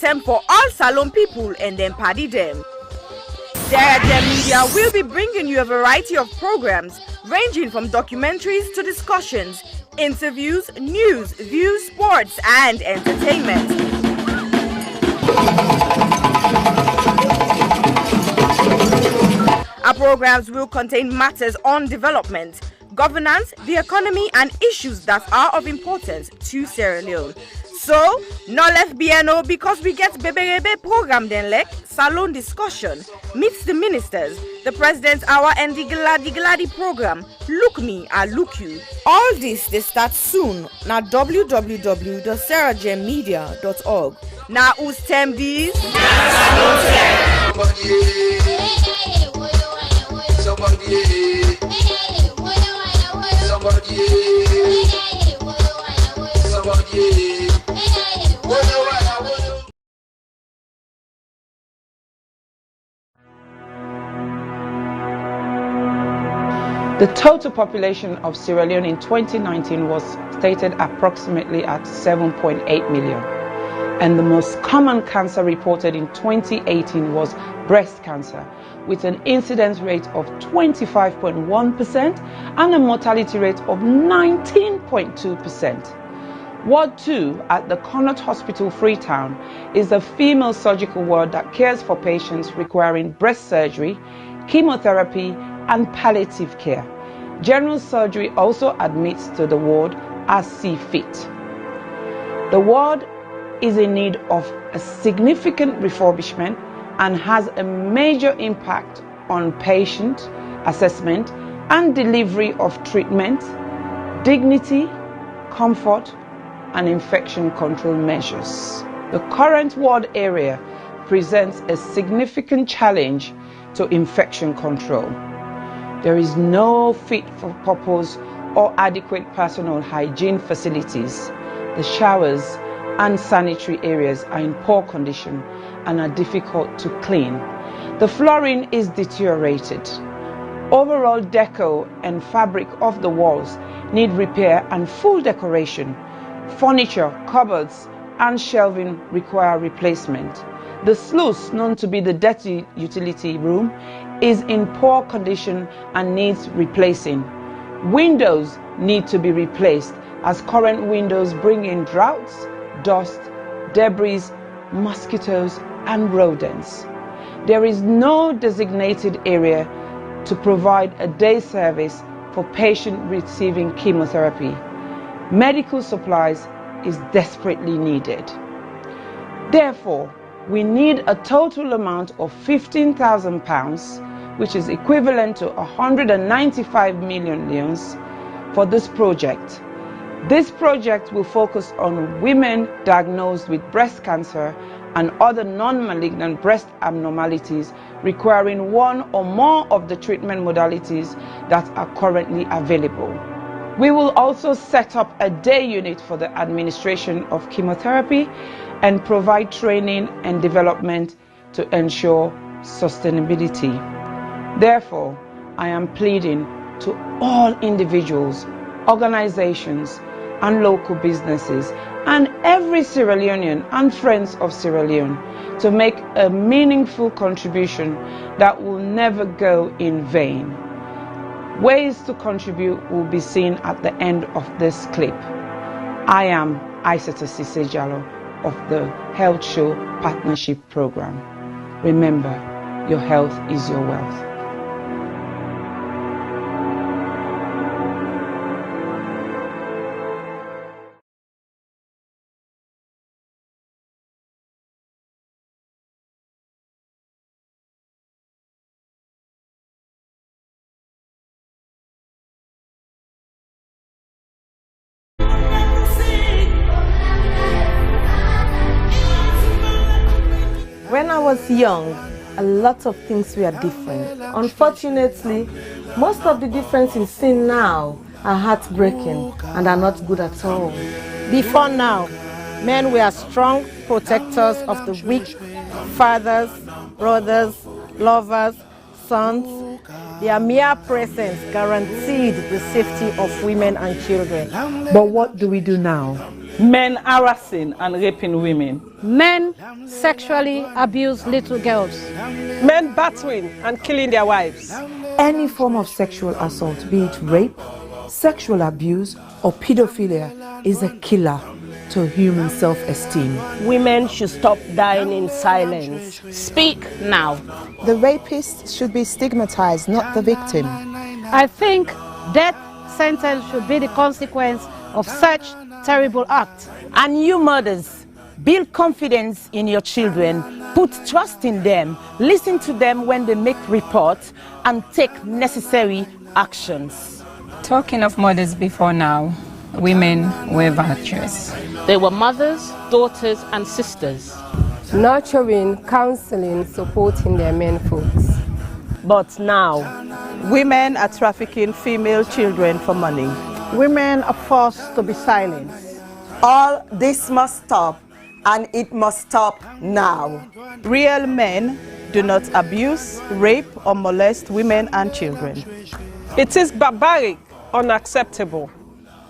anthem for all Salone people and then party them. Sarah Gem Media will be bringing you a variety of programs ranging from documentaries to discussions, interviews, news, views, sports, and entertainment. Our programs will contain matters on development, governance, the economy, and issues that are of importance to Sierra Leone. So, no left BNO because we get Bebe program then like Salone discussion, meets the ministers, the president's hour, and the Gladi program. Look me, I look you. All this they start soon na www.sarahgemmedia.org. Now who's tem these? The total population of Sierra Leone in 2019 was stated approximately at 7.8 million. And the most common cancer reported in 2018 was breast cancer, with an incidence rate of 25.1% and a mortality rate of 19.2%. Ward 2 at the Connaught Hospital, Freetown, is a female surgical ward that cares for patients requiring breast surgery, chemotherapy, and palliative care. General surgery also admits to the ward as see fit. The ward is in need of a significant refurbishment and has a major impact on patient assessment and delivery of treatment, dignity, comfort, and infection control measures. The current ward area presents a significant challenge to infection control. There is no fit-for-purpose or adequate personal hygiene facilities. The showers and sanitary areas are in poor condition and are difficult to clean. The flooring is deteriorated. Overall deco and fabric of the walls need repair and full decoration. Furniture, cupboards, and shelving require replacement. The sluice, known to be the dirty utility room, is in poor condition and needs replacing. Windows need to be replaced as current windows bring in draughts, dust, debris, mosquitoes, and rodents. There is no designated area to provide a day service for patients receiving chemotherapy. Medical supplies is desperately needed. Therefore, we need a total amount of £15,000, which is equivalent to 195 million leones, for this project. This project will focus on women diagnosed with breast cancer and other non-malignant breast abnormalities requiring one or more of the treatment modalities that are currently available. We will also set up a day unit for the administration of chemotherapy and provide training and development to ensure sustainability. Therefore, I am pleading to all individuals, organizations, and local businesses, and every Sierra Leonean and friends of Sierra Leone to make a meaningful contribution that will never go in vain. Ways to contribute will be seen at the end of this clip. I am Aissata Cissé Jallow of the Health Show Partnership Program. Remember, your health is your wealth. When I was young, a lot of things were different. Unfortunately, most of the differences seen now are heartbreaking and are not good at all. Before now, men were strong protectors of the weak, fathers, brothers, lovers, sons. Their mere presence guaranteed the safety of women and children. But what do we do now? Men harassing and raping women. Men sexually abuse little girls. Men battering and killing their wives. Any form of sexual assault, be it rape, sexual abuse, or pedophilia, is a killer to human self-esteem. Women should stop dying in silence. Speak now. The rapist should be stigmatized, not the victim. I think death sentence should be the consequence of such terrible act. And you mothers, build confidence in your children, put trust in them, listen to them when they make reports, and take necessary actions. Talking of mothers before now, women were virtuous. They were mothers, daughters, and sisters. Nurturing, counseling, supporting their men folks. But now, Women are trafficking female children for money. Women are forced to be silenced. All this must stop, and it must stop now. Real men do not abuse, rape, or molest women and children. It is barbaric, unacceptable.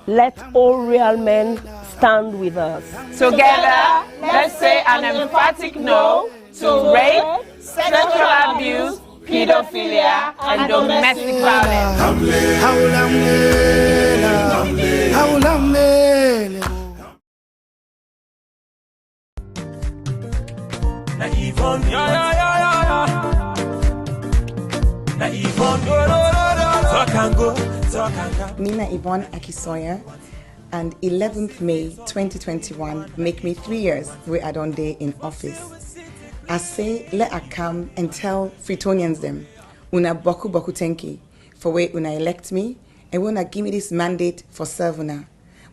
let all real men stand with us. Together, let's say an emphatic no to rape, sexual abuse, pedophilia, and domestic violence. Nina Yvonne Akisoya, and 11th May 2021 make me 3 years we are on day in office. I say let I come and tell Freetonians them una boku boku tenki for way una elect me and una give me this mandate for serve una.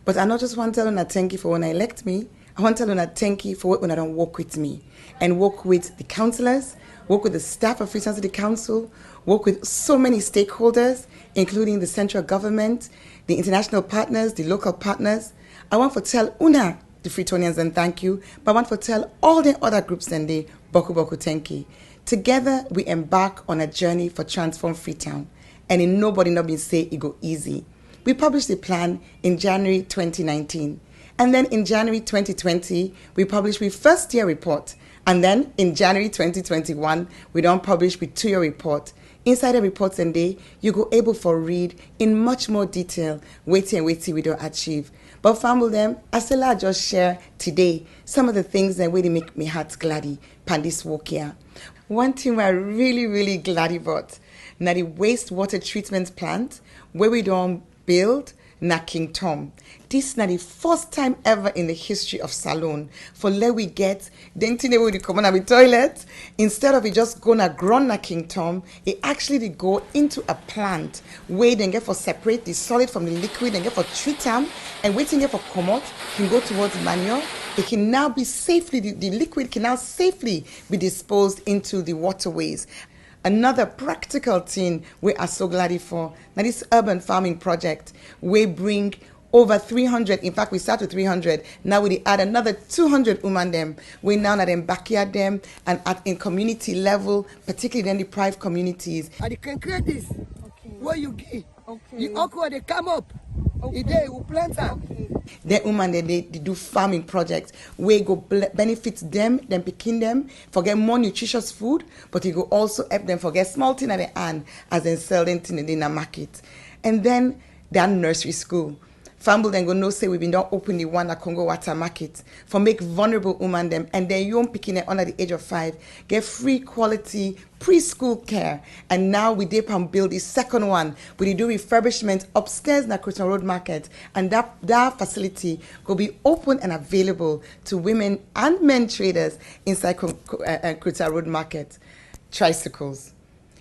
But I not just want to tell una tenki for when I elect me, I want to tell una tenki for when I don't work with me and work with the councillors, work with the staff of Freetown City Council, work with so many stakeholders, including the central government, the international partners, the local partners. I want to tell una, the Freetonians, and thank you, but I want to tell all the other groups and the Boku Boku Tenki. Together, we embark on a journey for Transform Freetown, and in nobody not been say it go easy. We published the plan in January 2019, and then in January 2020, we published our first year report, and then in January 2021, we don't publish with 2-year report. Inside the reports and day, you go able for read in much more detail, waiting we don't achieve. But family them, I still I just share today some of the things that really make me heart gladdy pan this walk here. One thing we're really glad about, now the wastewater treatment plant where we don't build na King Tom. This is not the first time ever in the history of Salone for let we get the thing they will come on the toilet. Instead of it just gonna grow na King Tom, it actually go into a plant where they get for separate the solid from the liquid and get for treat them and waiting get for come out can go towards manure. It can now be safely, the liquid can now safely be disposed into the waterways. Another practical thing we are so glad for, now this urban farming project, we bring over 300, in fact we start with 300, now we add another 200 women them. We now at them backyard them and in community level, particularly in the deprived communities. And you can create this, where you give, the okra they come up, they will plant them. The women they do farming projects where go benefit them picking them, for get more nutritious food, but it go also help them for get small thing at the hand as they sell them in the market. And then their nursery school. Famble then go no say we've been done open the one at Congo Water Market for make vulnerable women them and their young picking it under the age of 5 get free quality preschool care. And now we dip and build the second one. We do refurbishment upstairs in the Cretan Road Market, and that facility will be open and available to women and men traders inside Cretan Road Market. Tricycles.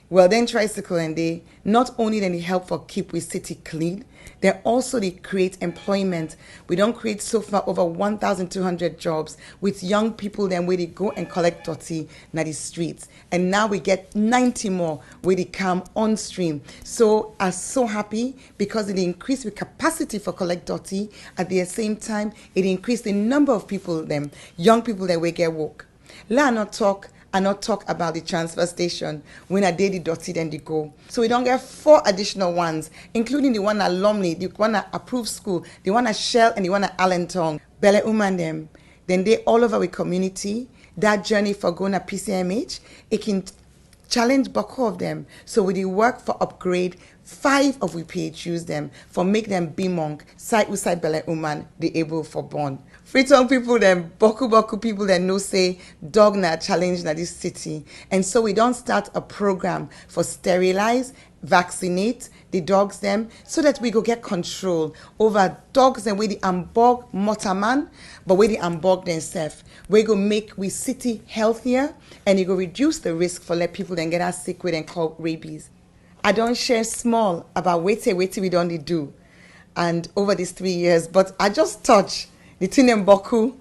Well, then tricycle and they not only then they help for keep we city clean, they also they create employment. We don't create so far over 1,200 jobs with young people then where they go and collect dirty na the streets. And now we get 90 more where they come on stream. So I'm so happy because it increased the capacity for collect dirty. At the same time, it increased the number of people them, young people that we get work. Let not talk and not talk about the transfer station when I did the dirty then they go. So we don't get 4 additional ones, including the one at Lumley, the one at Approved School, the one at Shell, and the one at Allentown. Bele Uman them. Then they all over the community. That journey for going to PCMH, it can challenge Boko of them. So with the work for upgrade, 5 of we PHUs them for make them be monk, side with side Bele Uman, the able for born. Freetown people them, Boku people that know say dog na challenge na this city. And so we don't start a program for sterilize, vaccinate the dogs them so that we go get control over dogs and we the ambog motaman, but we the ambog themselves. We go make we city healthier and it go reduce the risk for let people then get us sick with and call rabies. I don't share small about wait we don't do and over these 3 years, but I just touch the Tinem Boku.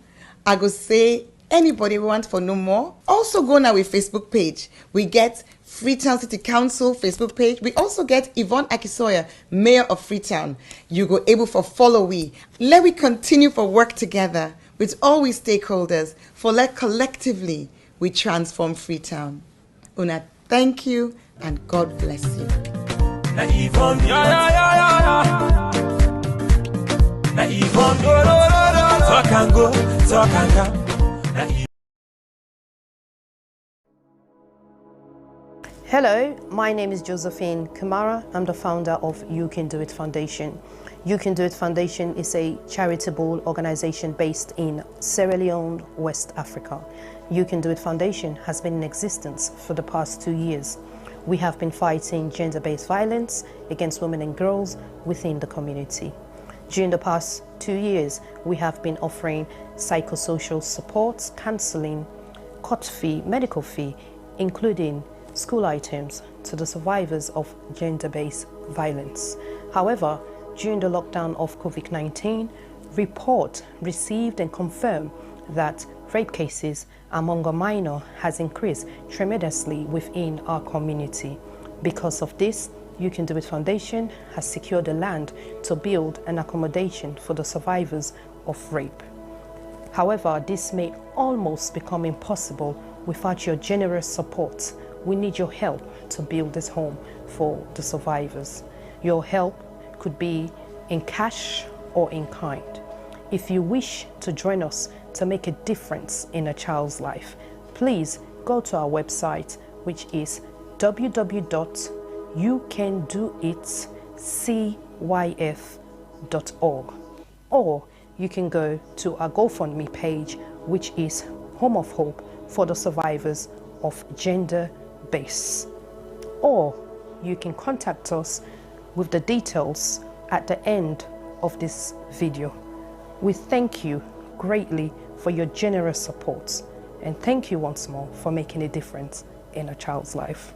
I go say anybody want for no more. Also go now with Facebook page. We get Freetown City Council Facebook page. We also get Yvonne Akisoya, Mayor of Freetown. You go able for follow we. Let we continue for work together with all we stakeholders for let collectively we transform Freetown. Una, thank you and God bless you. Na Yvonne, Na Yvonne, talk and go, talk and come. Hello, my name is Josephine Kamara. I'm the founder of You Can Do It Foundation. You Can Do It Foundation is a charitable organization based in Sierra Leone, West Africa. You Can Do It Foundation has been in existence for the past 2 years. We have been fighting gender-based violence against women and girls within the community. During the past 2 years, we have been offering psychosocial support, counseling, court fee, medical fee, including school items to the survivors of gender-based violence. However, during the lockdown of COVID-19, report received and confirmed that rape cases among a minor has increased tremendously within our community. Because of this, You Can Do It Foundation has secured the land to build an accommodation for the survivors of rape. However, this may almost become impossible without your generous support. We need your help to build this home for the survivors. Your help could be in cash or in kind. If you wish to join us to make a difference in a child's life, please go to our website, which is www.youcandoitcyf.org, or you can go to our GoFundMe page, which is Home of Hope for the survivors of gender-based, or you can contact us with the details at the end of this video. We thank you greatly for your generous support, and thank you once more for making a difference in a child's life.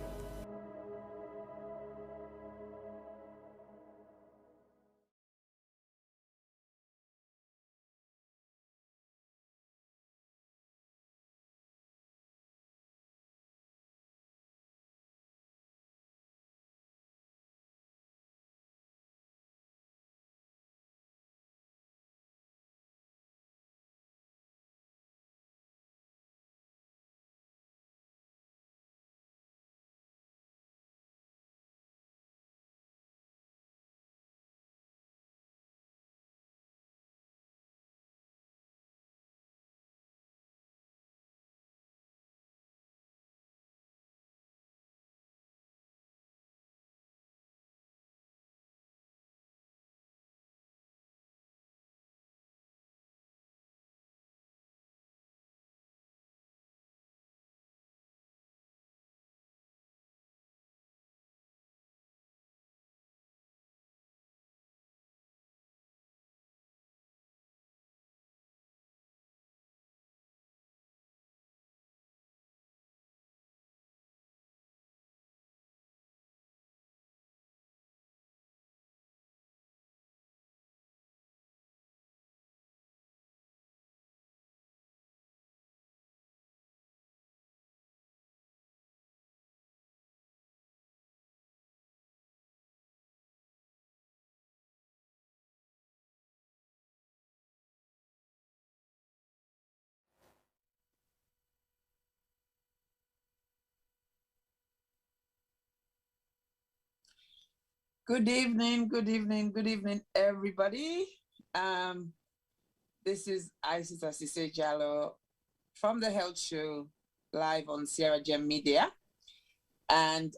Good evening, everybody. This is Isis Asise Jallo from the Health Show, live on Sierra Gem Media. And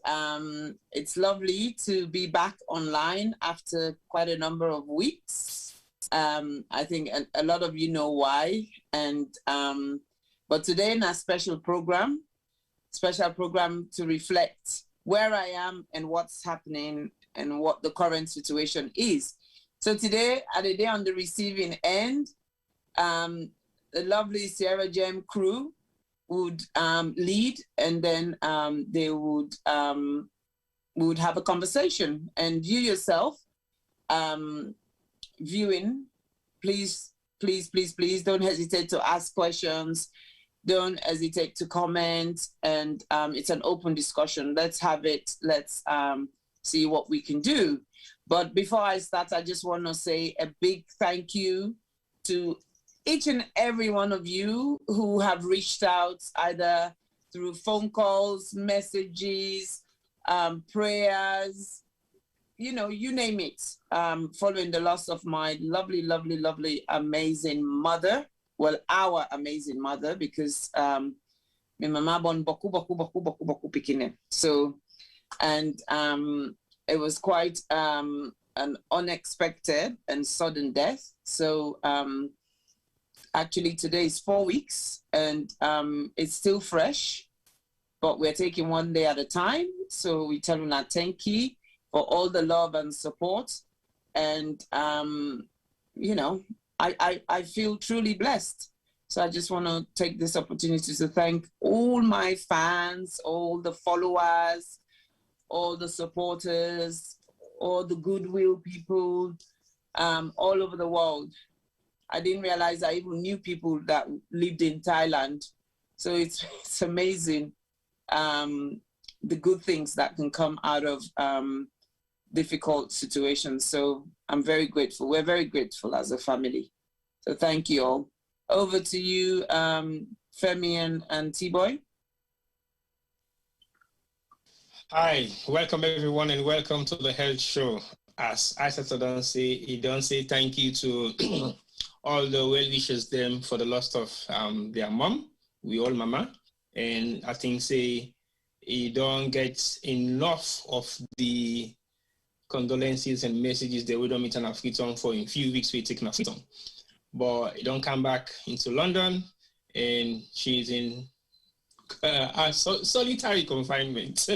it's lovely to be back online after quite a number of weeks. I think a lot of you know why. And but today in a special program to reflect where I am and what's happening and what the current situation is. So today, at a day on the receiving end, the lovely Sierra Gem crew would lead, and then they would have a conversation. And you yourself, viewing, please don't hesitate to ask questions. Don't hesitate to comment, and it's an open discussion. Let's have it. Let's see what we can do. But before I start, I just want to say a big thank you to each and every one of you who have reached out either through phone calls, messages, prayers, you name it, following the loss of my lovely, amazing mother. Well, our amazing mother, because my mama born boku pikine. So, and it was quite an unexpected and sudden death. So actually today is 4 weeks, and it's still fresh, but we're taking one day at a time. So we tell you thank you for all the love and support. And, I feel truly blessed. So I just want to take this opportunity to thank all my fans, all the followers, all the supporters, all the goodwill people all over the world. I didn't realize I even knew people that lived in Thailand. So it's amazing the good things that can come out of difficult situations. So I'm very grateful. We're very grateful as a family. So thank you all. Over to you, Femi and T-Boy. Hi, welcome everyone, and welcome to the Health Show. As I said, he don't say thank you to all the well-wishers them for the loss of their mom. We all mama. And I think he don't get enough of the condolences and messages that we don't meet an African for. In a few weeks we take an African. But he don't come back into London, and she's in a solitary confinement.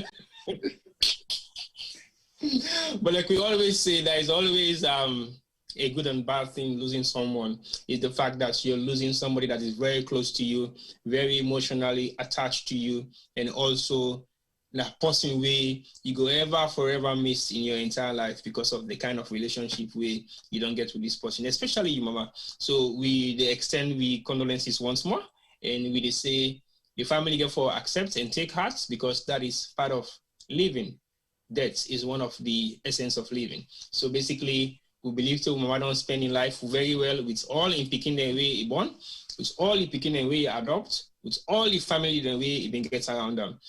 But like we always say, there is always a good and bad thing losing someone. Is the fact that you're losing somebody that is very close to you, very emotionally attached to you, and also that person way you go ever forever miss in your entire life because of the kind of relationship where you don't get with this person, especially you, mama. So they extend condolences once more, and we say the family therefore accept and take heart, because that is part of living. Death is one of the essence of living. So basically, we believe to mama don't spend in life very well with all in picking the way he born, with all in picking the way he adopt, with all the family the way he gets around them.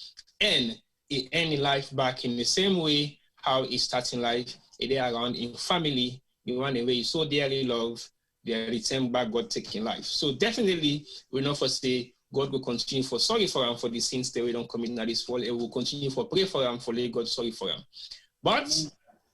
And he end life back in the same way how he starts in life, a day around in family, in one way he so dearly loved, they return back God taking life. So definitely we know for say God will continue for sorry for him for the sins that we don't commit in this world, and will continue for pray for him, for let God sorry for him. But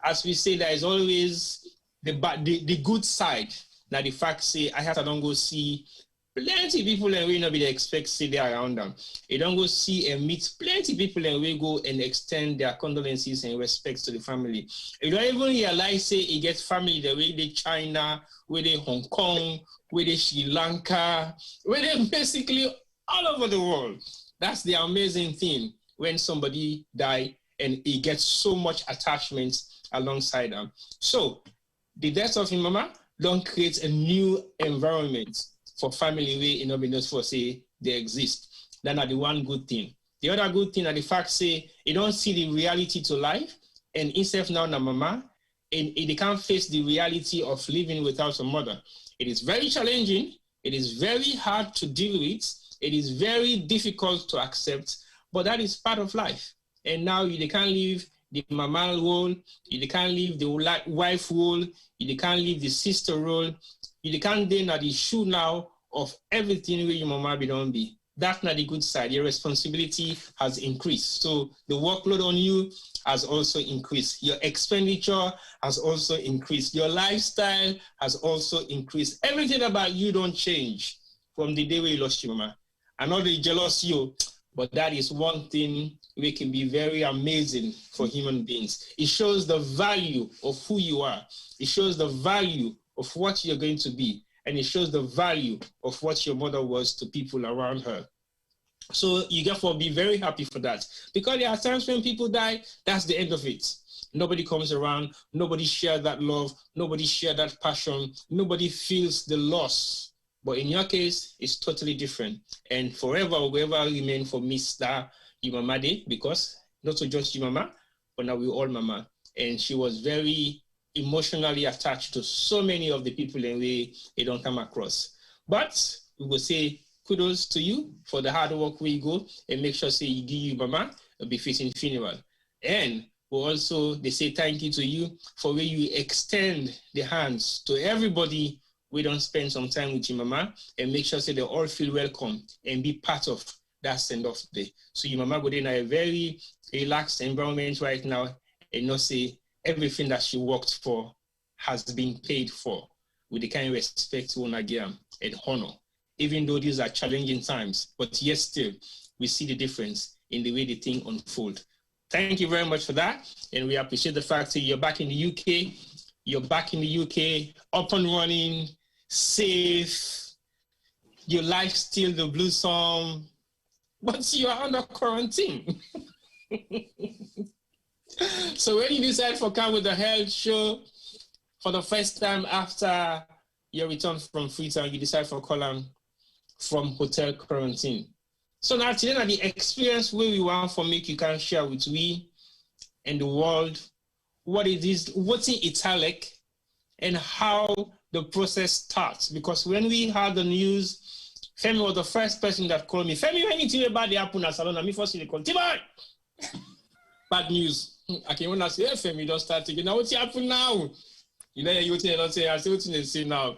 as we say, there is always the good side. Now the fact say I have to don't go see plenty people and we not be expect see there around them. You don't go see and meet plenty people and we go and extend their condolences and respects to the family. You don't even realize say you get family the way they China, where they Hong Kong, where they Sri Lanka, where they basically all over the world. That's the amazing thing when somebody die and he gets so much attachment alongside them. So the death of him mama don't create a new environment for family way in Obinos for say they exist. That's not the one good thing. The other good thing are the fact say you don't see the reality to life, and instead now na mama, and they can't face the reality of living without a mother. It is very challenging. It is very hard to deal with. It is very difficult to accept, but that is part of life. And now they can't live the mama role, you can't leave the wife role, you can't leave the sister role, you can't then at the shoe now of everything where your mama be don't be. That's not the good side. Your responsibility has increased. So the workload on you has also increased. Your expenditure has also increased. Your lifestyle has also increased. Everything about you don't change from the day where you lost your mama. I know they jealous you, but that is one thing we can be very amazing for human beings. It shows the value of who you are. It shows the value of what you're going to be. And it shows the value of what your mother was to people around her. So you therefore be very happy for that. Because there are times when people die, that's the end of it. Nobody comes around, nobody shares that love, nobody shares that passion, nobody feels the loss. But in your case, it's totally different. And forever will ever remain for Mr. Mama Day, because not so just your mama, but now we all mama. And she was very emotionally attached to so many of the people in way they don't come across. But we will say kudos to you for the hard work where you go and make sure say you give you mama a befitting funeral. And we also they say thank you to you for where you extend the hands to everybody. We don't spend some time with your mama and make sure say they all feel welcome and be part of that send-off day. So your mama go in a very relaxed environment right now and not say everything that she worked for has been paid for with the kind of respect we want to give and honor. Even though these are challenging times, but yet still, we see the difference in the way the thing unfold. Thank you very much for that. And we appreciate the fact that you're back in the UK. You're back in the UK, up and running, safe. Your life still the blue song, but you are under quarantine. So when you decide for come with the health show for the first time after your return from Freetown, you decide for Colin from hotel quarantine. So now today, the experience where we want for make you can share with we and the world what it is, what's in italic, and how the process starts. Because when we had the news, Femi was the first person that called me. Femi, anything about the happen at Salon, me first in the country. Bad news. I can when I say, hey, Femi, don't start thinking, now what's happening now? You know, you don't say, I say what they say now.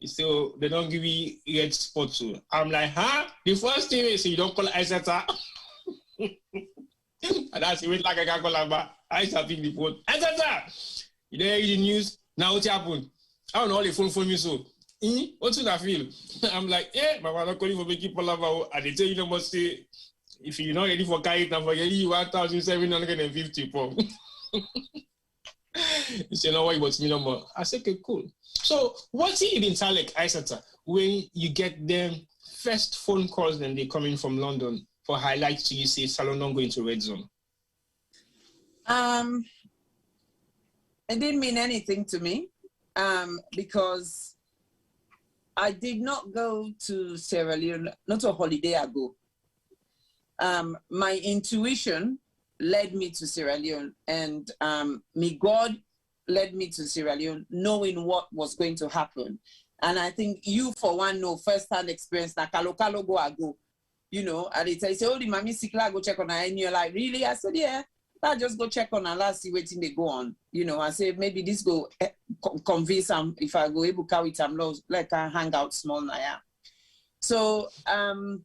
So they don't give you red spot too. I'm like, huh? The first thing is you don't call Isata. And that's it like I can call her. I start picking the phone. Isata! You don't hear the news? Now what happened? I don't know, all the phone for me so. What should I feel? I'm like, eh, my mother calling for making Palava. And they tell you, must say, if you're not ready for carry now, for you 1,750 pounds. You say, no, what about me no more? I said, okay, cool. So what's it in Talek, Isata, when you get them first phone calls and they coming from London for highlights to you say Salon don't go into red zone? It didn't mean anything to me because I did not go to Sierra Leone, not a holiday ago. My intuition led me to Sierra Leone, and God led me to Sierra Leone knowing what was going to happen. And I think you, for one, know first-hand experience, na kalo go ago, you know, and they say, oh, the mommy sikla go check on her, and you're like, really? I said, yeah, I'll just go check on her, let's see what they go on. You know, I said, maybe this go convince them if I go able to carry them, like I hang out small now, yeah. So, and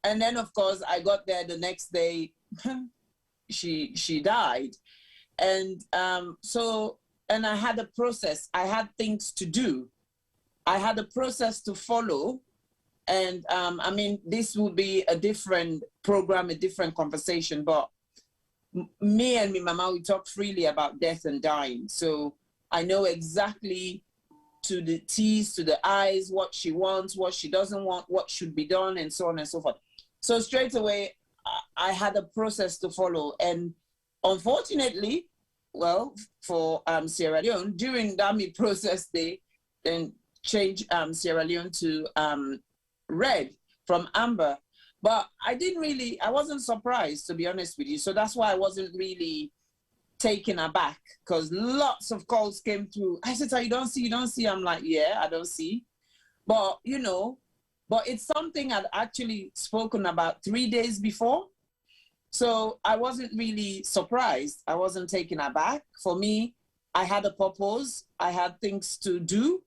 then, of course, I got there the next day, she died. And and I had a process. I had things to do. I had a process to follow. And I mean, this will be a different program, a different conversation, but me and my mama, we talk freely about death and dying. So I know exactly to the T's, to the I's, what she wants, what she doesn't want, what should be done, and so on and so forth. So straight away, I had a process to follow. And unfortunately, well, for Sierra Leone, during that process, they then changed Sierra Leone to red from amber. But I wasn't surprised, to be honest with you. So that's why I wasn't really taken aback, because lots of calls came through. I said, you don't see? I'm like, yeah, I don't see. But, you know, but it's something I'd actually spoken about 3 days before. So I wasn't really surprised. I wasn't taken aback. For me, I had a purpose. I had things to do,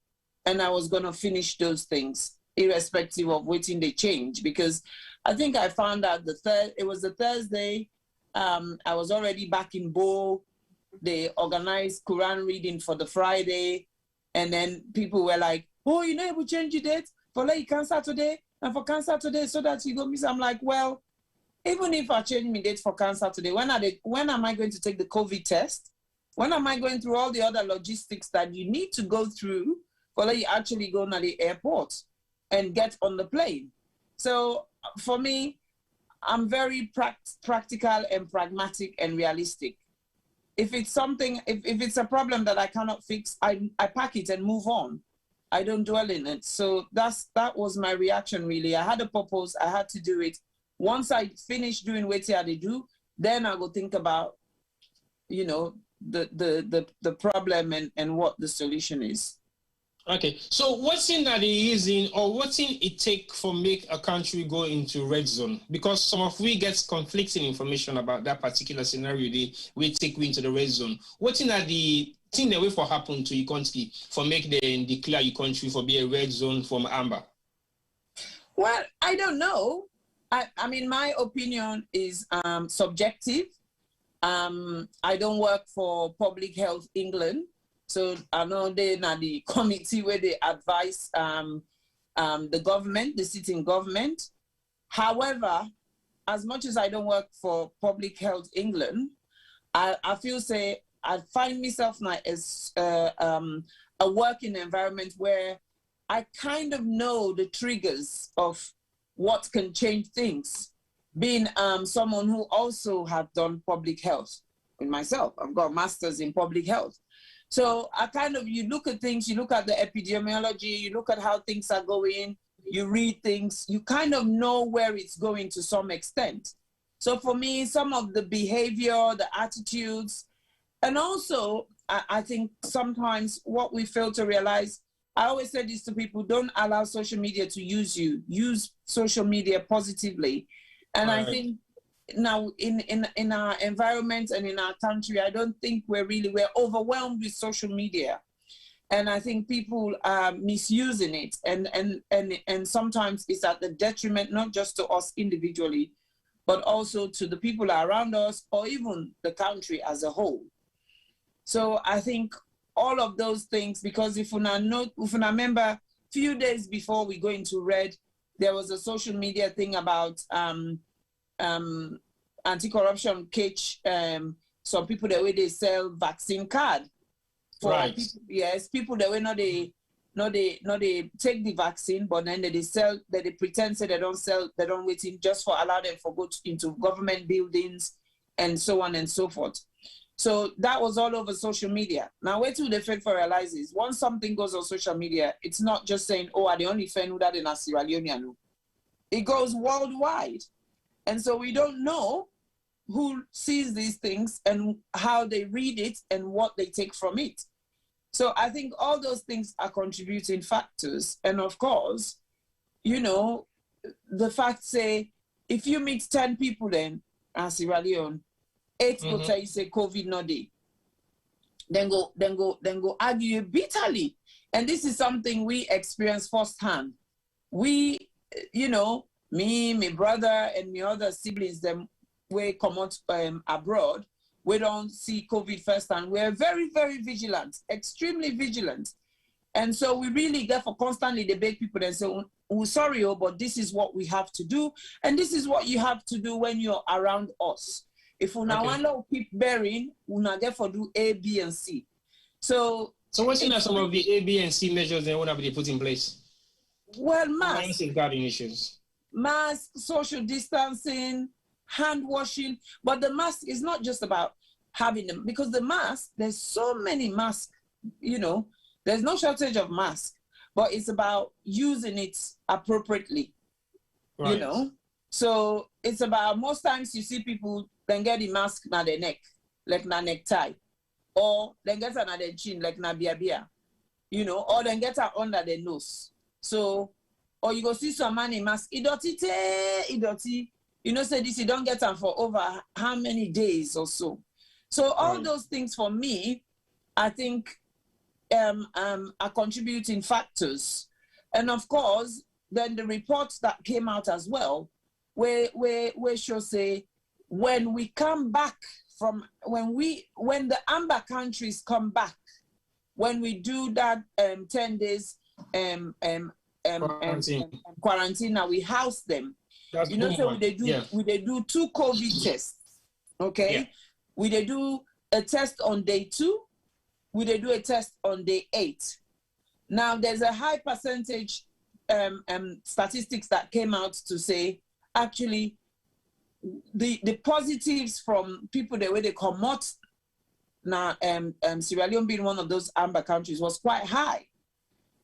and I was going to finish those things, irrespective of waiting the change. Because I think I found out it was the Thursday. I was already back in Bo. They organized Quran reading for the Friday. And then people were like, oh, you know, we change the date for like cancer today and for cancer today so that you go miss. I'm like, well, even if I change my date for cancer today, when am I going to take the COVID test? When am I going through all the other logistics that you need to go through for like you actually go to the airport and get on the plane? So for me, I'm very practical and pragmatic and realistic. If it's something, if it's a problem that I cannot fix, I pack it and move on. I don't dwell in it. So that was my reaction, really. I had a purpose. I had to do it. Once I finish doing what I do, then I will think about, you know, the problem and what the solution is. Okay, so what's in that easy, or what's in it take for make a country go into red zone? Because some of we get conflicting information about that particular scenario. We take we into the red zone. What's in that the thing that way for happen to your country for make them declare your country for be a red zone from amber? Well, I don't know. I mean, my opinion is subjective. I don't work for Public Health England. So I know they're not the committee where they advise the government, the sitting government. However, as much as I don't work for Public Health England, I feel I find myself now as a working environment where I kind of know the triggers of what can change things. Being someone who also have done public health in myself, I've got a master's in public health. So you look at things, you look at the epidemiology, you look at how things are going, you read things, you kind of know where it's going to some extent. So for me, some of the behavior, the attitudes, and also I think sometimes what we fail to realize, I always say this to people, don't allow social media to use you. Use social media positively. And I think now in our environment and in our country, I don't think we're overwhelmed with social media. And I think people are misusing it. And sometimes it's at the detriment, not just to us individually, but also to the people around us or even the country as a whole. So I think all of those things, because if I remember a few days before we go into red, there was a social media thing about anti-corruption catch some people the way they sell vaccine card for right. People, yes, people that way not they take the vaccine, but then they sell, that they pretend say they don't sell, they don't wait in just for allow them for go into government buildings and so on and so forth. So that was all over social media. Now, wait till the fail for realizes once something goes on social media, it's not just saying, oh, are the only fan who that in Sierra Leone. It goes worldwide. And so we don't know who sees these things and how they read it and what they take from it. So I think all those things are contributing factors. And of course, you know, the fact say, if you meet 10 people then, as Sierra Leone, 8 go tell you say COVID no day. Then go argue bitterly. And this is something we experience firsthand. We, you know, me, my brother, and my other siblings, them we come out abroad, we don't see COVID firsthand. We're very, very vigilant, extremely vigilant. And so we really therefore constantly debate people and say, oh, sorry, but this is what we have to do. And this is what you have to do when you're around us. If we now want to keep bearing, we now therefore do A, B, and C. So what's in some of the A, B, and C measures they want to be put in place? Well, mask, safeguarding issues. Mask, social distancing, hand washing. But the mask is not just about having them, because the mask, there's so many masks, you know, there's no shortage of masks, but it's about using it appropriately, you know. So it's about, most times you see people then get the mask na their neck, like na necktie, or then get it na their chin, like na bia, you know, or then get it under their nose. So, or you go see some man in mask, idoti, you know, say this, you don't get them for over how many days or so. So all those things for me, I think are contributing factors. And of course, then the reports that came out as well, where she'll say, when we come back from, when the amber countries come back, when we do that 10 days quarantine, now we house them. That's you know, so they do 2 COVID tests. Okay, yeah. We they do a test on day 2. We they do a test on day 8. Now there's a high percentage statistics that came out to say actually the positives from people the way they come out now Sierra Leone being one of those amber countries was quite high.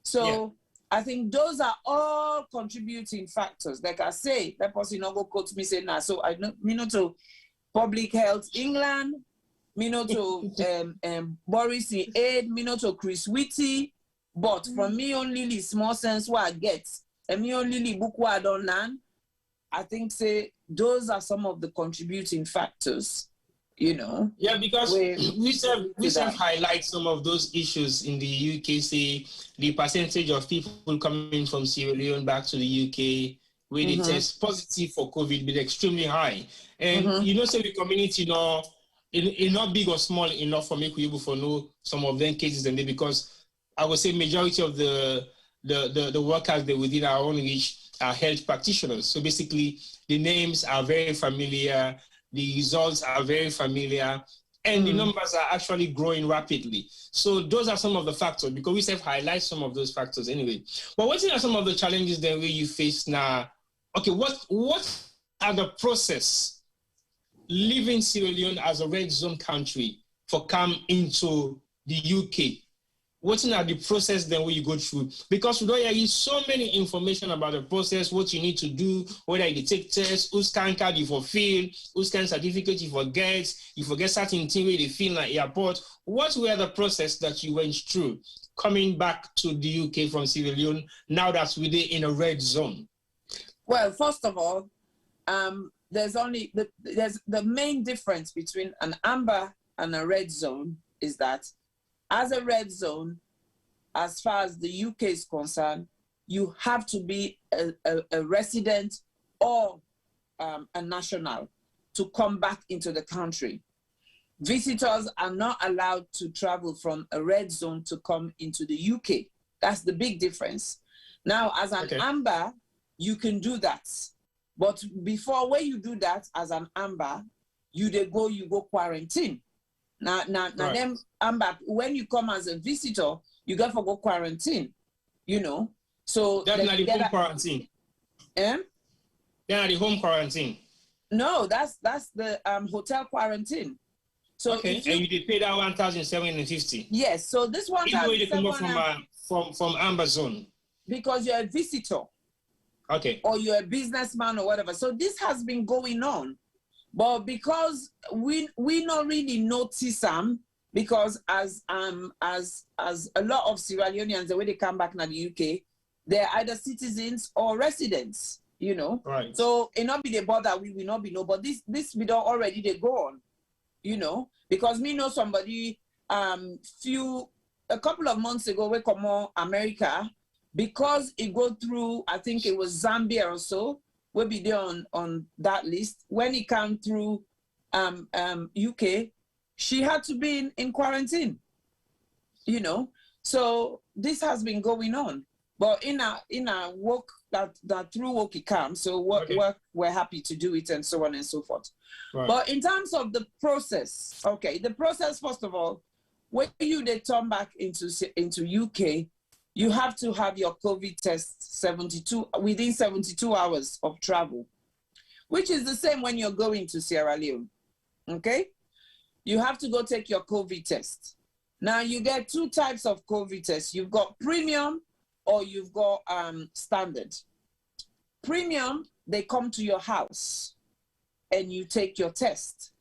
So yeah. I think those are all contributing factors. Like I say, that person not go quote me say now. So I know me not to Public Health England, me not to Boris in Aid, me not to Chris Whitty, but from me only the small sense what I get, and me only the book what I don't learn. I think say those are some of the contributing factors. You know, yeah, because we highlight some of those issues in the UK. Say the percentage of people coming from Sierra Leone back to the UK where they test positive for COVID be extremely high, and you know, say the community, you know, it not big or small enough for me to be able to know some of them cases, and because I would say majority of the workers that within our own reach are health practitioners. So basically, the names are very familiar. The results are very familiar, and the numbers are actually growing rapidly. So those are some of the factors, because we have highlight some of those factors anyway. But what are some of the challenges that you face now? Okay, what are the process leaving Sierra Leone as a red zone country for come into the UK? What are the process then where you go through? Because there is so many information about the process, what you need to do, whether you take tests, whose scan card you fulfill, whose scan certificate you forget certain things where they feel like airport. What were the process that you went through coming back to the UK from Sierra Leone now that we're in a red zone? Well, first of all, there's the main difference between an amber and a red zone is that as a red zone, as far as the UK is concerned, you have to be a resident or a national to come back into the country. Visitors are not allowed to travel from a red zone to come into the UK. That's the big difference. Now, as an amber, you can do that. But before, when you do that as an amber, you go quarantine. Now, them amber, when you come as a visitor, you got to go quarantine, you know. So that's not the home quarantine. They're not the home quarantine. No, that's the hotel quarantine. So okay, and you did pay that 1,750. Yes, so this one from amber zone because you're a visitor. Okay. Or you're a businessman or whatever. So this has been going on. But because we not really notice them, because as a lot of Sierra Leoneans, the way they come back to the UK, they're either citizens or residents, you know. Right. So it not be the bother, we will not be no, but this we don't already they go on, you know, because me know somebody a couple of months ago we come on America, because it go through, I think it was Zambia or so. Will be there on that list. When it came through UK, she had to be in quarantine, you know. So this has been going on. But in our work that through work it comes, so work we're happy to do it and so on and so forth. Right. But in terms of the process, the process, first of all, when they turn back into UK, you have to have your COVID test within 72 hours of travel, which is the same when you're going to Sierra Leone, okay? You have to go take your COVID test. Now, you get 2 types of COVID tests. You've got premium or you've got standard. Premium, they come to your house and you take your test.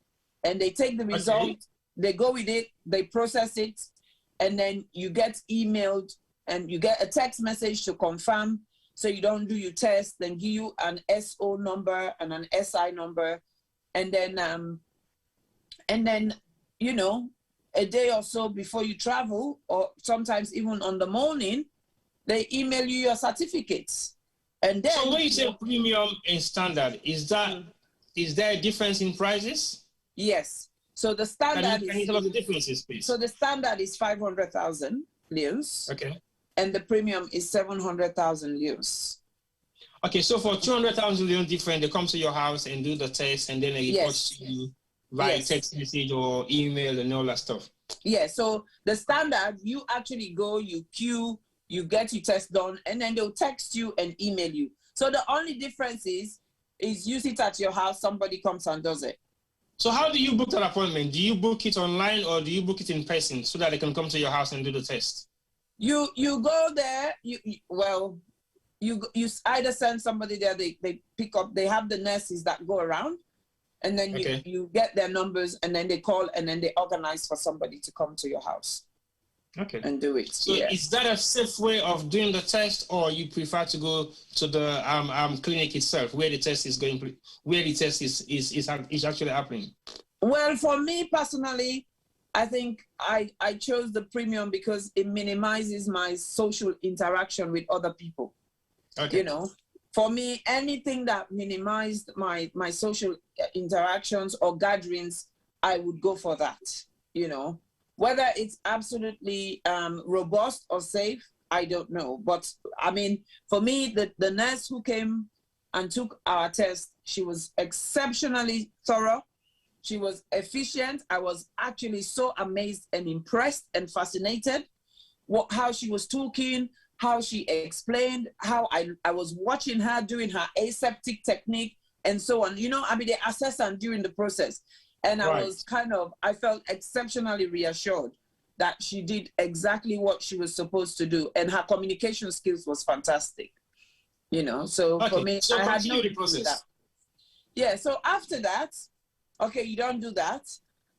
And they take the result, they go with it, they process it, and then you get emailed and you get a text message to confirm. So you don't do your test, then give you an SO number and an SI number, and then you know, a day or so before you travel, or sometimes even on the morning, they email you your certificates. And then, so when you say premium and standard, is there a difference in prices? Yes. So the standard can you tell us the differences, please? So the standard is 500,000 leos. Okay. And the premium is 700,000 leos. Okay, so for 200,000 leos different, they come to your house and do the test, and then they report to you via text message or email and all that stuff. Yeah, so the standard, you actually go, you queue, you get your test done, and then they'll text you and email you. So the only difference is you sit at your house, somebody comes and does it. So how do you book that appointment? Do you book it online or do you book it in person so that they can come to your house and do the test? You go there, you either send somebody there, they pick up, they have the nurses that go around, and then you get their numbers, and then they call, and then they organize for somebody to come to your house. Okay. And do it. So is that a safe way of doing the test, or you prefer to go to the clinic itself where the test is going, where the test is actually happening? Well, for me personally, I think I chose the premium because it minimizes my social interaction with other people. Okay. You know, for me, anything that minimized my social interactions or gatherings, I would go for that, you know. Whether it's absolutely robust or safe, I don't know. But I mean, for me, the nurse who came and took our test, she was exceptionally thorough. She was efficient. I was actually so amazed and impressed and fascinated how she was talking, how she explained, how I was watching her doing her aseptic technique and so on. You know, I mean, they assess her during the process. And I felt exceptionally reassured that she did exactly what she was supposed to do. And her communication skills was fantastic, you know. So for me, I had no process. That. Yeah, so after that, okay, you don't do that.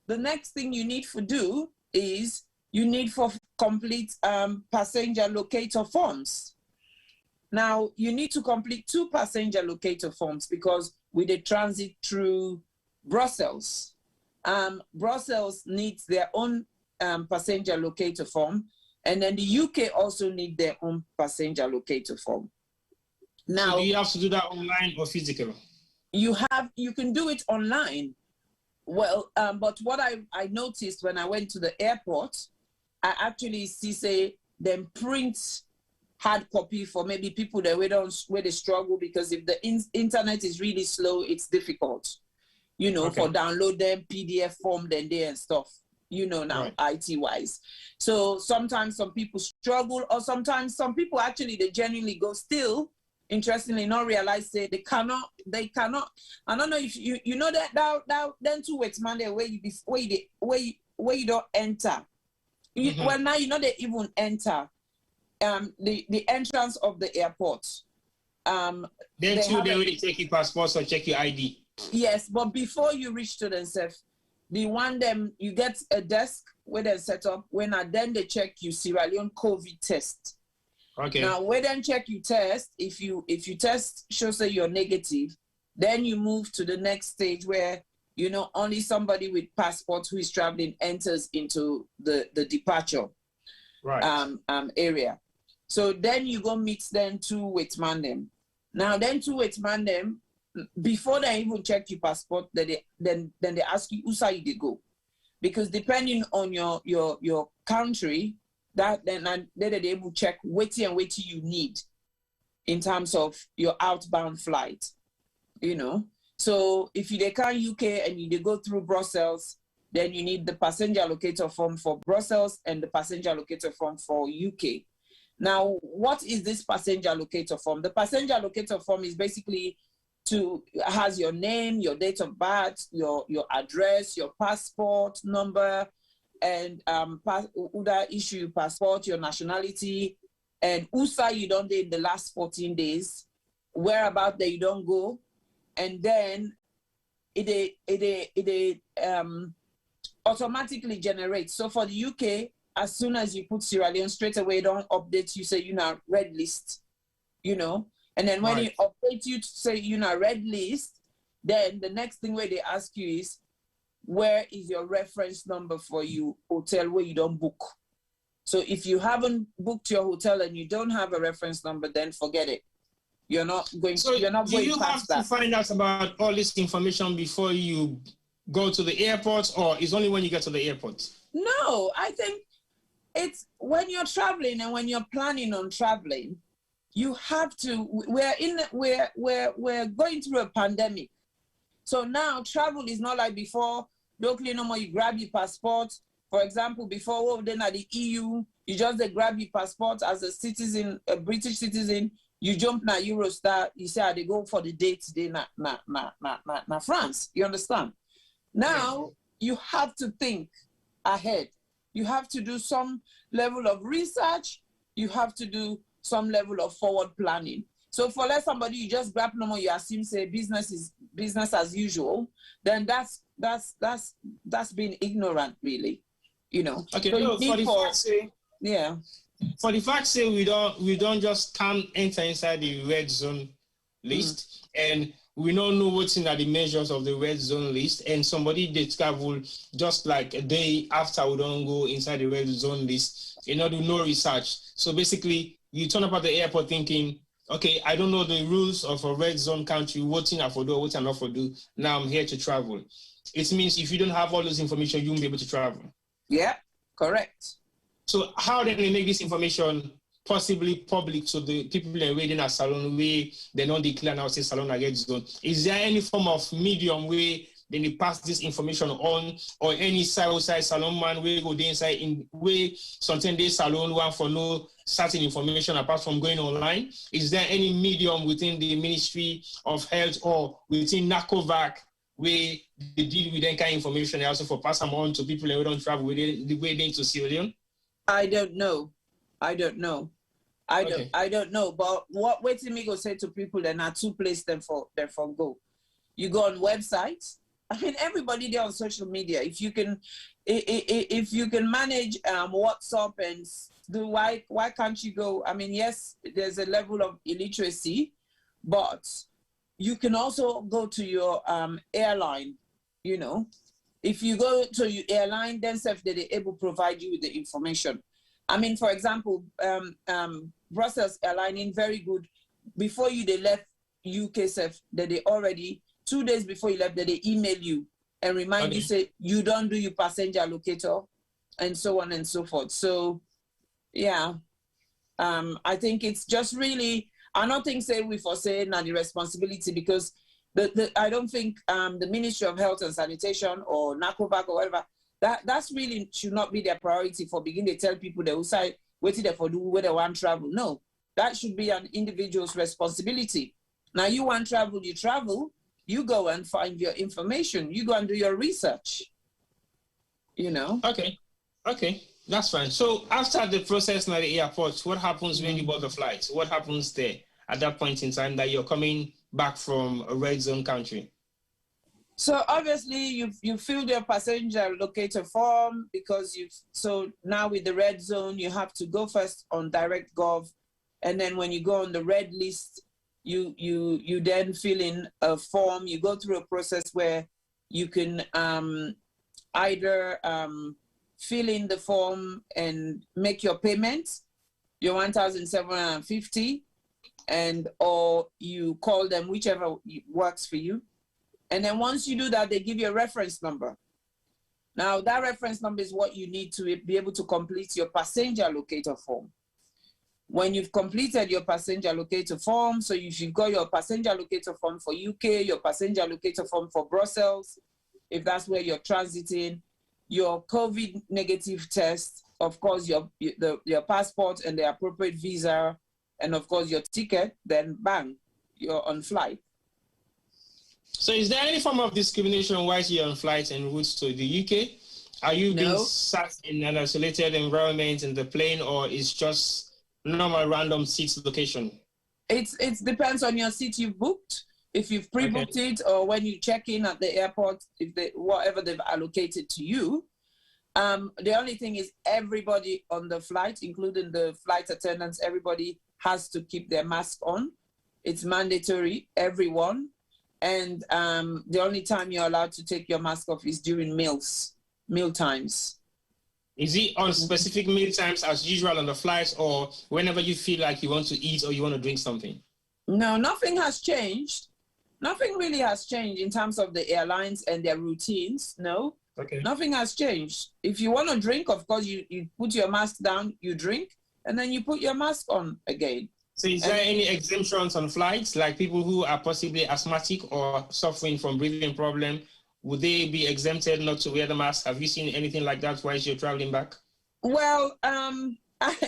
The next thing you need to do is you need for complete passenger locator forms. Now, you need to complete 2 passenger locator forms because we did transit through Brussels. Brussels needs their own passenger locator form, and then the UK also need their own passenger locator form. Now, so do you have to do that online or physical? You can do it online. Well, but what I noticed when I went to the airport, I actually see them print hard copy for maybe people that where they struggle, because if the internet is really slow, it's difficult. You know, for download them, PDF form, then there and stuff, you know, now IT-wise. So sometimes some people struggle, or sometimes some people actually, they genuinely go still, interestingly, not realize they cannot. I don't know if you know that then 2 weeks Monday where you don't enter. Well, now you know they even enter the entrance of the airport. Then they already take your passport or check your ID. Yes, but before you reach to themselves, you get a desk where they set up. Then they check you Sierra Leone COVID test. Okay. Now, when they check you test, if you test shows that you're negative, then you move to the next stage where, you know, only somebody with passport who is traveling enters into the departure area. So then you go meet them 2 with Mandem. Now, then 2 with Mandem, before they even check your passport, then they ask you who side they go, because depending on your country, then they able check what you need in terms of your outbound flight, you know. So if they come UK and they go through Brussels, then you need the passenger locator form for Brussels and the passenger locator form for UK. Now, what is this passenger locator form? The passenger locator form is basically has your name, your date of birth, your address, your passport number, and UDA issue passport, your nationality, and USA you don't do in the last 14 days, whereabout that you don't go, and then it automatically generates. So for the UK, as soon as you put Sierra Leone, straight away don't update you, say you're not red list. you know. And then when Right. it updates you to say you're in a red list, then the next thing where they ask you is, where is your reference number for you hotel where you don't book? So if you haven't booked your hotel and you don't have a reference number, then forget it. You're not going. So you're not do going you past have that. to find out about all this information before you go to the airport, or is only when you get to the airport? No, I think it's when you're traveling and when you're planning on traveling, you have to. We're going through a pandemic, so now travel is not like before. Locally, no more. You grab your passport. For example, before then at the EU, you just grab your passport as a citizen, a British citizen. You jump na Eurostar. You say they go for the date today na France. You understand? Now you have to think ahead. You have to do some level of research. You have to do some level of forward planning. So for let somebody you just grab number, you assume say business is business as usual, then that's being ignorant, really. You know. Okay, so no, for the fact say, yeah. For the fact say we don't just come enter inside the red zone list, and we don't know what's in the measures of the red zone list, and somebody they travel just like a day after we don't go inside the red zone list, do no research. So basically you turn up at the airport thinking, okay, I don't know the rules of a red zone country, what I for do, what I'm not for do. Now I'm here to travel. It means if you don't have all this information, you won't be able to travel. Yeah, correct. So how then they make this information possibly public to the people that are waiting at salon where they don't declare now say salon red zone? Is there any form of medium where then they pass this information on, or any outside salon man where go inside in where something they salon one for no certain information apart from going online? Is there any medium within the Ministry of Health or within NACOVAC where they deal with that kind of information and also for pass them on to people who don't travel within the way they to Sierra Leone? I don't know. I don't know. But what waiting me go say to people, there are two places them for go. You go on websites. I mean, everybody there on social media. If you can manage WhatsApp and do why can't you go? I mean, yes, there's a level of illiteracy, but you can also go to your airline. You know, if you go to your airline, then they're able to provide you with the information. I mean, for example, Brussels airline very good. Before they left UK, that they already 2 days before you left, that they email you and remind you, say you don't do your passenger locator, and so on and so forth. So, yeah, I think it's just really. I don't think say we foresee now the responsibility because I don't think the Ministry of Health and Sanitation or NACOVAC or whatever. That's really should not be their priority for beginning to tell people they will say waiting there for do where they want travel. No, that should be an individual's responsibility. Now you want travel, you travel, you go and find your information, you go and do your research. You know? Okay, that's fine. So after the process at the airport, what happens when you board the flight? What happens there at that point in time that you're coming back from a red zone country? So obviously you filled your passenger locator form because so now with the red zone, you have to go first on DirectGov. And then when you go on the red list, you then fill in a form. You go through a process where you can either fill in the form and make your payments, your 1,750, or you call them, whichever works for you. And then once you do that, they give you a reference number. Now, that reference number is what you need to be able to complete your passenger locator form. When you've completed your passenger locator form, so if you've got your passenger locator form for UK, your passenger locator form for Brussels, if that's where you're transiting, your COVID negative test, of course, your passport and the appropriate visa, and of course, your ticket, then bang, you're on flight. So is there any form of discrimination whilst you're on flights and routes to the UK? Are you being sat in an isolated environment in the plane, or is just normal random seats location? It depends on your seat you've booked. If you've pre-booked it, or when you check in at the airport, whatever they've allocated to you. The only thing is everybody on the flight, including the flight attendants, everybody has to keep their mask on. It's mandatory, everyone. And the only time you're allowed to take your mask off is during meal times. Is it on specific meal times as usual on the flights, or whenever you feel like you want to eat or you want to drink something? No, nothing has changed. Nothing really has changed in terms of the airlines and their routines. No, nothing has changed. If you want to drink, of course, you put your mask down, you drink, and then you put your mask on again. So is there any exemptions on flights, like people who are possibly asthmatic or suffering from breathing problem? Would they be exempted not to wear the mask? Have you seen anything like that while you're traveling back? Well,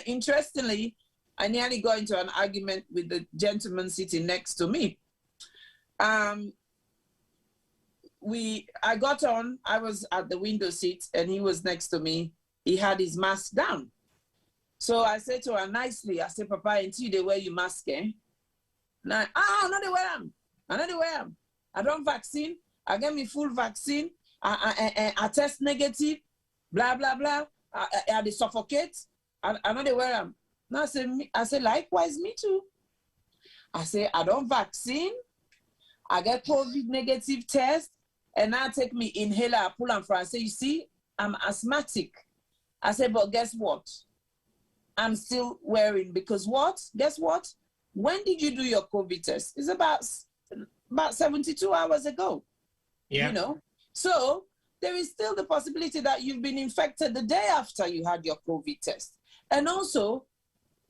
interestingly, I nearly got into an argument with the gentleman sitting next to me. I got on, I was at the window seat and he was next to me. He had his mask down. So I said to her nicely, I said, Papa, until they wear your mask, eh? Now, no, they wear them. I know they wear them. I don't vaccine. I get me full vaccine. I test negative, blah, blah, blah. They suffocate. I know they wear them. Now I say, likewise, me too. I say, I don't vaccine. I get COVID negative test. And now take me inhaler, I pull on for. I say, you see, I'm asthmatic. I say, but guess what? I'm still wearing, because what? Guess what? When did you do your COVID test? It's about 72 hours ago. Yeah. You know? So there is still the possibility that you've been infected the day after you had your COVID test. And also,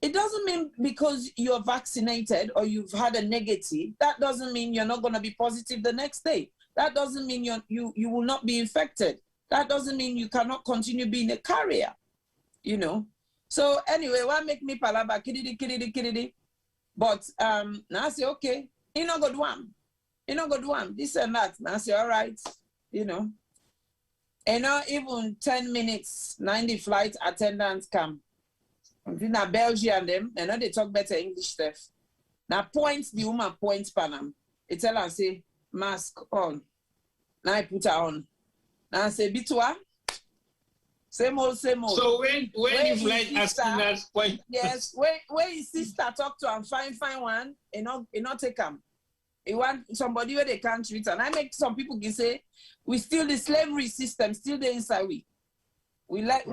it doesn't mean because you're vaccinated or you've had a negative, that doesn't mean you're not going to be positive the next day. That doesn't mean you will not be infected. That doesn't mean you cannot continue being a carrier, you know? So anyway, what make me palaba, kididi. But now I say, okay, you know, good one. You know, good one, this and that. Now I say, all right, you know. And now even 10 minutes, 90 flight attendants come. Now Belgium them, and now they talk better English stuff. Now points, the woman points Panam. It tell her, say, mask on. Now I put her on. Now I say, Bitwa. Same old. So when you flight attendants point. Yes, when his sister talk to him, find one, you not take him. He want somebody where they can't treat. And I make some people can say, we still the slavery system, still there inside we. We like,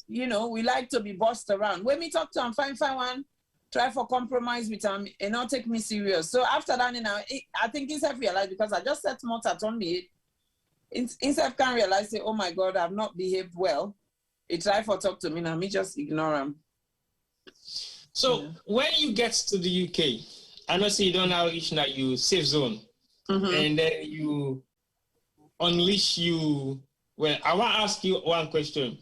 you know, we like to be bossed around. When we talk to him, find one, try for compromise with him, and not take me serious. So after that, you know, I think himself realized, because I just set more at on me. Himself can realize, say, oh my God, I've not behaved well. He try for talk to me, now me just ignore him. So when you get to the UK, I know you don't now reach now you safe zone, and then you unleash you. Well, I want to ask you one question.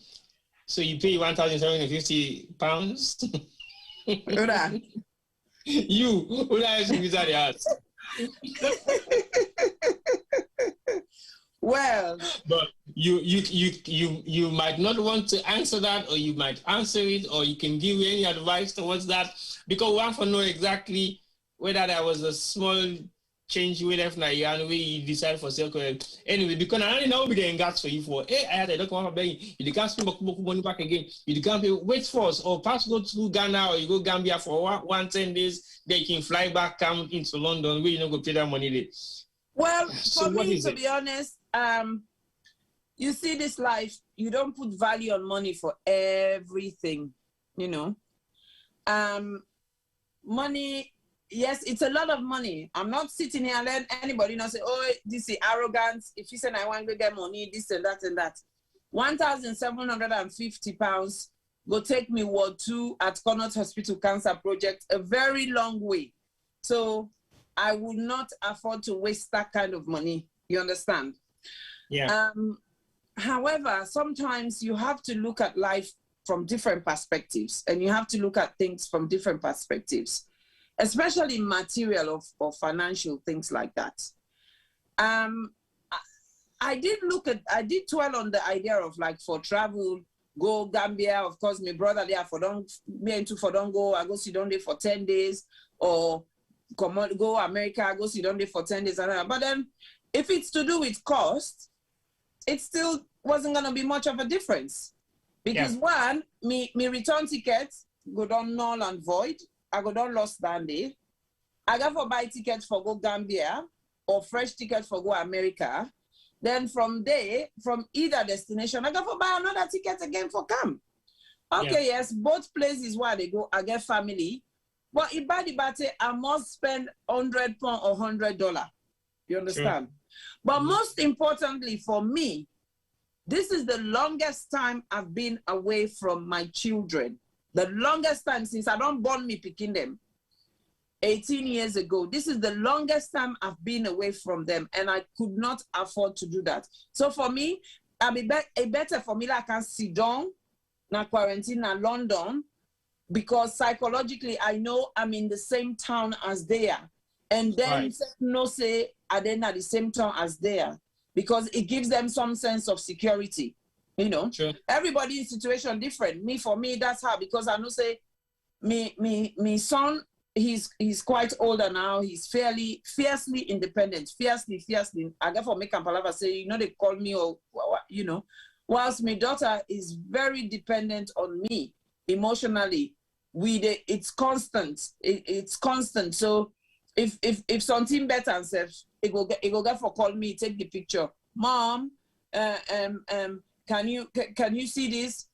So you pay £1,750. You, who are you the house? Well, but you might not want to answer that, or you might answer it, or you can give any advice towards that, because we want to know exactly whether there was a small change with F and we decide for self anyway, because I don't know we getting gas for you for I had a document paying you can't spend money back again, you can't pay wait for us, or perhaps go to Ghana or you go Gambia for 10 days, they can fly back, come into London, where you not go pay that money there. Well, so for me, to be honest, you see this life, you don't put value on money for everything, you know. Money, yes, it's a lot of money. I'm not sitting here and let anybody say, oh, this is arrogance. If you say I want to get money, this and that and that. £1,750 will take me Ward 2 at Connaught Hospital Cancer Project a very long way. So I would not afford to waste that kind of money. You understand? Yeah. However, sometimes you have to look at life from different perspectives, and you have to look at things from different perspectives, especially material or financial things like that. I did dwell on the idea of, like, for travel, go Gambia, of course, my brother there for don't go, I go sit down there for 10 days, or go America, I go sit down there for 10 days. But then if it's to do with cost, it still wasn't going to be much of a difference. Because one, me return tickets go down null and void. don't lost that day. I got for buy tickets for go Gambia or fresh tickets for go America. Then from there, from either destination, I got for buy another ticket again for come. Okay, yes, both places where they go, I get family. But if by the battle, I must spend £100 or $100. You understand? Sure. But most importantly for me, this is the longest time I've been away from my children. The longest time since I don't born me picking them. 18 years ago. This is the longest time I've been away from them, and I could not afford to do that. So for me, it better for me like I can sit down, na quarantine in London, because psychologically I know I'm in the same town as they are. And then no say are then at the same town as they are, because it gives them some sense of security. You know, sure. Everybody's situation different. For me, that's how, because I know say me son, he's quite older now. He's fiercely independent, fiercely. I get for make Kampalava say, you know, they call me, or you know, whilst my daughter is very dependent on me emotionally. It's constant. It's constant. So if something better and says, it go get for call me, take the picture, Mom. Can you see this?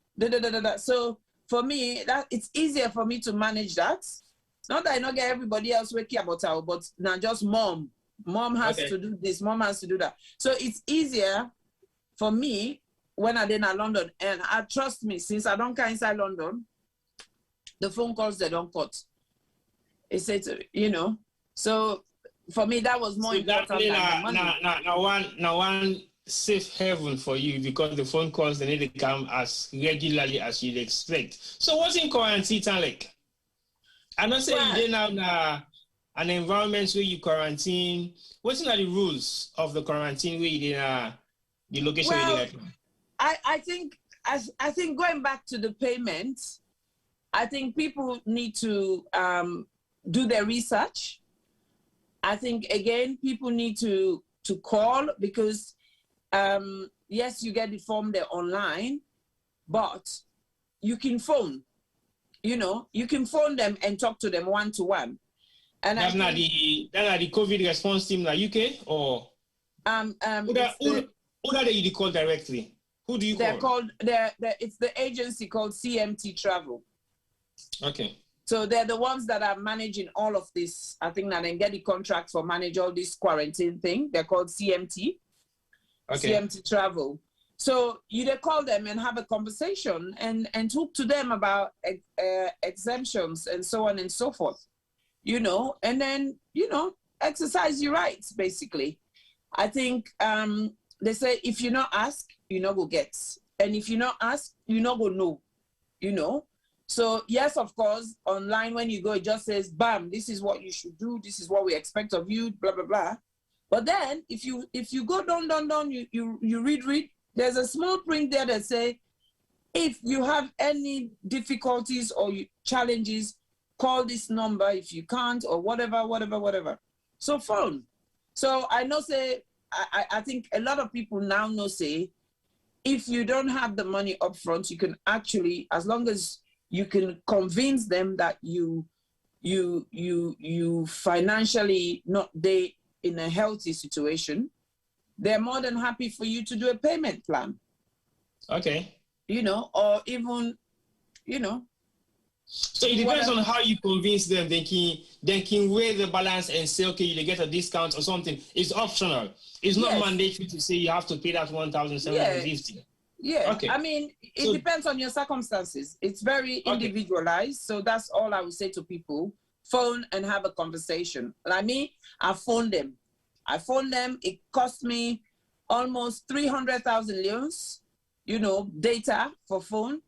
So for me, that it's easier for me to manage that. Not that I don't get everybody else waking about her, but now just mom. Mom has to do this, mom has to do that. So it's easier for me when I'm in London. And trust me, since I don't come inside London, the phone calls, they don't cut. It said, you know, so for me, that was more important than the money. Now one safe haven for you, because the phone calls, they need to come as regularly as you'd expect. So what's in quarantine like? I'm not saying you're now an environment where you quarantine. What's are the rules of the quarantine where you the location? Well, I think going back to the payment, I think people need to do their research. I think again, people need to call, because yes, you get the form there online, but you can phone. You know, you can phone them and talk to them one-to-one. And that's not the COVID response team in the UK, or who do you call directly? Who do you call? It's the agency called CMT Travel. Okay. So they're the ones that are managing all of this. I think that they get the contract for manage all this quarantine thing. They're called CMT. Okay. CMT Travel. So you call them and have a conversation and talk to them about exemptions and so on and so forth, you know, and then, you know, exercise your rights, basically. I think they say, if you not ask, you not go get. And if you not ask, you not go know, you know. So yes, of course, online when you go, it just says, bam, this is what you should do. This is what we expect of you, blah, blah, blah. But then if you go down, you read, there's a small print there that say, if you have any difficulties or challenges, call this number if you can't, or whatever. So phone. So I know say, I think a lot of people now know say, if you don't have the money up front, you can actually, as long as you can convince them that you financially not they in a healthy situation, they're more than happy for you to do a payment plan. Okay. You know, or even, you know. So it depends on how you convince them. They can weigh the balance and say, okay, you get a discount or something. It's optional. It's not mandatory to say you have to pay that 1,750. Yeah. Okay. I mean, it depends on your circumstances. It's very individualized. So that's all I would say to people. Phone and have a conversation. Like me, I phoned them. It cost me almost 300,000 leons, you know, data for phone,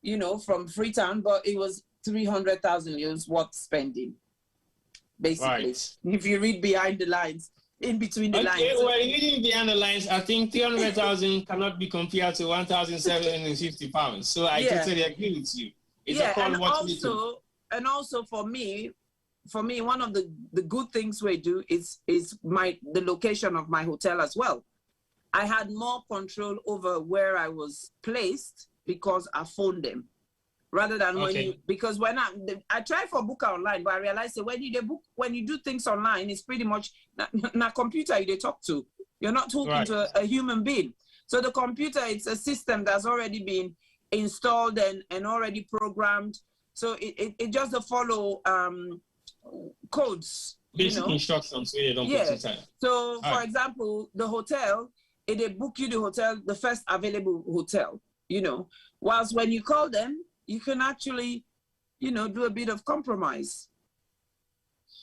you know, from Freetown, but it was 300,000 leons worth spending, basically. Right. If you read behind the lines, in between the lines. Well, reading behind the lines, I think 300,000 cannot be compared to 1,750 pounds. So I totally agree with you. It's a call and also for me, one of the good things we do is the location of my hotel as well. I had more control over where I was placed because I phoned them. rather than when you, because when I try for book online, but I realize that when you do things online, it's pretty much not computer you talk to. You're not talking to a human being. So the computer, it's a system that's already been installed and already programmed. So it just follow codes. Basic instructions, so you don't put in time. So for example, the hotel, they book you the hotel, the first available hotel, whilst when you call them, you can actually, do a bit of compromise.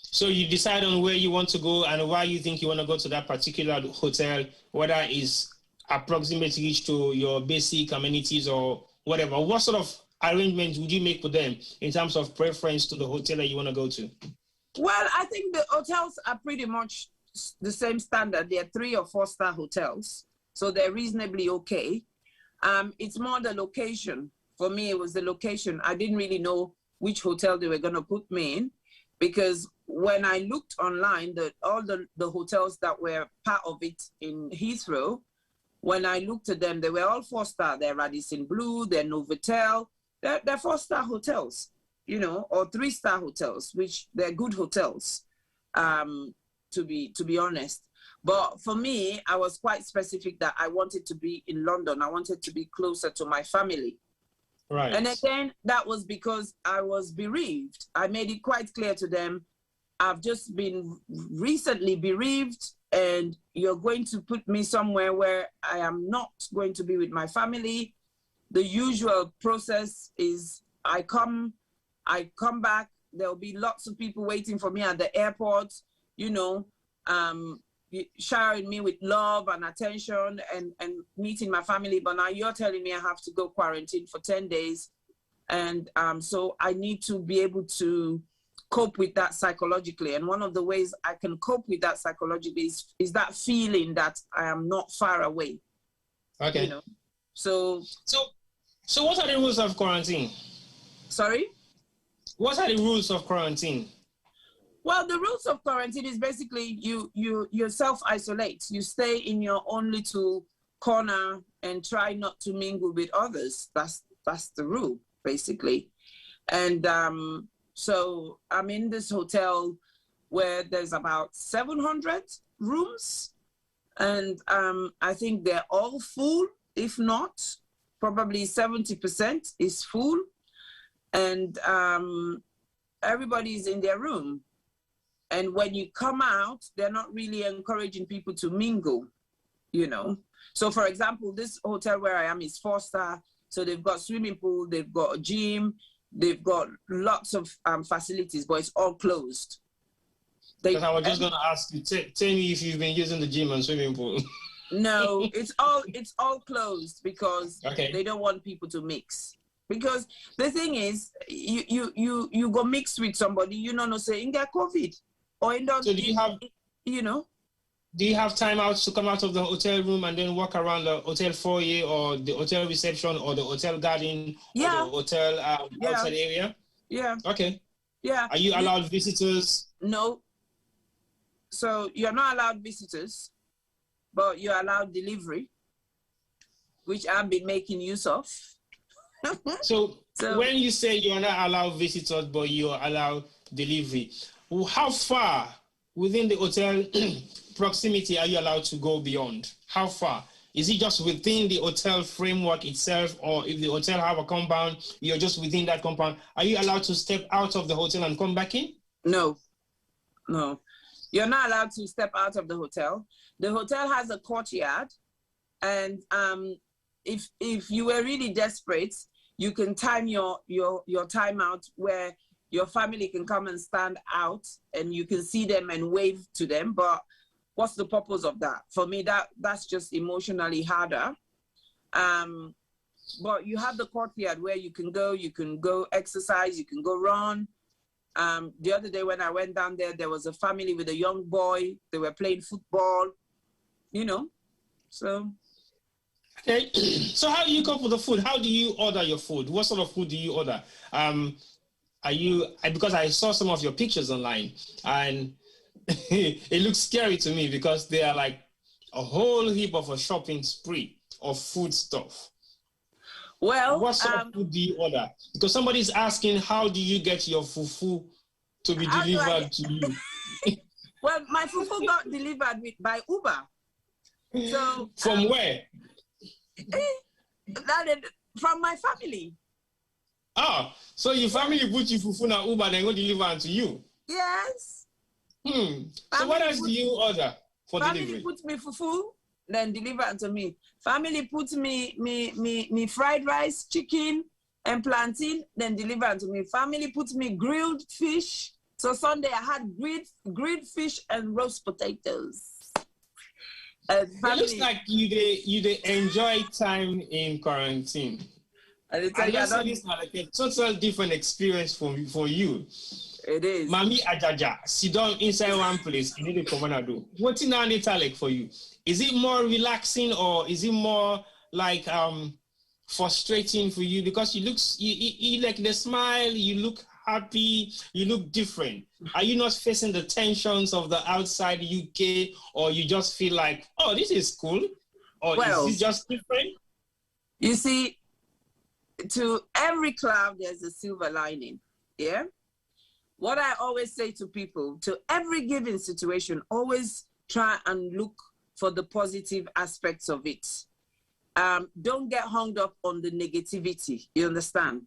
So you decide on where you want to go and why you think you want to go to that particular hotel, whether it's approximately to your basic amenities or whatever. What sort of arrangements would you make with them in terms of preference to the hotel that you want to go to? Well, I think the hotels are pretty much the same standard. They're 3 or 4 star hotels, so they're reasonably okay. It's more the location. For me, it was the location. I didn't really know which hotel they were going to put me in, because when I looked online, all the hotels that were part of it in Heathrow, when I looked at them, they were all 4 star. They're Radisson Blu, they're Novotel. They're 4 star hotels, or 3 star hotels, which they're good hotels, to be honest. But for me, I was quite specific that I wanted to be in London. I wanted to be closer to my family. Right. And again, that was because I was bereaved. I made it quite clear to them, I've just been recently bereaved, and you're going to put me somewhere where I am not going to be with my family. The usual process is I come back, there'll be lots of people waiting for me at the airport, showering me with love and attention and meeting my family. But now you're telling me I have to go quarantine for 10 days. And so I need to be able to cope with that psychologically. And one of the ways I can cope with that psychologically is that feeling that I am not far away. Okay. So what are the rules of quarantine? Sorry? What are the rules of quarantine? Well, the rules of quarantine is basically you self-isolate. You stay in your own little corner and try not to mingle with others. That's the rule, basically. And so I'm in this hotel where there's about 700 rooms. And I think they're all full. If not, probably 70% is full. And everybody's in their room. And when you come out, they're not really encouraging people to mingle, So for example, this hotel where I am is 4 star. So they've got swimming pool, they've got a gym, they've got lots of facilities, but it's all closed. I was just going to ask you, tell me if you've been using the gym and swimming pool. No, it's all closed because they don't want people to mix. Because the thing is, you go mix with somebody, no say, in get COVID. Or in so do you have, do you have time out to come out of the hotel room and then walk around the hotel foyer or the hotel reception or the hotel garden or the hotel outside area? Yeah. Okay. Yeah. Are you allowed visitors? No. So you're not allowed visitors, but you're allowed delivery, which I've been making use of. So when you say you're not allowed visitors, but you're allowed delivery, how far within the hotel proximity are you allowed to go beyond? How far? Is it just within the hotel framework itself, or if the hotel have a compound, you're just within that compound? Are you allowed to step out of the hotel and come back in? No. You're not allowed to step out of the hotel. The hotel has a courtyard, and if you were really desperate, you can time your time out where your family can come and stand out and you can see them and wave to them. But what's the purpose of that? For me, that's just emotionally harder. But you have the courtyard where you can go exercise, you can go run. The other day when I went down there was a family with a young boy. They were playing football, so. Okay, so how do you cope with the food? How do you order your food? What sort of food do you order? Because I saw some of your pictures online and it looks scary to me because they are like a whole heap of a shopping spree of food stuff. Well, what sort of food do you order? Because somebody's asking, how do you get your fufu to be delivered to you? Well, my fufu got delivered by Uber. So from where? From my family. Ah, so your family put you fufu na Uber, then go deliver to you? Yes. So what else do you order for delivery? Family put me fufu, then deliver to me. Family put me fried rice, chicken, and plantain, then deliver to me. Family put me grilled fish. So Sunday I had grilled fish and roast potatoes. It looks like you enjoy time in quarantine. I know it's not like a total different experience for you. It is. Mami Ajaja, sit down inside one place, you need to come and do. What's in it like for you? Is it more relaxing or is it more like frustrating for you? Because you like the smile, you look happy, you look different. Are you not facing the tensions of the outside UK, or you just feel like, oh, this is cool? Or is it just different? You see, to every cloud, there's a silver lining, yeah? What I always say to people, to every given situation, always try and look for the positive aspects of it. Don't get hung up on the negativity, you understand?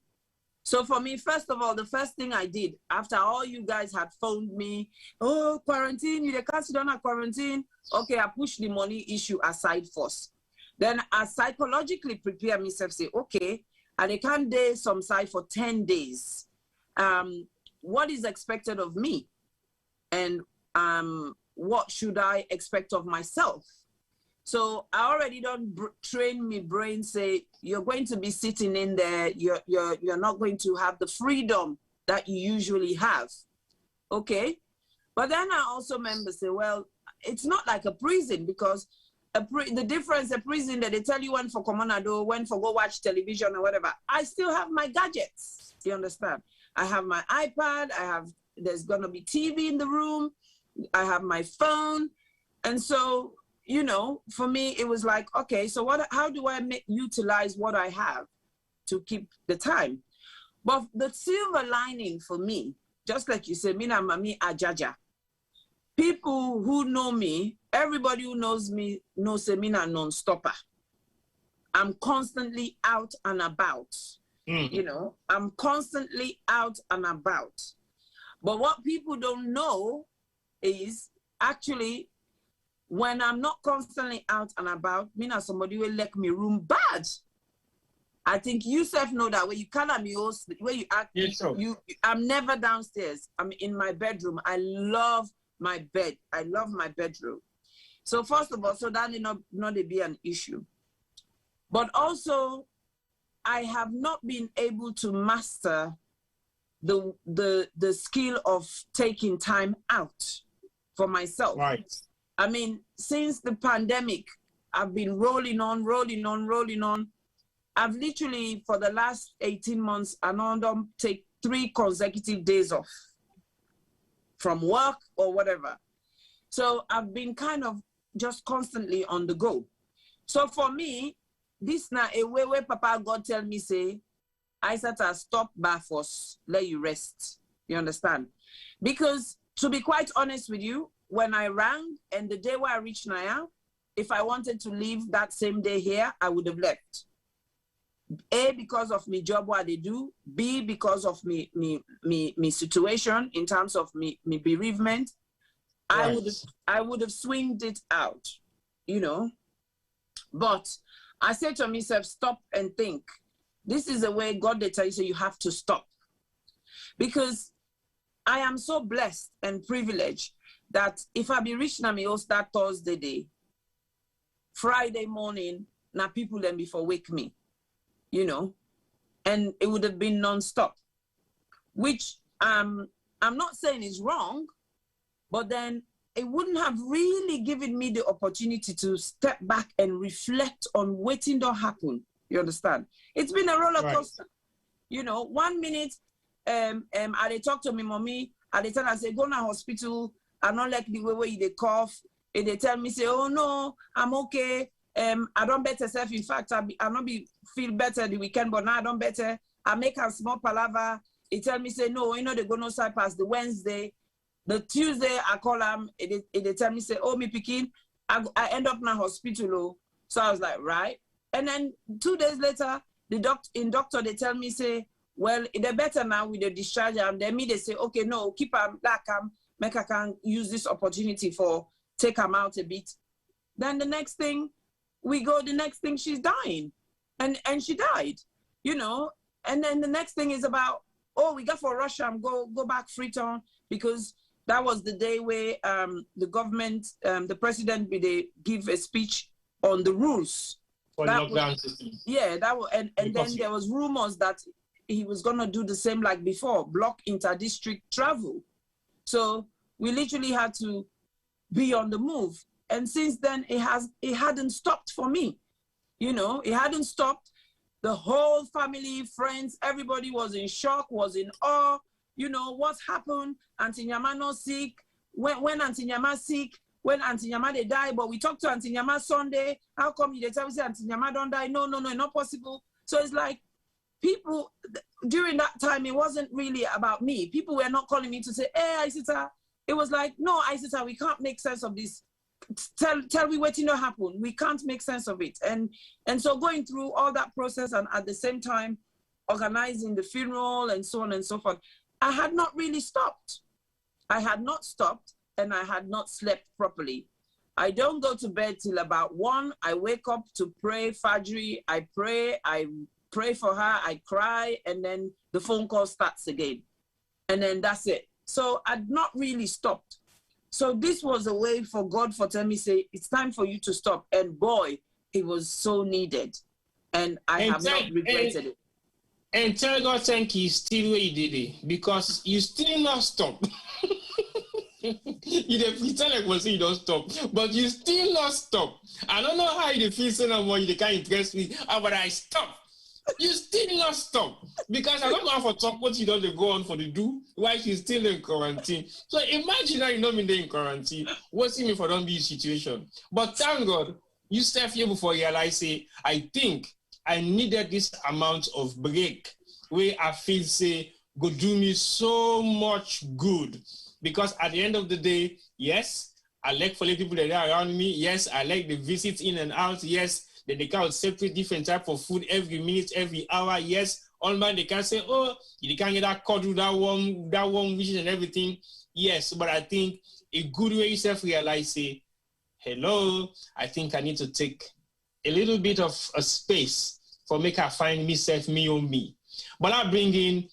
So for me, first of all, the first thing I did after all you guys had phoned me, oh, quarantine, you can't sit down at quarantine. Okay, I push the money issue aside first. Then I psychologically prepare myself, say, okay, and I can't do some side for 10 days. What is expected of me? And what should I expect of myself? So I already don't train my brain, say, you're going to be sitting in there, you're not going to have the freedom that you usually have. Okay? But then I also remember, say, well, it's not like a prison, because the difference, a prison that they tell you when for Comonado, when for go watch television or whatever, I still have my gadgets. You understand? I have my iPad, there's gonna be TV in the room, I have my phone. And so, you know, for me, it was like, okay, so how do I utilize what I have to keep the time? But the silver lining for me, just like you said, Mina Mami Ajaja. People who know me, everybody who knows me knows Mina non-stopper. I'm constantly out and about. You know, I'm constantly out and about. But what people don't know is actually when I'm not constantly out and about, Mina somebody will let me room bad. I think you self know that when you call me host, where you act, I'm never downstairs. I'm in my bedroom. I love my bed. I love my bedroom. So first of all, so that will not be an issue. But also, I have not been able to master the skill of taking time out for myself. Right. I mean, since the pandemic, I've been rolling on. I've literally, for the last 18 months, I don't take 3 consecutive days off from work or whatever. So I've been kind of just constantly on the go. So for me, this now a way where Papa God tell me, say, I said to stop Bafos, let you rest. You understand? Because to be quite honest with you, when I rang and the day where I reached Naya, if I wanted to leave that same day here, I would have left. A, because of me job what they do. B, because of me situation in terms of me bereavement. Right. I would have swinged it out, you know. But I said to myself, stop and think. This is the way God they tell you, so you have to stop. Because I am so blessed and privileged that if I be rich now, me will start Thursday day, Friday morning, now people then before wake me, you know, and it would have been non-stop, which I'm not saying is wrong, but then it wouldn't have really given me the opportunity to step back and reflect on waiting don't happen. You understand? It's been a roller coaster. Right. You know, 1 minute, I talk to my mommy, I tell her, I say, go to the hospital, I not like the way they cough, and they tell me, say, oh no, I'm okay, I don't better self. In fact, I not be feel better the weekend, but now I don't better. I make a small palaver. He tell me, say, no, they go no side past the Wednesday. The Tuesday, I call him. They tell me, say, oh, me picking. I end up in a hospital. So I was like, right. And then 2 days later, the doctor, they tell me, say, well, they're better now with the discharge. And then they say, okay, no, keep him black. Make I can use this opportunity for take him out a bit. Then the next thing, she's dying. And she died, And then the next thing is about, oh, we got for Russia and go back Freetown, because that was the day where the government, the president, they give a speech on the rules. For lockdown system. Yeah, that was, and then there was rumors that he was gonna do the same like before, block inter-district travel. So we literally had to be on the move. And since then, it hadn't stopped for me. It hadn't stopped. The whole family, friends, everybody was in shock, was in awe. What's happened? Auntie Nyama not sick. When Auntie Nyama sick, when Auntie Nyama they die, but we talked to Auntie Nyama Sunday. How come you tell me say Auntie Nyama don't die? No, not possible. So it's like people, during that time, it wasn't really about me. People were not calling me to say, hey, Isita. It was like, no, Isita, we can't make sense of this. Tell me what happened. We can't make sense of it. And so going through all that process and at the same time organizing the funeral and so on and so forth, I had not really stopped. I had not stopped and I had not slept properly. I don't go to bed till about 1. I wake up to pray Fajr. I pray for her. I cry, and then the phone call starts again. And then that's it. So I'd not really stopped. So this was a way for God for telling me, say, it's time for you to stop. And boy, it was so needed. And I have not regretted it. And tell God thank you still where you did it, because you still not stop. You tell like you don't stop, but you still not stop. I don't know how you feel so no more, you can't impress me, but I stop. You still not stop, because I don't know how for talk what you don't go on for the do while she's still in quarantine. So imagine how you know me in quarantine. What's in me for don't be situation? But thank God, you step here before you realize, say, I think I needed this amount of break where I feel say go do me so much good, because at the end of the day, yes, I like for the people that are around me. Yes, I like the visits in and out. Yes. Then they can separate different type of food every minute, every hour. Yes, all man they can say, oh, you can't get that cuddle, that warm vision and everything. Yes, but I think a good way yourself realize, say, hello, I think I need to take a little bit of a space for make her find myself, me on me. But I bring in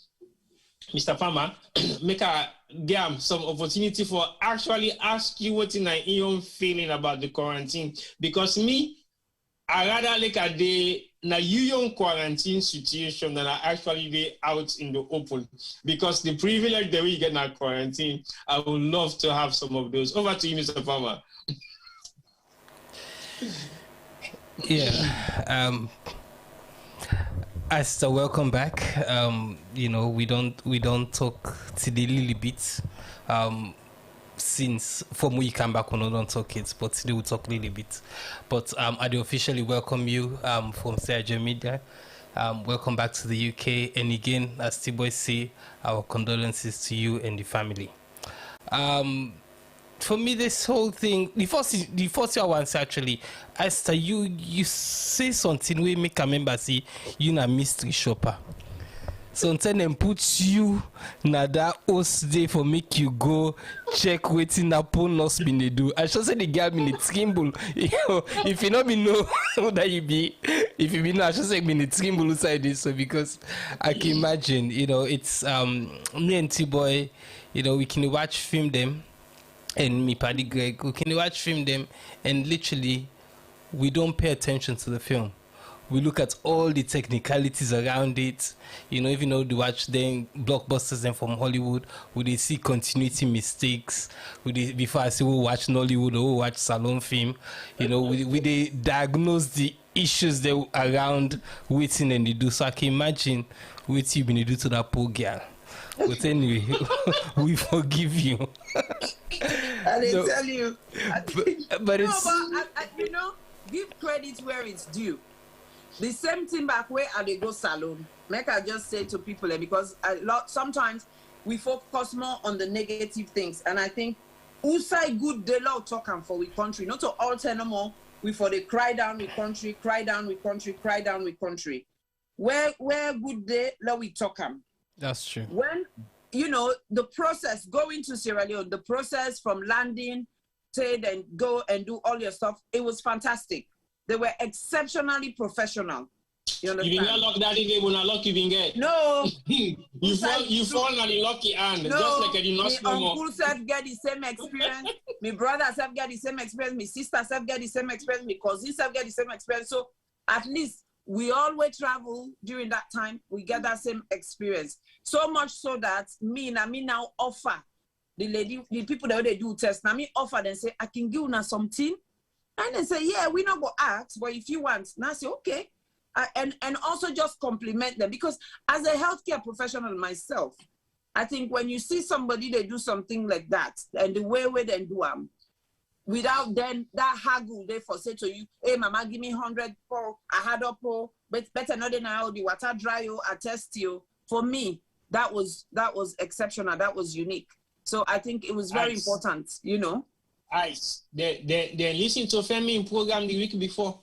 Mr. Palmer, make her get some opportunity for actually ask you what in your own feeling about the quarantine, because me, I rather look at the young quarantine situation than I actually be out in the open, because the privilege that we get in quarantine, I would love to have some of those. Over to you, Mr. Palmer. Yeah. Esther, welcome back. We don't talk to the little bit. Since from when you come back, we don't talk it, but today we'll talk a little bit. But I do officially welcome you from Sergio Media. Welcome back to the UK. And again, as T-Boy say, our condolences to you and the family. For me, this whole thing, the first year once actually, Esther, you say something we make a member say you're a mystery shopper. Sometimes them put you na that host day for make you go check waiting upon us been they do. I should say the girl in the tremble. If you not be know that you be, if you be know, I should say be the tremble inside this. So because I can imagine, it's me and T-Boy, we can watch film them, and me Paddy Greg, we can watch film them, and literally we don't pay attention to the film. We look at all the technicalities around it. Even though we watch them blockbusters them from Hollywood, we see continuity mistakes. Before I say we watch Nollywood or we watch salon film, we diagnose the issues that around waiting and they do. So I can imagine what you've been do to that poor girl. But anyway, we forgive you. I didn't tell you. But it's... give credit where it's due. The same thing back where I dey go salon. Make I just say to people, because sometimes we focus more on the negative things, and I think Usai good de law talking for we country, not to alter no more. We for the cry down we country, cry down we country, cry down we country. Where good day law we talking. That's true. When the process going to Sierra Leone, the process from landing, trade and go and do all your stuff, it was fantastic. They were exceptionally professional. You understand? You did not lock that day when I lock you get. No. you fall on the lucky hand. No, just like I did not my uncle self get the same experience. My brother self get the same experience. My sister self get the same experience. My cousin self get the same experience. So at least we always travel during that time. We get that same experience. So much so that me now offer the people that they do test. Now me offer them say I can give you something, and they say yeah we not go ask, but if you want, now I say okay. And also just compliment them, because as a healthcare professional myself, I think when you see somebody they do something like that and the way they do without then that haggle they for say to you, hey mama give me 100 po, I had up po, but better not than now the water dry you, I test you. For me, that was exceptional, that was unique. So I think it was very important, Ice. They listen to Femi program the week before.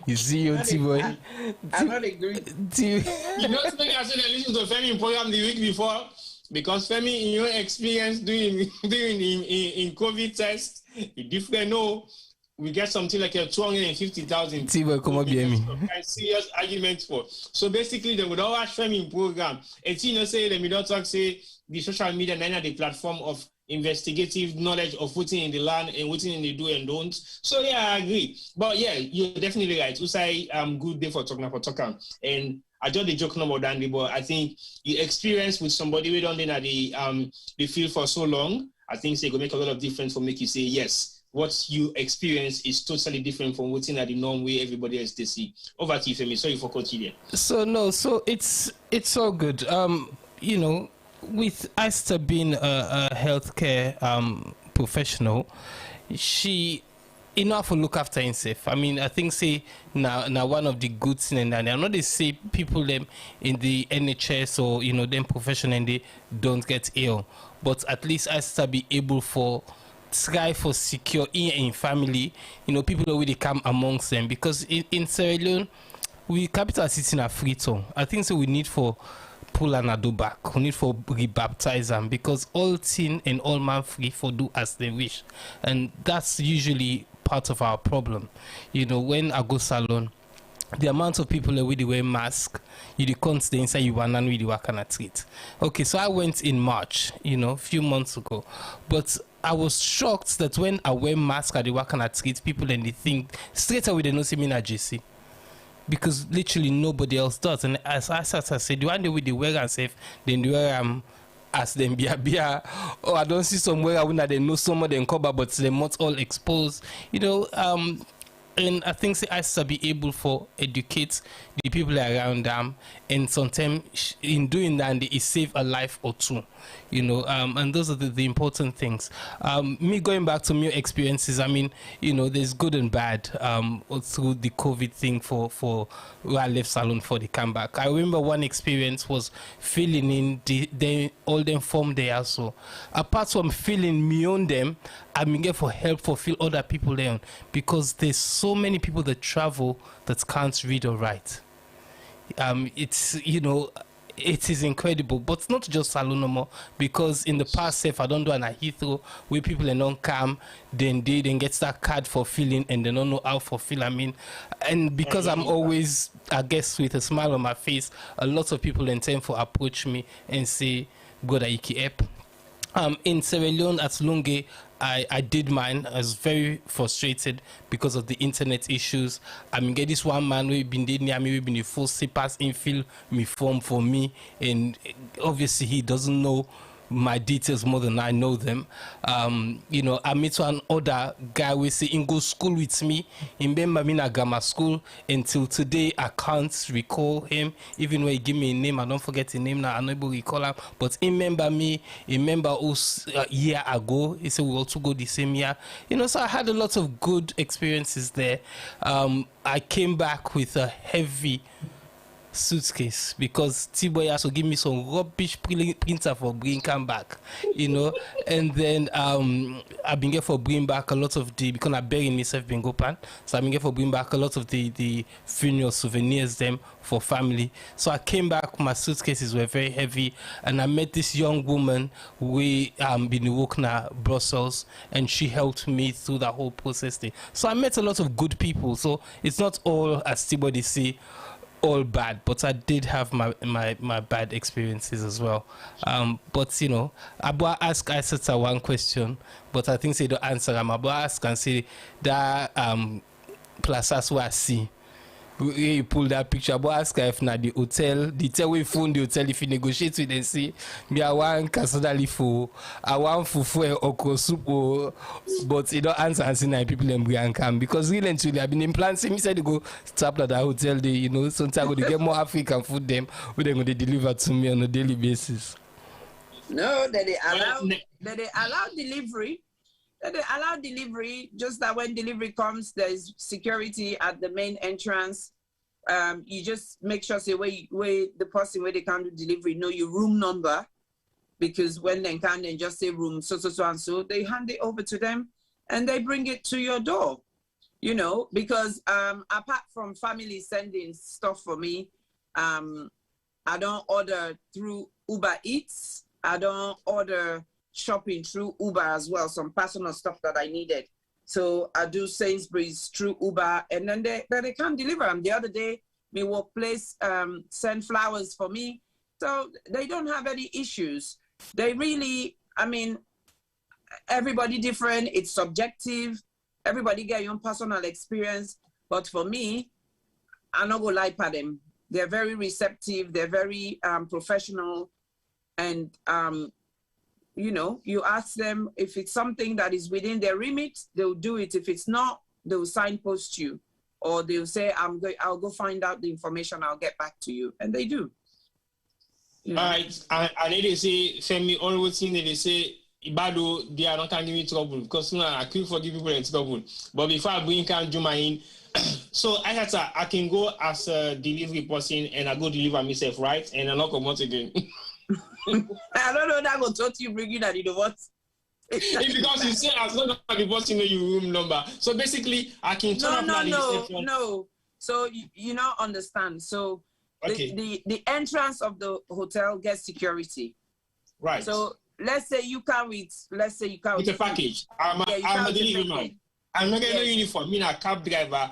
You see your T-boy. I'm not agree. You know something I said they listen to Femi program the week before? Because Femi, in your experience doing in COVID test, it's different. No, we get something like a 250,000. T-boy, come on, me. Serious arguments for. So basically, they would all watch Femi program. And say they don't talk say the social media and the platform of investigative knowledge of what's in the land and what's in the do and don't. So yeah, I agree. But yeah, you're definitely right. Usai good day for talking. And I just the joke about Dandy, but I think the experience with somebody we don't know the field for so long, I think it's gonna make a lot of difference for make you say yes. What you experience is totally different from what's in the norm way everybody else they see. Over to you, Femi. Sorry for continuing. So it's all good. With Esther being a healthcare professional, she enough to look after himself. I mean, I think say now one of the good things, and I know they say people them in the NHS or them professional and they don't get ill, but at least Esther be able for try for secure in family. People already come amongst them, because in Sierra Leone we capital city in Afrito. I think so we need for pull another back. We need for rebaptize them, because all teen and all man free for do as they wish, and that's usually part of our problem. When I go salon, the amount of people that really wear mask, you can't stay inside you and really work on a treat. Okay, so I went in March, a few months ago, but I was shocked that when I wear mask at the work on a treat, people and they think straight away they don't see me in a JC. Because literally nobody else does. And as I said, the one day with the wear and safe, then the wear as them be I don't see somewhere when they know someone they cover, but they're not all exposed. And I think I should be able for educate the people around them, and sometimes in doing that it save a life or two, and those are the important things. Me going back to my experiences, I mean, there's good and bad through the COVID thing for where I left salon for the comeback. I remember one experience was filling in all them form there. So apart from filling me on them, I mean get for help for fill other people there, because there's so many people that travel that can't read or write. It's it is incredible, but not just salon no more, because in the past if I don't do an Heathrow where people are not come, then they then get that card for filling and they don't know how for fill. I mean, and because I'm always, I guess, with a smile on my face, a lot of people then tend to approach me and say, go to Iki app. In Sierra Leone at Lunge, I did mine. I was very frustrated because of the internet issues. I mean, get this one man who been there near me, we been the full pass infill me form for me, and obviously he doesn't know my details more than I know them. You know, I met one other guy we say in go school with me in Bembamina Grammar School. Until today, I can't recall him. Even when he give me a name, I don't forget his name now. I'm not able to recall him. But he remember me. He remember us a year ago. He said we also go the same year. You know, so I had a lot of good experiences there. I came back with a heavy suitcase because T-Boy also give me some rubbish printer for bringing come back, you know. And then I've been here for bringing back a lot of the, because I bury myself in Gopan, so I've been here for bringing back a lot of the funeral souvenirs them for family. So I came back, my suitcases were very heavy, and I met this young woman we been in Wokna, Brussels, and she helped me through the whole process thing. So I met a lot of good people. So it's not all, as T-Boy say, all bad, but I did have my bad experiences as well. But you know, Abua ask Isata one question, but I think they don't answer. Abua ask and say that places where I see. You pull that picture, Abua ask if na the hotel, the tell we phone the hotel if you negotiate with them, see me I want casodali for I want fufu or soup, but you don't answer and say na people them bring and come because really and truly I've been implanting. Me said they go stop at the hotel, they you know sometimes they get more African food them where they go they deliver to me on a daily basis. No, that they allow delivery. That they allow delivery, just that when delivery comes, there's security at the main entrance. You just make sure say where the person where they come to delivery know your room number, because when they can then just say room so and so, they hand it over to them and they bring it to your door. You know, because apart from family sending stuff for me, I don't order through Uber Eats. I don't order shopping through Uber as well, some personal stuff that I needed. So I do Sainsbury's through Uber, and then they can't deliver them. The other day, my workplace sent flowers for me. So they don't have any issues. They really, I mean, everybody different, it's subjective. Everybody get your own personal experience. But for me, I'm not gonna lie to them. They're very receptive, they're very professional, and you know, you ask them if it's something that is within their remit, they'll do it. If it's not, they'll signpost you, or they'll say, I'll go find out the information, I'll get back to you. And they do. You know? All right. And they say, Femi, always thing they say, Ibado, they are not going to give me trouble because I could forgive people in trouble. But before I bring Juma in, so I can go as a delivery person and I go deliver myself, right? And I'm not come out again. I don't know that will talk to you, bring you that, you know what? It's because you say as long as the person know your room number. So basically, I can turn No. So you now understand. So okay. the entrance of the hotel gets security. Right. So let's say you come with a package. I'm a delivery man. I'm not getting no uniform. I'm a cab driver.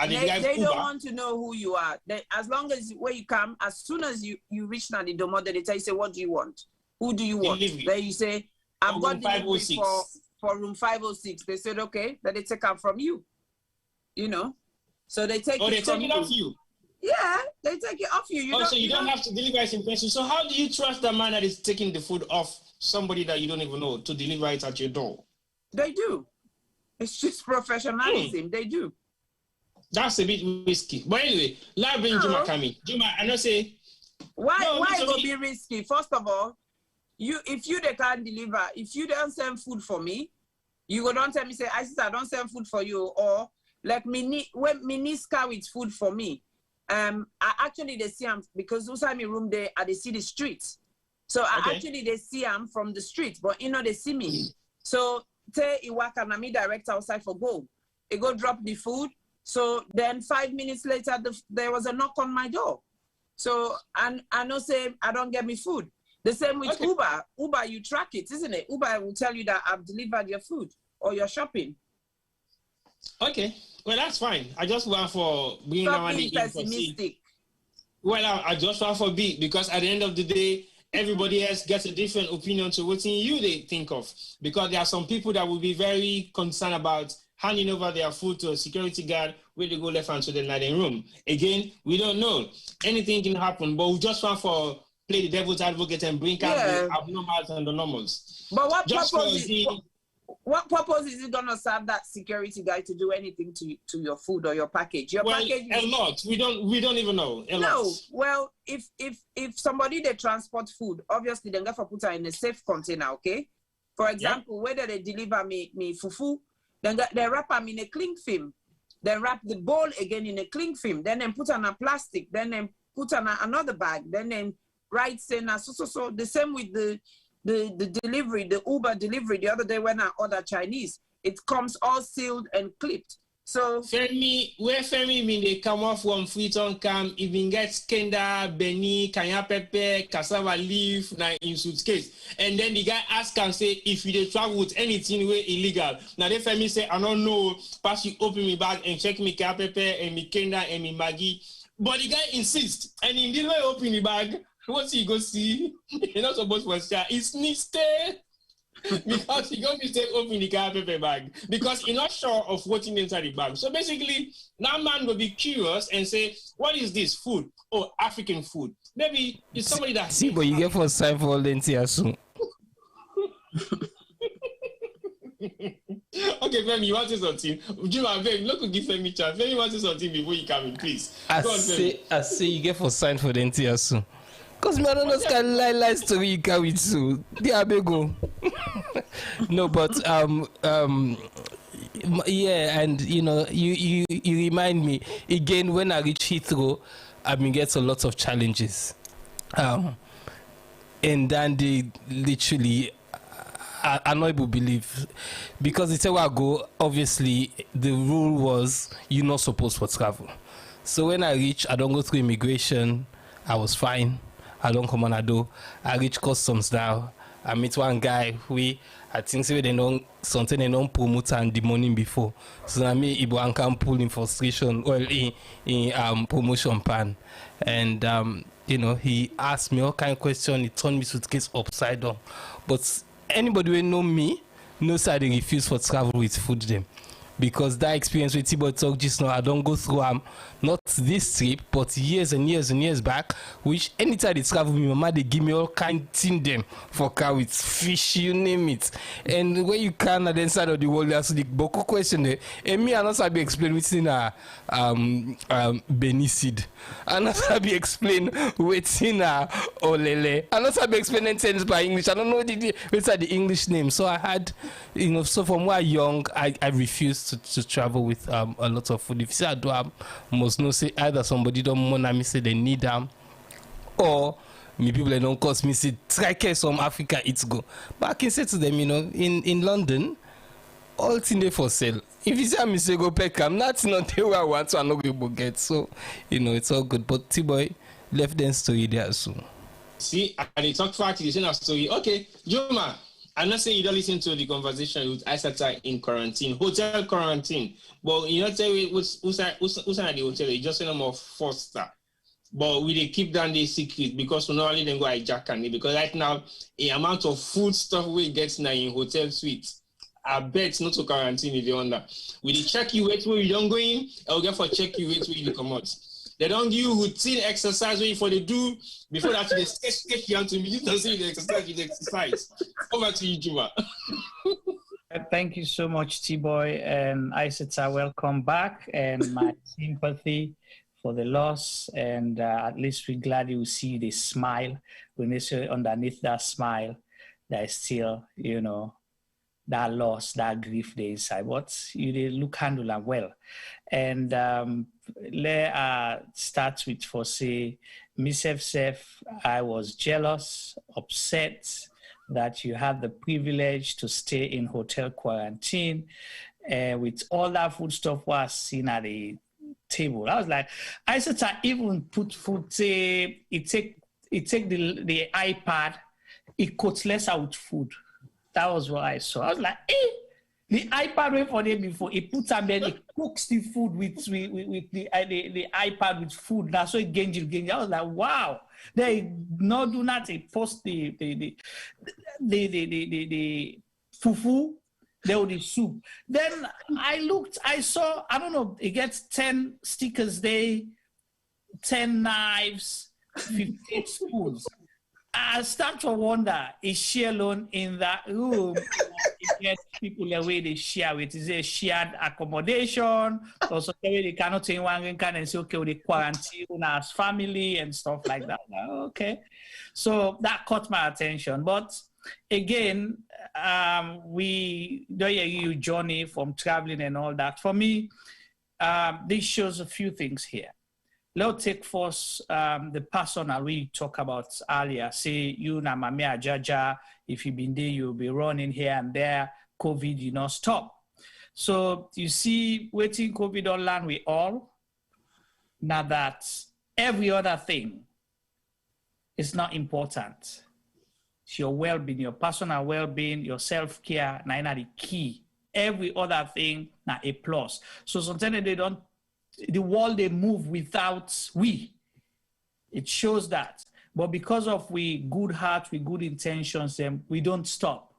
They don't want to know who you are. As long as where you come, as soon as you reach now the domo, they tell you, say, what do you want? Who do you want? Then you say, I've got delivery for room 506. They said, okay, then they take out from you. You know? So they take it from you. Off you? Yeah, they take it off you. You don't have to deliver it in person. So how do you trust the man that is taking the food off somebody that you don't even know to deliver it at your door? They do. It's just professionalism. They do. That's a bit risky. But anyway, let's bring Juma coming. Juma, I know say... Why it will be risky? First of all, if they can't deliver, if you don't send food for me, you go don't tell me, say, I don't send food for you. Or like when me niece car with food for me, I actually they see them because outside my room they see the streets. So actually they see them from the street, but you know they see me. So say Iwaka na me direct outside for go. They go drop the food. So then 5 minutes later, there was a knock on my door. So I know say I don't get me food. The same with Uber. Uber, you track it, isn't it? Uber will tell you that I've delivered your food or your shopping. Okay, well that's fine. I just want for being pessimistic. Well, I just want for B because at the end of the day, everybody else gets a different opinion to what they think of. Because there are some people that will be very concerned about handing over their food to a security guard where they go left and to the night room. Again, we don't know. Anything can happen, but we just want for play the devil's advocate and bring out the abnormals and the normals. But what Just purpose is it gonna serve that security guy to do anything to your food or your package? Your package a lot. We don't even know. No. Well, if somebody they transport food, obviously they got to put her in a safe container, okay? For example, whether they deliver me fufu, then they wrap them in a cling film. Then wrap the bowl again in a cling film. Then they put on a plastic. Then they put on another bag. Then they write saying so. The same with the delivery, the Uber delivery. The other day when I ordered Chinese, it comes all sealed and clipped. So Femi mean they come off from Freetown camp, even get kenda, beni, kanya pepper, cassava leaf, in suitcase. And then the guy ask and say, if you travel with anything way illegal. Now the Femi say, I don't know, pass you open me bag and check me kaya pepper and me kenda and me maggi. But the guy insists, and in this way open the bag, what's he go see? You're not supposed to share. It's sneaked. Because he got mistake open the car paper bag because he's not sure of what's inside the bag. So basically, that man will be curious and say, what is this food? Oh, African food. Maybe it's somebody that... See, but you get for sign for Lentia soon. Okay, Femi, you want to say something? Juma, babe, look, give Femi chance. Femi wants to say something before you come in, please. I say you get for sign for Lentia soon. Because me, I don't know this kind of lie story you carry too. There I go. No, but yeah, and you know, you remind me again when I reach Heathrow, I mean, gets a lot of challenges, and then they literally, I not able to believe because it's a while ago. Obviously, the rule was you're not supposed to travel. So when I reach, I don't go through immigration. I was fine. I don't come on a do. I reach customs now. I meet one guy I think they don't something they don't promote and the morning before. So I mean Ibo can pull in frustration in promotion pan. And you know, he asked me all kind of question, he turned me suitcase upside down. But anybody who know me knows I refuse for travel with food them. Because that experience with T-Boy talk just now, I don't go through not this trip, but years and years and years back, which anytime they travel with me, mama, they give me all kind of thing them for car with fish, you name it. And when you can at the inside of the world, there's the Boko question there. And me, I not be explain within a Benicid. I not be explain within a Olele. I not be explaining things by English. I don't know what's the English name. So I had, you know, so from when I was young, I refused to travel with a lot of food. If you say I do have, must know say either somebody don't want me say they need them, or me people they don't cause me say try care some Africa it's go. But I can say to them, you know, in London, all thing they for sale. If you say me say go pick them, that's not the way I want to, I'm not going to get. So you know it's all good. But T-Boy left them story there soon. See, and they talk fact, you say that story. Okay, Joma. I'm not saying you don't listen to the conversation with Isata in quarantine, hotel quarantine. But you know, tell me who's at the hotel, you just say no more 4-star. But we they keep down the secret because we normally then go hijack and because right now the amount of food stuff we get now in hotel suites, I bet it's not to quarantine if you wonder. We they check you wait where you don't go in, or get for check you wait where you come out. They don't give you routine exercise where for they do before that they sketch you to me. You don't see the exercise. Over to you, Juma. Thank you so much, T-Boy and Isata. Welcome back, and my sympathy for the loss. And at least we're glad you see the smile. When they say underneath that smile, there is still, you know, that loss, that grief there inside. But you look handle and well. And let's start with for say, myself, I was jealous, upset that you had the privilege to stay in hotel quarantine with all that food stuff was seen at the table. I was like, I said I even put food, say, it take the iPad, it cuts less out food. That was what I saw. I was like, the iPad went for them before. He puts them there, he cooks the food with the iPad with food. That's so it gains. I was like, wow. They not do not post the fufu, they would the soup. Then I saw, I don't know, it gets 10 stickers there, 10 knives, 58 spoons. I start to wonder, is she alone in that room? It gets people away they share with. Is it a shared accommodation? Or so they cannot take one can and say, okay, we quarantine as family and stuff like that. Okay. So that caught my attention. But again, we don't hear you journey from traveling and all that. For me, this shows a few things here. Let's take first the personal we talked about earlier. Say you na Mamia Jaja, if you've been there, you'll be running here and there. COVID, you not stop. So you see, waiting COVID on land, we all. Now that every other thing is not important. It's your well-being, your personal well-being, your self-care, now the key. Every other thing, now a plus. So sometimes they don't. The world they move without we. It shows that. But because of we good heart, we good intentions, then we don't stop.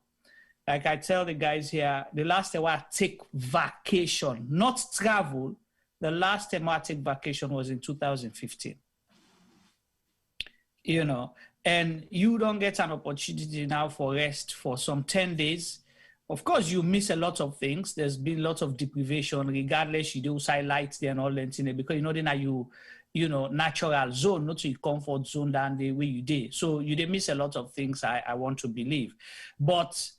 Like I tell the guys here, the last time I take vacation, not travel, the last time I take vacation was in 2015. You know, and you don't get an opportunity now for rest for some 10 days. Of course, you miss a lot of things. There's been lots of deprivation, regardless you do highlights there and all that, because you know then you know, natural zone, not your comfort zone than the way you did. So you did miss a lot of things, I want to believe. But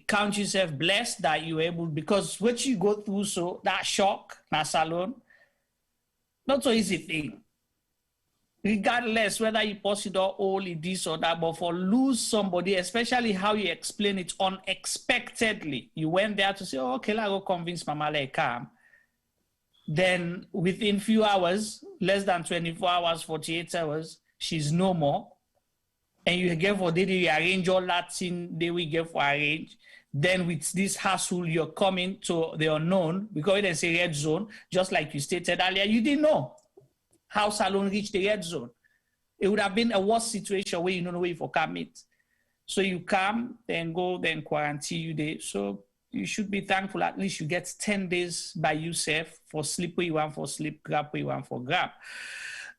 count yourself blessed that you're able, because what you go through, so that shock, that salon, not so easy thing. Regardless whether you post it or only this or that, but for lose somebody, especially how you explain it unexpectedly. You went there to say, oh, okay, I'll go convince Mama let come. Then within few hours, less than 24 hours, 48 hours, she's no more. And you get for did you arrange all that thing they will get for arrange. Then with this hassle, you're coming to the unknown, because it's a red zone, just like you stated earlier, you didn't know how Salon reached the red zone. It would have been a worse situation where you don't know where you for come it. So you come, then go, then quarantine you there. So you should be thankful at least you get 10 days by yourself for sleep where you want for sleep, grab where you want for grab.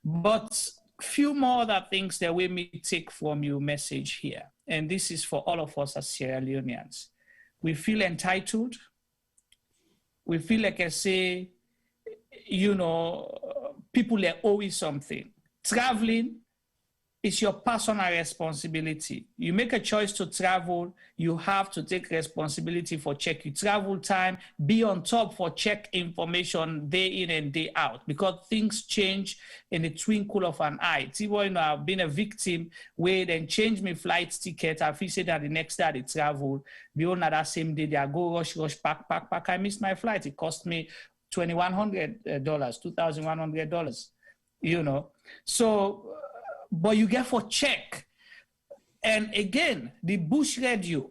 But few more other things that we may take from your message here. And this is for all of us as Sierra Leoneans. We feel entitled. We feel like I say, you know, people are always something. Traveling is your personal responsibility. You make a choice to travel, you have to take responsibility for check your travel time, be on top for check information day in and day out, because things change in the twinkle of an eye. You know, I've been a victim where then change my flight ticket. I feel say that the next day I travel, beyond that same day, they go rush, pack. I missed my flight. It cost me $2,100, $2,100, you know. So, but you get for check. And again, the Bush radio,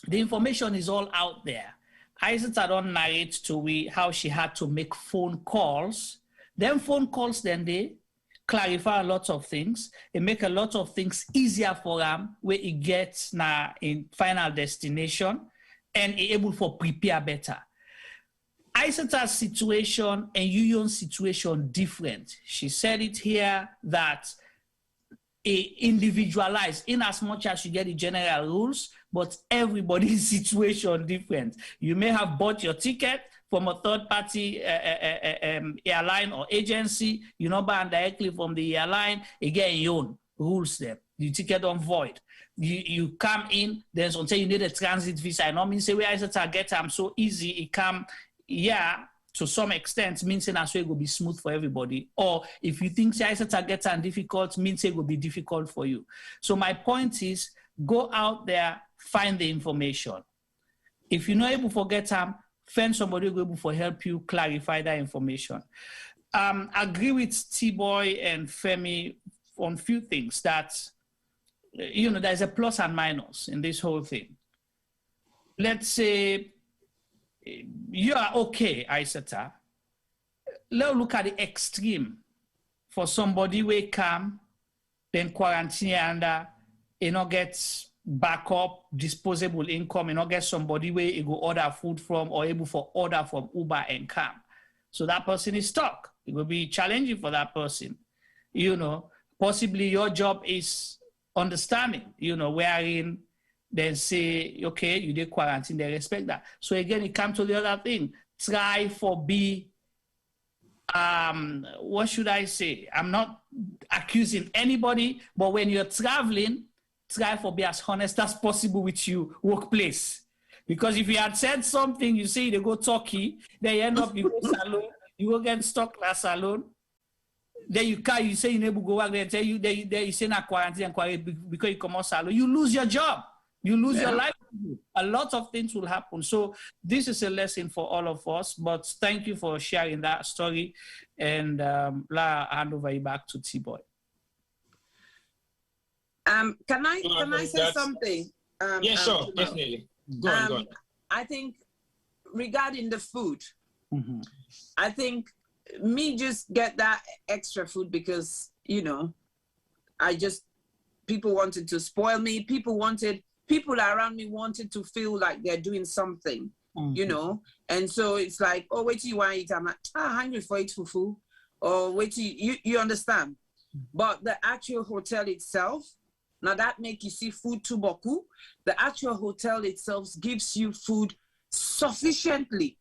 the information is all out there. Isata don't narrate to we how she had to make phone calls. Then phone calls, then they clarify a lot of things. It make a lot of things easier for them where it gets now in final destination and able for prepare better. Isata's situation and Yuyon's situation different. She said it here that individualized in as much as you get the general rules, but everybody's situation different. You may have bought your ticket from a third-party airline or agency. You know, buy directly from the airline. Again, your own rules there. The ticket on void. You come in, then sometimes you need a transit visa. I know mean say where Isata get them so easy. It come. Yeah, to some extent, means that it will be smooth for everybody. Or if you think Isata gets and difficult, means it will be difficult for you. So my point is, go out there, find the information. If you're not able to get them, find somebody who will be able to help you clarify that information. Agree with T-Boy and Femi on few things that, you know, there's a plus and minus in this whole thing. Let's say, you are okay, Isata. Let's look at the extreme. For somebody who come, then quarantine and you know gets backup, disposable income, you know get somebody where you go order food from or able for order from Uber and come. So that person is stuck. It will be challenging for that person, you know. Possibly your job is understanding, wherein then say, okay, you did quarantine, they respect that. So again, it comes to the other thing. Try for be, what should I say? I'm not accusing anybody, but when you're traveling, try for be as honest as possible with your workplace. Because if you had said something, you say they go Turkey, then you end up, you go salon, you go get stuck in a salon, then you say you never go back, they tell you, you say not quarantine because you come on salon, you lose your job, you lose your life. A lot of things will happen. So this is a lesson for all of us, but thank you for sharing that story. And I'll hand over you back to T-Boy. Can I say something? Yeah, sure, definitely. Go on. I think regarding the food, I think me just get that extra food because, people wanted to spoil me. People around me wanted to feel like they're doing something, And so it's like, oh, wait till you want to eat. I'm like, hungry for it, fufu. Or wait till you understand. But the actual hotel itself, now that make you see food too boku. The actual hotel itself gives you food sufficiently,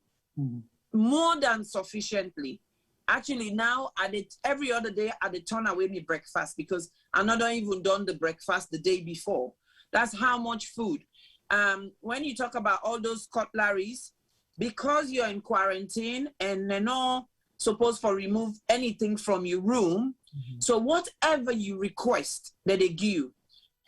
more than sufficiently. Actually, now every other day I turn away my breakfast because I'm not even done the breakfast the day before. That's how much food. When you talk about all those cutleries, because you're in quarantine and they're not supposed to remove anything from your room, so whatever you request that they give you.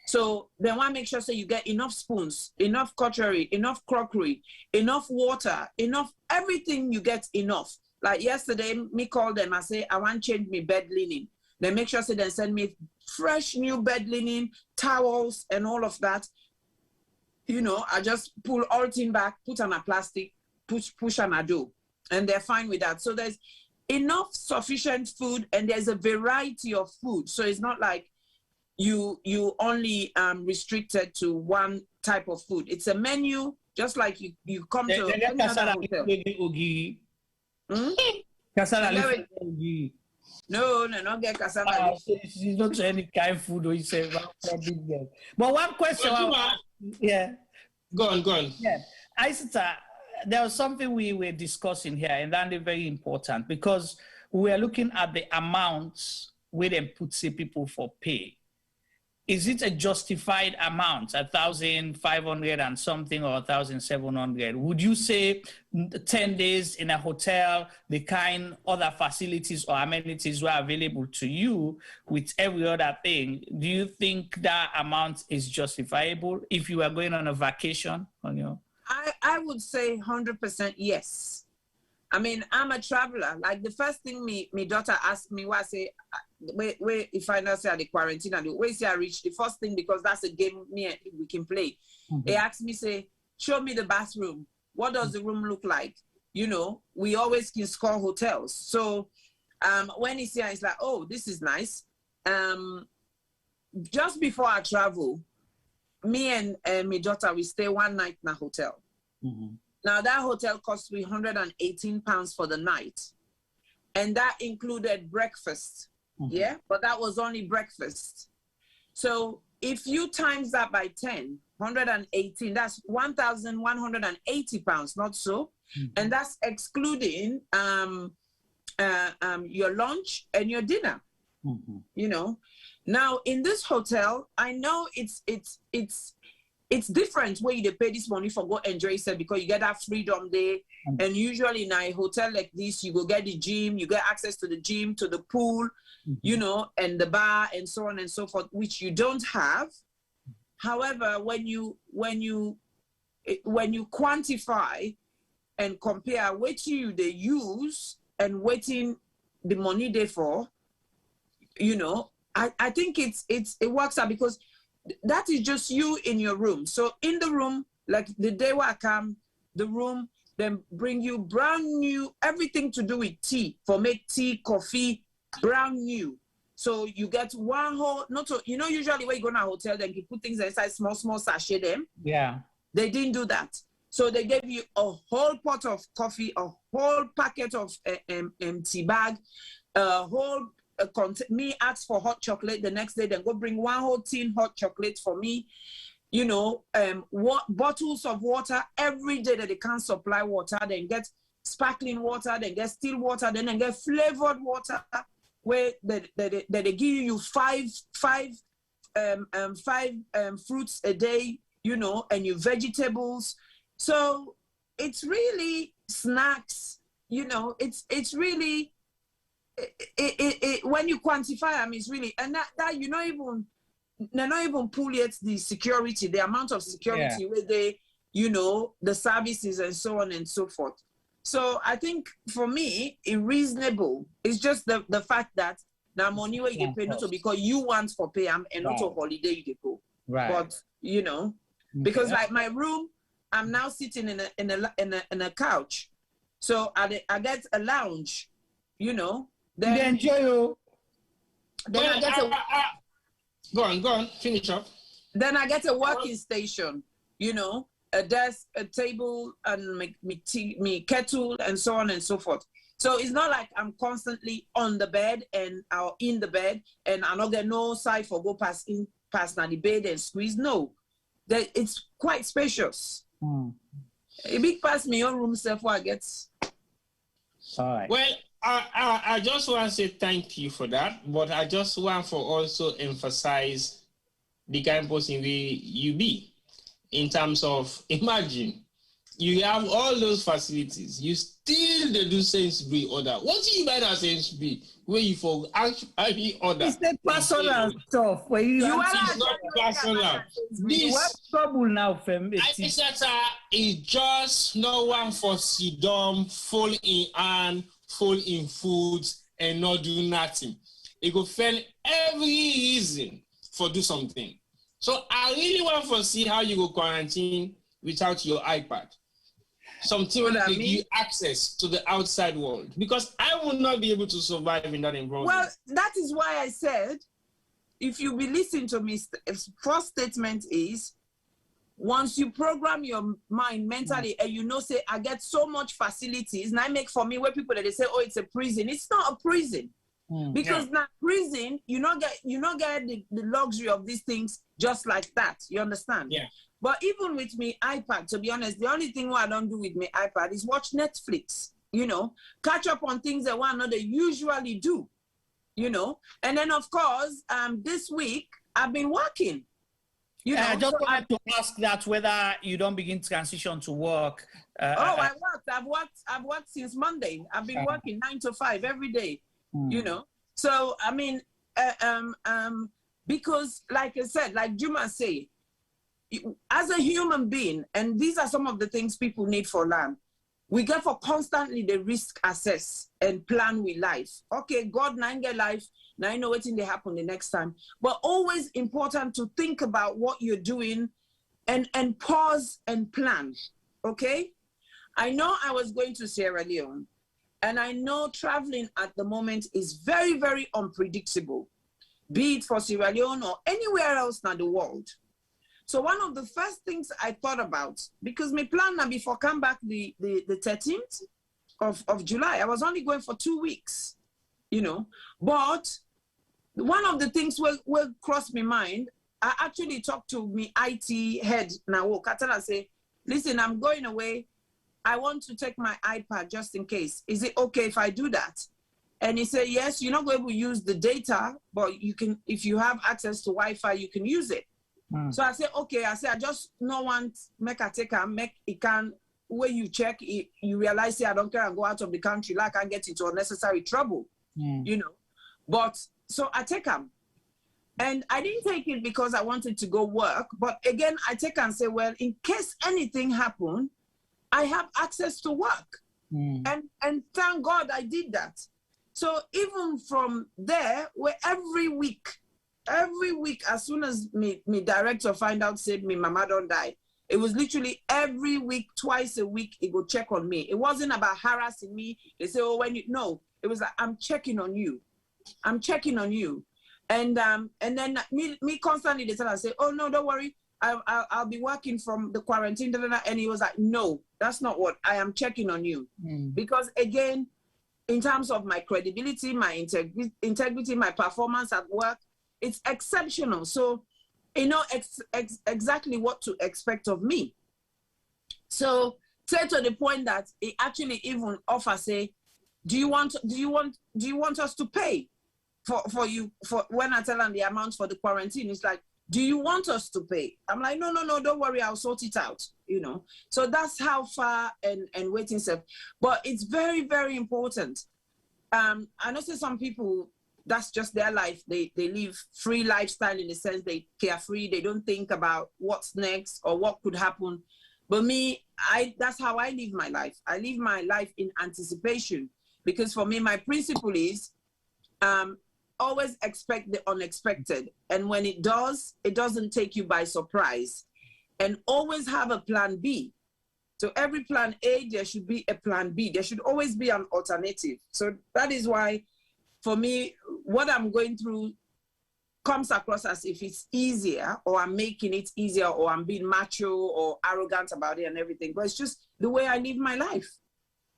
So they want to make sure you get enough spoons, enough cutlery, enough crockery, enough water, enough everything. You get enough. Like yesterday, me called them. I say I want to change my bed linen. They make sure they send me fresh new bed linen, towels, and all of that. I just pull all thing back, put on a plastic, push on a dough, and they're fine with that. So there's enough sufficient food, and there's a variety of food. So it's not like you only restricted to one type of food. It's a menu, just like you come to any other hotel. No, not get cassava. It's not any kind of food we say. But one question, Go on. Yeah, Aissata, there was something we were discussing here, and that is very important because we are looking at the amounts where they put people for pay. Is it a justified amount, 1,500 and something or 1,700? Would you say 10 days in a hotel, the kind other facilities or amenities were available to you with every other thing? Do you think that amount is justifiable if you are going on a vacation on your? I would say 100% yes. I mean, I'm a traveler. Like the first thing my daughter asked me was, say, where if I not say at the quarantine and where say I reach, the first thing, because that's a game we can play. They asked me, say, show me the bathroom. What does the room look like? We always can score hotels. So when he's here, it's like, oh, this is nice. Just before I travel, me and my daughter, we stay one night in a hotel. Now that hotel cost me £118 for the night. And that included breakfast. Yeah, but that was only breakfast. So if you times that by 10, 118, that's £1,180, not so. And that's excluding your lunch and your dinner. Now in this hotel, I know it's different where you pay this money for go enjoy yourself because you get that freedom there. And usually in a hotel like this, you go get the gym, you get access to the gym, to the pool, and the bar and so on and so forth, which you don't have. However, when you quantify and compare what they use and waiting the money they for, I think it works out because that is just you in your room. So in the room, like the day where I come, the room, then bring you brand new, everything to do with tea, for make tea, coffee, brand new. So you get one whole, usually when you go to a hotel, then you put things inside small sachet them. Yeah. They didn't do that. So they gave you a whole pot of coffee, a whole packet of tea bag, a whole me ask for hot chocolate the next day, then go bring one whole tin hot chocolate for me. You know, bottles of water every day that they can't supply water, then get sparkling water, then get still water, then get flavored water, where they give you five fruits a day, you know, and your vegetables. So it's really snacks, you know, it's really, when you quantify them, it's really, and that you know, they're not even pull yet the security, the amount of security where they, you know, the services and so on and so forth. So I think for me, it's reasonable. It's just the fact that now money where you pay not because you want for pay and not a holiday you go. Right. But you know, because like my room, I'm now sitting in a couch, so I get a lounge, you know. Then they enjoy you. Then I get Go on, finish up. Then I get a working station, you know, a desk, a table, and me kettle, and so on and so forth. So it's not like I'm constantly on the bed or in the bed, and I not get no side for go past now the bed and squeeze. No, it's quite spacious. A big pass me your room self where I get. All right. Well, I just want to say thank you for that, but I just want to also emphasize the kind of person you be in terms of, imagine, you have all those facilities, you still they do Sainsbury order. What do you buy that Sainsbury where you for actually order? It's the personal stuff where you are not personal. This trouble now, fam. It's just no one for sit down, full in hand, full in food, and not do nothing. It go find every reason for do something. So I really want to see how you go quarantine without your iPad. Something that give you access to the outside world, because I will not be able to survive in that environment. Well, that is why I said, if you be listening to me, first statement is, once you program your mind mentally and you know, say, I get so much facilities, and I make for me where people that they say, oh, it's a prison. It's not a prison. Because now prison, you not get the luxury of these things just like that. You understand? Yeah. But even with me iPad, to be honest, the only thing what I don't do with my iPad is watch Netflix, you know, catch up on things that one another usually do, you know. And then, of course, this week, I've been working. You know, I just wanted to ask that whether you don't begin transition to work. I worked. I've worked since Monday. I've been working 9 to 5 every day, you know. So, I mean, because like I said, like Juma say, as a human being, and these are some of the things people need for land, we get for constantly the risk assess and plan with life. Okay, God, now I get life, now I know what's going to happen the next time. But always important to think about what you're doing and pause and plan, okay? I know I was going to Sierra Leone, and I know traveling at the moment is very, very unpredictable, be it for Sierra Leone or anywhere else in the world. So one of the first things I thought about, because my plan now before come back the 13th of July, I was only going for 2 weeks, you know. But one of the things will cross my mind, I actually talked to my IT head now, Katana say, listen, I'm going away. I want to take my iPad just in case. Is it okay if I do that? And he said, yes, you're not going to use the data, but you can, if you have access to Wi-Fi, you can use it. So I said, okay, I just no want make a take and make it can, when you check it, you realize, say, I don't care and go out of the country, like I get into unnecessary trouble, you know. But so I take them. And I didn't take it because I wanted to go work. But again, I take and say, well, in case anything happened, I have access to work. And thank God I did that. So even from there, where every week, as soon as me director find out, said me mama don't die, it was literally every week, twice a week, he go check on me. It wasn't about harassing me. They say, oh, no, it was like, I'm checking on you. I'm checking on you. And then me constantly, they tell I say, oh, no, don't worry. I'll be working from the quarantine. And he was like, no, that's not what I am checking on you. Because again, in terms of my credibility, my integrity, my performance at work, it's exceptional. So, you know exactly what to expect of me. So, say to the point that it actually even offers, say, do you want us to pay for you for when I tell them the amount for the quarantine? It's like, do you want us to pay? I'm like, no, don't worry, I'll sort it out, you know. So that's how far and waiting stuff. But it's very, very important. I know some people, that's just their life. They live free lifestyle in the sense they carefree. They don't think about what's next or what could happen. But me, that's how I live my life. I live my life in anticipation, because for me, my principle is always expect the unexpected. And when it does, it doesn't take you by surprise. And always have a plan B. So every plan A, there should be a plan B. There should always be an alternative. So that is why, for me, what I'm going through comes across as if it's easier, or I'm making it easier, or I'm being macho or arrogant about it and everything. But it's just the way I live my life,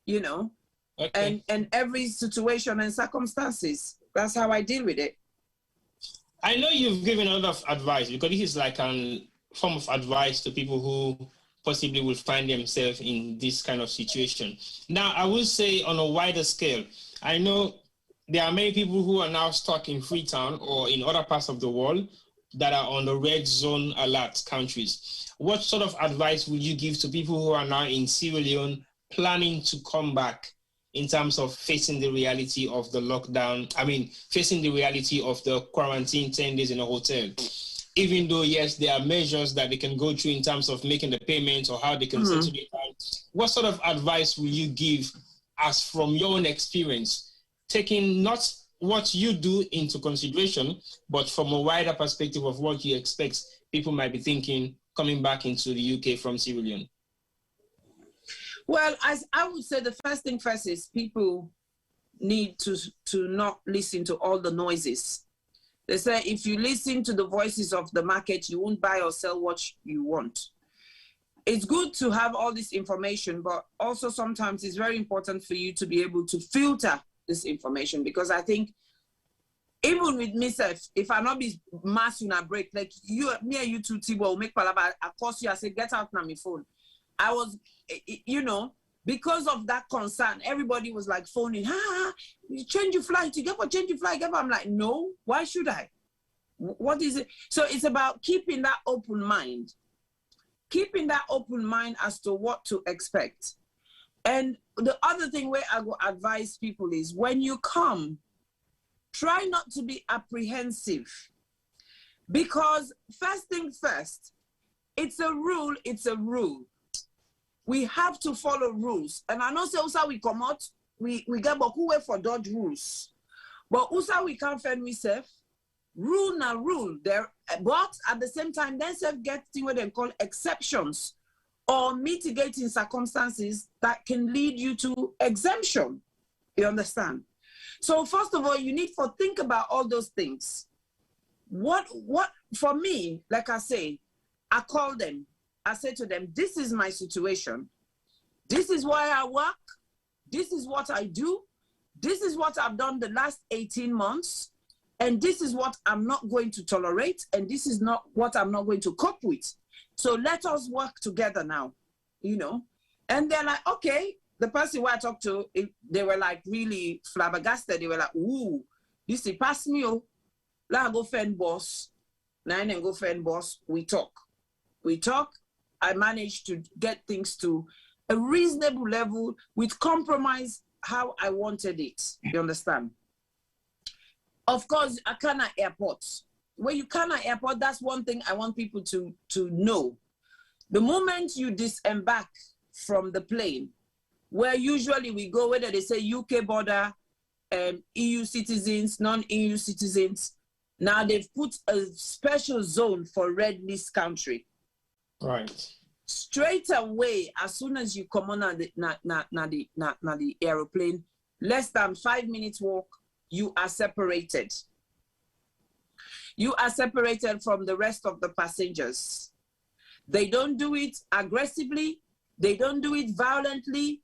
you know? Okay. And every situation and circumstances, that's how I deal with it. I know you've given a lot of advice, because this is like a form of advice to people who possibly will find themselves in this kind of situation. Now, I will say on a wider scale, I know there are many people who are now stuck in Freetown or in other parts of the world that are on the red zone alert countries. What sort of advice would you give to people who are now in Sierra Leone planning to come back in terms of facing the reality of the lockdown? I mean, facing the reality of the quarantine 10 days in a hotel. Even though, yes, there are measures that they can go through in terms of making the payments or how they can settle it out. What sort of advice will you give as from your own experience, taking not what you do into consideration, but from a wider perspective of what you expect people might be thinking coming back into the UK from Sierra Leone? Well, as I would say, the first thing first is people need to not listen to all the noises. They say if you listen to the voices of the market, you won't buy or sell what you want. It's good to have all this information, but also sometimes it's very important for you to be able to filter this information, because I think even with myself, if I not be mass in a break, like you, me and you two, Tibo, make palaba, I course you, I say, get out on my phone. I was, you know, because of that concern, everybody was like phoning, you change your flight, you get what change your flight, I'm like, no, why should I? What is it? So it's about keeping that open mind as to what to expect. And the other thing where I go advise people is when you come, try not to be apprehensive, because first thing first, it's a rule. We have to follow rules. And I know say also we come out, we get back way for dodge rules. But also we can't find myself. Rule na rule there. But at the same time, then self get what they call exceptions or mitigating circumstances that can lead you to exemption. You understand? So first of all, you need to think about all those things. What for me, like I say, I call them. I say to them, this is my situation. This is why I work. This is what I do. This is what I've done the last 18 months. And this is what I'm not going to tolerate. And this is not what I'm not going to cope with. So let us work together now, you know. And they're like, okay. The person who I talked to, they were like really flabbergasted. They were like, ooh, you see, pass me, oh. Let go friend boss. Nine and go friend boss. We talk. I managed to get things to a reasonable level with compromise how I wanted it. You understand? Of course, Akana Airport. When you Akana Airport, that's one thing I want people to know. The moment you disembark from the plane, where usually we go, whether they say UK border, EU citizens, non-EU citizens, now they've put a special zone for red list country. Right. Straight away, as soon as you come on the aeroplane, less than 5 minutes walk, you are separated. You are separated from the rest of the passengers. They don't do it aggressively. They don't do it violently.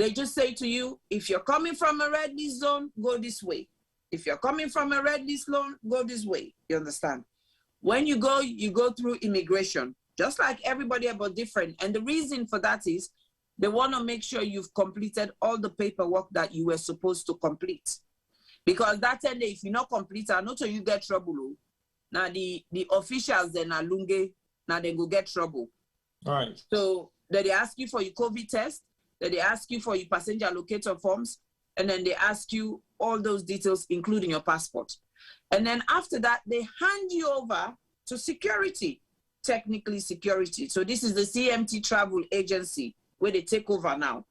They just say to you, if you're coming from a red list zone, go this way. If you're coming from a red list zone, go this way. You understand? When you go through immigration, just like everybody, but different. And the reason for that is they want to make sure you've completed all the paperwork that you were supposed to complete. Because that 10 days, if you not complete, not so you get trouble. Now the officials then are lunge, now they go get trouble. All right. So they ask you for your COVID test, they ask you for your passenger locator forms, and then they ask you all those details, including your passport. And then after that, they hand you over to security, technically security. So this is the CMT Travel Agency where they take over now.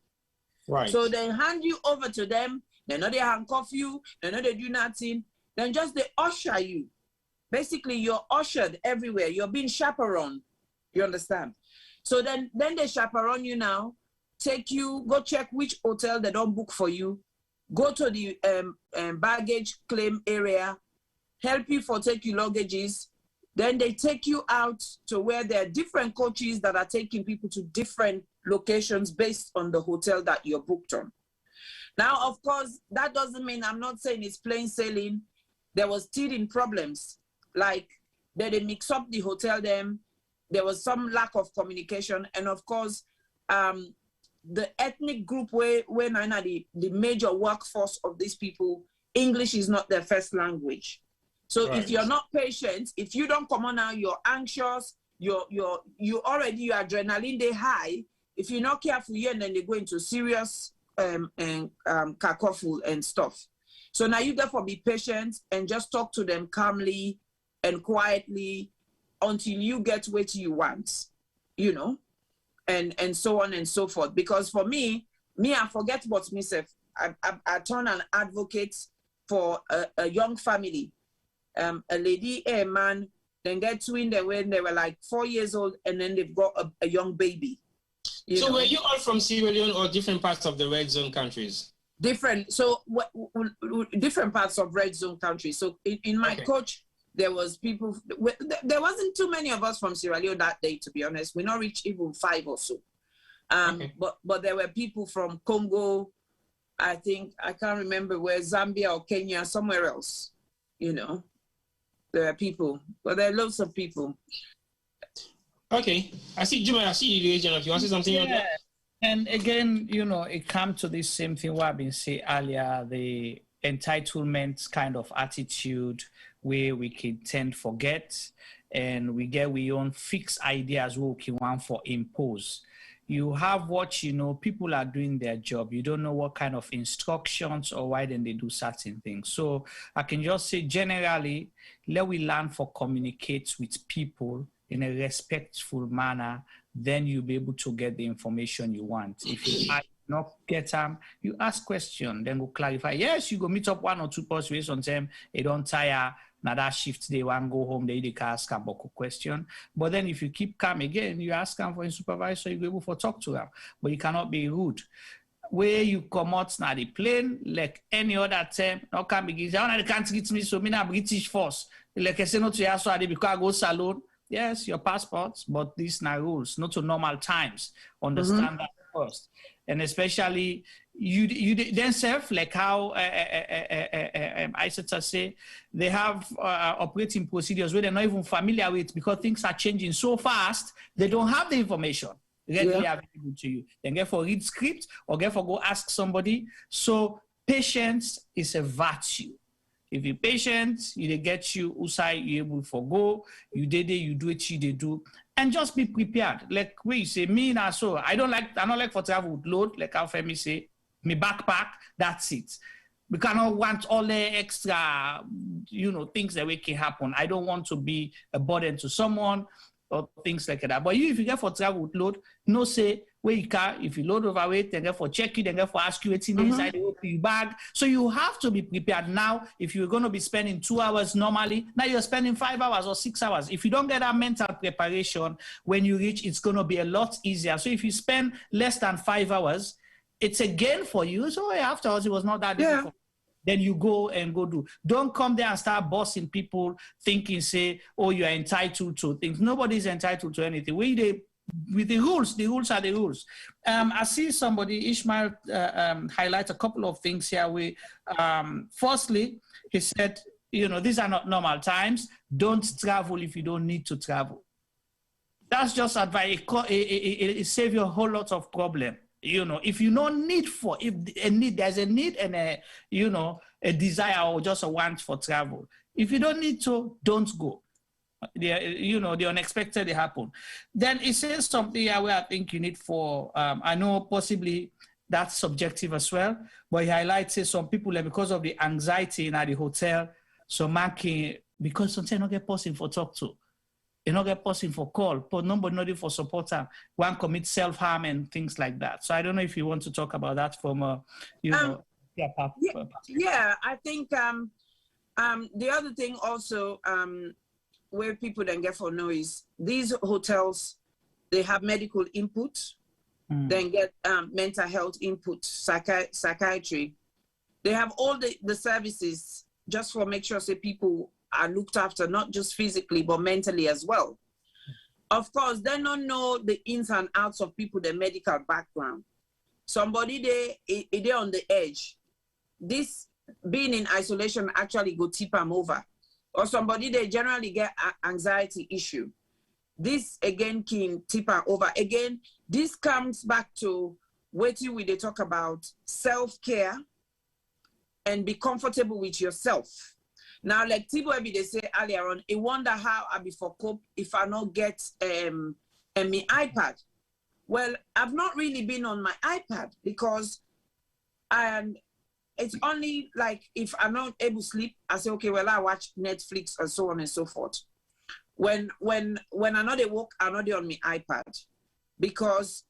Right. So they hand you over to them. They know they handcuff you. They know they do nothing. Then just they usher you. Basically, you're ushered everywhere. You're being chaperoned. You understand? So then they chaperone you now, take you, go check which hotel they don't book for you, go to the baggage claim area, help you for take your luggages. Then they take you out to where there are different coaches that are taking people to different locations based on the hotel that you're booked on. Now, of course, that doesn't mean, I'm not saying it's plain sailing. There was teething problems, like they mix up the hotel them. There was some lack of communication. And of course, the ethnic group where the major workforce of these people, English is not their first language. So right. If you're not patient, if you don't come on now, you're anxious, you already, your adrenaline, they high. If you're not careful here, and then they go into serious cacophony and stuff. So now you therefore be patient and just talk to them calmly and quietly until you get what you want, you know, and so on and so forth. Because for me, I forget what's myself. I turn an advocate for a young family, a lady, a man, then get twin when they were like 4 years old, and then they've got a young baby. So know? Were you all from Sierra Leone or different parts of the red zone countries? Different. So different parts of red zone countries. So in my coach, there was people, there wasn't too many of us from Sierra Leone that day, to be honest. We not reached even 5 or so. But there were people from Congo, I think, I can't remember where, Zambia or Kenya, somewhere else, you know. There are people, but there are lots of people. Okay. I see, Juma, I see you, Region. If you want to say something on that? And again, you know, it comes to this same thing what I've been saying earlier, the entitlement kind of attitude where we can tend to forget and we get we own fixed ideas we can want for impose. You have what, you know, people are doing their job. You don't know what kind of instructions or why then they do certain things. So I can just say generally, let we learn for communicate with people in a respectful manner, then you'll be able to get the information you want. If you not get them, you ask question, then we'll clarify. Yes, you go meet up 1 or 2 persons on them, they don't tire, now that shift, they want to go home, they can ask them a question. But then if you keep calm again, you ask them for a supervisor, you're able to talk to them. But you cannot be rude. Where you come out now the plane, like any other time, no can begin. I can't get me, so me not British force. Like I say, not to ask because I go salon. Yes, your passports, but these are rules, not to normal times. Understand that first. And especially, you themselves, like how ISETA say, they have operating procedures where they're not even familiar with because things are changing so fast, they don't have the information readily available to you. Then therefore read script or therefore go ask somebody. So patience is a virtue. If you're patient, you get you usai, you able to go, you did it, you do it, they do. And just be prepared. Like we say, me now, so I don't like for travel with load, like how Femi say, me backpack, that's it. We cannot want all the extra, you know, things that can happen. I don't want to be a burden to someone or things like that. But if you get for travel with load, no say, where you can, if you load overweight, then therefore check it, then therefore ask you what's inside the bag. So you have to be prepared now. If you're going to be spending 2 hours normally, now you're spending 5 hours or 6 hours. If you don't get that mental preparation, when you reach, it's going to be a lot easier. So if you spend less than 5 hours, it's a gain for you. So afterwards, it was not that difficult. Then you go and go do. Don't come there and start bossing people thinking, say, oh, you're entitled to things. Nobody's entitled to anything. We with the rules are the rules. I see somebody, Ishmael, highlight a couple of things here. Firstly, he said, these are not normal times. Don't travel if you don't need to travel. That's just advice. It saves you a whole lot of problem. If you don't need there's a need and a desire or just a want for travel. If you don't need to, don't go. The unexpected happen. Then it says something where I think you need for, I know possibly that's subjective as well, but he highlights some people because of the anxiety in the hotel, so because sometimes not get person for talk to, you not get person for call, but nobody not for support them. One commit self-harm and things like that. So I don't know if you want to talk about that from yeah, I think the other thing also where people then get for noise, these hotels, they have medical input, then get mental health input, psychiatry. They have all the services just for make sure say people are looked after, not just physically, but mentally as well. Of course, they don't know the ins and outs of people, their medical background. Somebody they on the edge. This being in isolation actually go tip them over. Or somebody they generally get anxiety issue. This again can tip them over. Again, this comes back to what they talk about self-care and be comfortable with yourself. Now, like Tibo Ebi, they say earlier on, I wonder how I be for cope if I not get my iPad. Well, I've not really been on my iPad because it's only like if I'm not able to sleep, I say, okay, well, I watch Netflix and so on and so forth. When I'm not at work, I'm not on my iPad because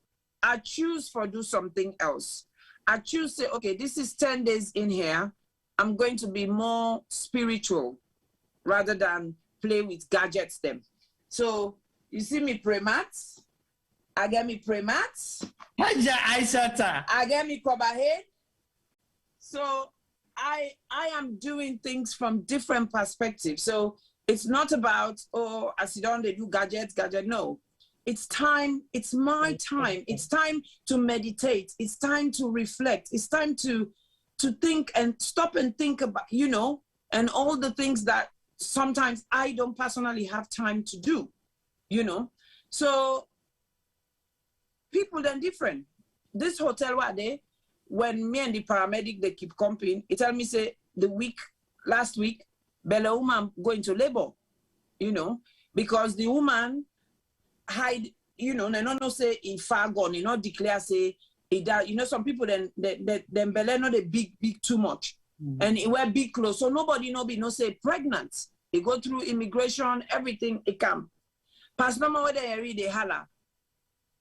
I choose for do something else. I choose say, okay, this is 10 days in here. I'm going to be more spiritual rather than play with gadgets them. So you see me pray mats. I get me pray mats. I get me cover head. So I am doing things from different perspectives. So it's not about, oh, I sit down, they do gadget. No. It's time, it's my time. It's time to meditate. It's time to reflect. It's time to think and stop and think about, and all the things that sometimes I don't personally have time to do, So people then different. This hotel when me and the paramedic, they keep comping, it tell me say last week, Bella woman going to labor, because the woman hide, they don't say if far gone, declare say, some people then belly not a big too much, and it were big close, so nobody no say pregnant. They go through immigration, everything it come. Pass no more where they read they holla.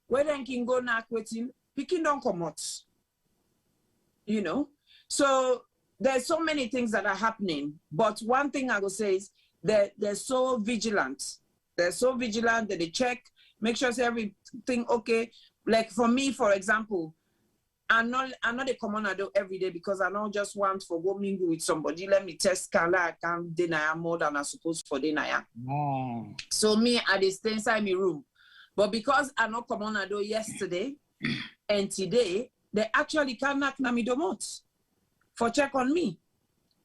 Where then can go knock waiting, picking don't come out. So there's so many things that are happening. But one thing I will say is that they're so vigilant. They're so vigilant that they check, make sure everything okay. Like for me, for example, I'm not a commoner every day because I don't just want to go mingle with somebody. Let me test Carla, I can deny more than I'm supposed for deny. So me, I stay inside my room. But because I not commoner yesterday and today, they actually can knock na me domot for check on me.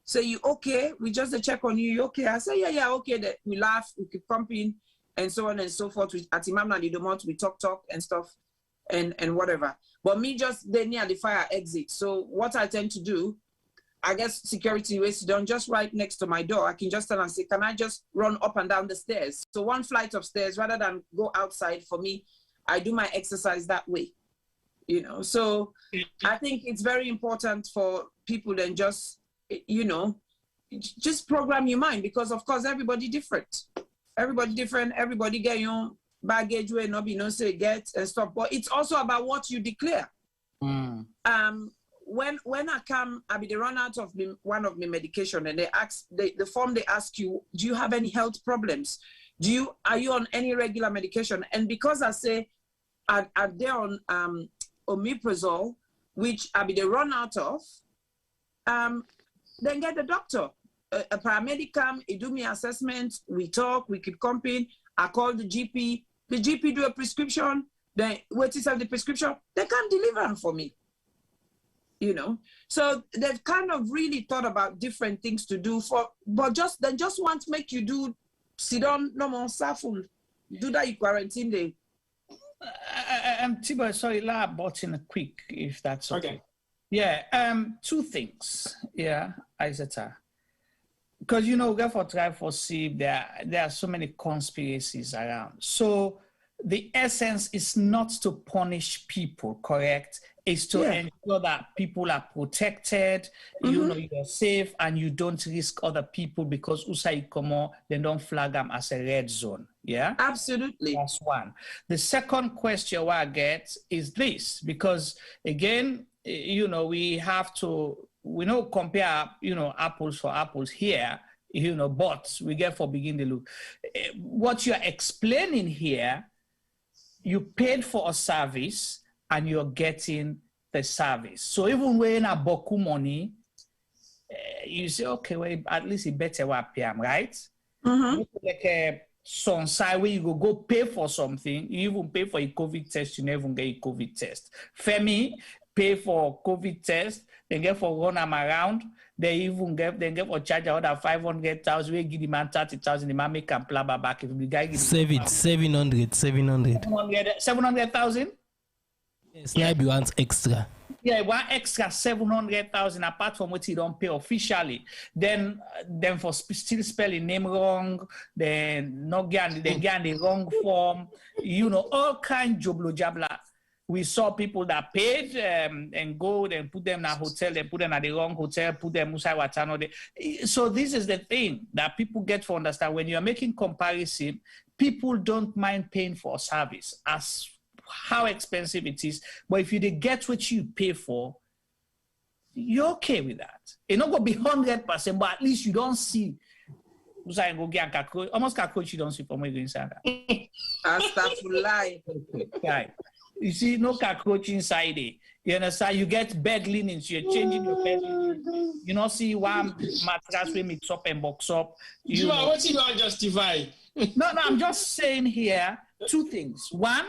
Say you okay? We just check on you. You okay? I say yeah, okay. That we laugh, we keep pumping, and so on and so forth. We at Imam na the domot, we talk and stuff. And whatever. But me just they near the fire exit. So what I tend to do, I guess security ways down just right next to my door. I can just tell and say, can I just run up and down the stairs? So one flight of stairs rather than go outside. For me, I do my exercise that way. So I think it's very important for people then just, just program your mind because of course everybody different. Everybody get your own baggage where no be no say get and stuff, but it's also about what you declare. When I come, I be the run out of one of my medication and they ask the form they ask you, do you have any health problems? Are you on any regular medication? And because I say are they on omeprazole, which I be the run out of, then get the doctor. A paramedic come, he do me assessment, we talk, we keep comping. I call the GP, the GP do a prescription, then wait to have the prescription, they can't deliver them for me. You know, so they've kind of really thought about different things to do but they just want to make you do sit on no more saful, do that you quarantine day. Tibo, sorry, la button quick if that's okay. Yeah, two things. Yeah, Isata. Because you know, therefore try for see there are so many conspiracies around. So the essence is not to punish people, correct? Is to ensure that people are protected, you know, you're safe, and you don't risk other people because Usai Komo, they don't flag them as a red zone. Yeah? Absolutely. That's one. The second question I get is this, because again, you know, we don't compare, you know, apples for apples here, you know, but we get for begin the look. What you're explaining here, you paid for a service, and you're getting the service. So even when a boku money, you say, okay, well, at least it better what PM, right? Like some side where you go pay for something, you even pay for a COVID test, you never even get a COVID test. Femi pay for COVID test, they get for run them around, they get for charge out of 500,000, we give the man 30,000, the man make a plan back if the guy gives 700,000. Snipe wants extra. Yeah, one extra 700,000 apart from what he don't pay officially. Then for still spelling name wrong, then they get the wrong form. You know, all kind joblo jabla. We saw people that paid and go and put them in a hotel, they put them at the wrong hotel, put them inside Watano. So this is the thing that people get to understand. When you're making comparison, people don't mind paying for a service as how expensive it is, but if you get what you pay for, you're okay with that. It's not gonna be 100%, but at least you don't see. Almost cockroach you don't see from where you inside. Astaghfirullah. Right. You see no cockroach inside it. You understand? You get bed linens, you're changing your bed linens. You don't see one mattress we mix up and box up. What you want to justify? No, I'm just saying here two things. One,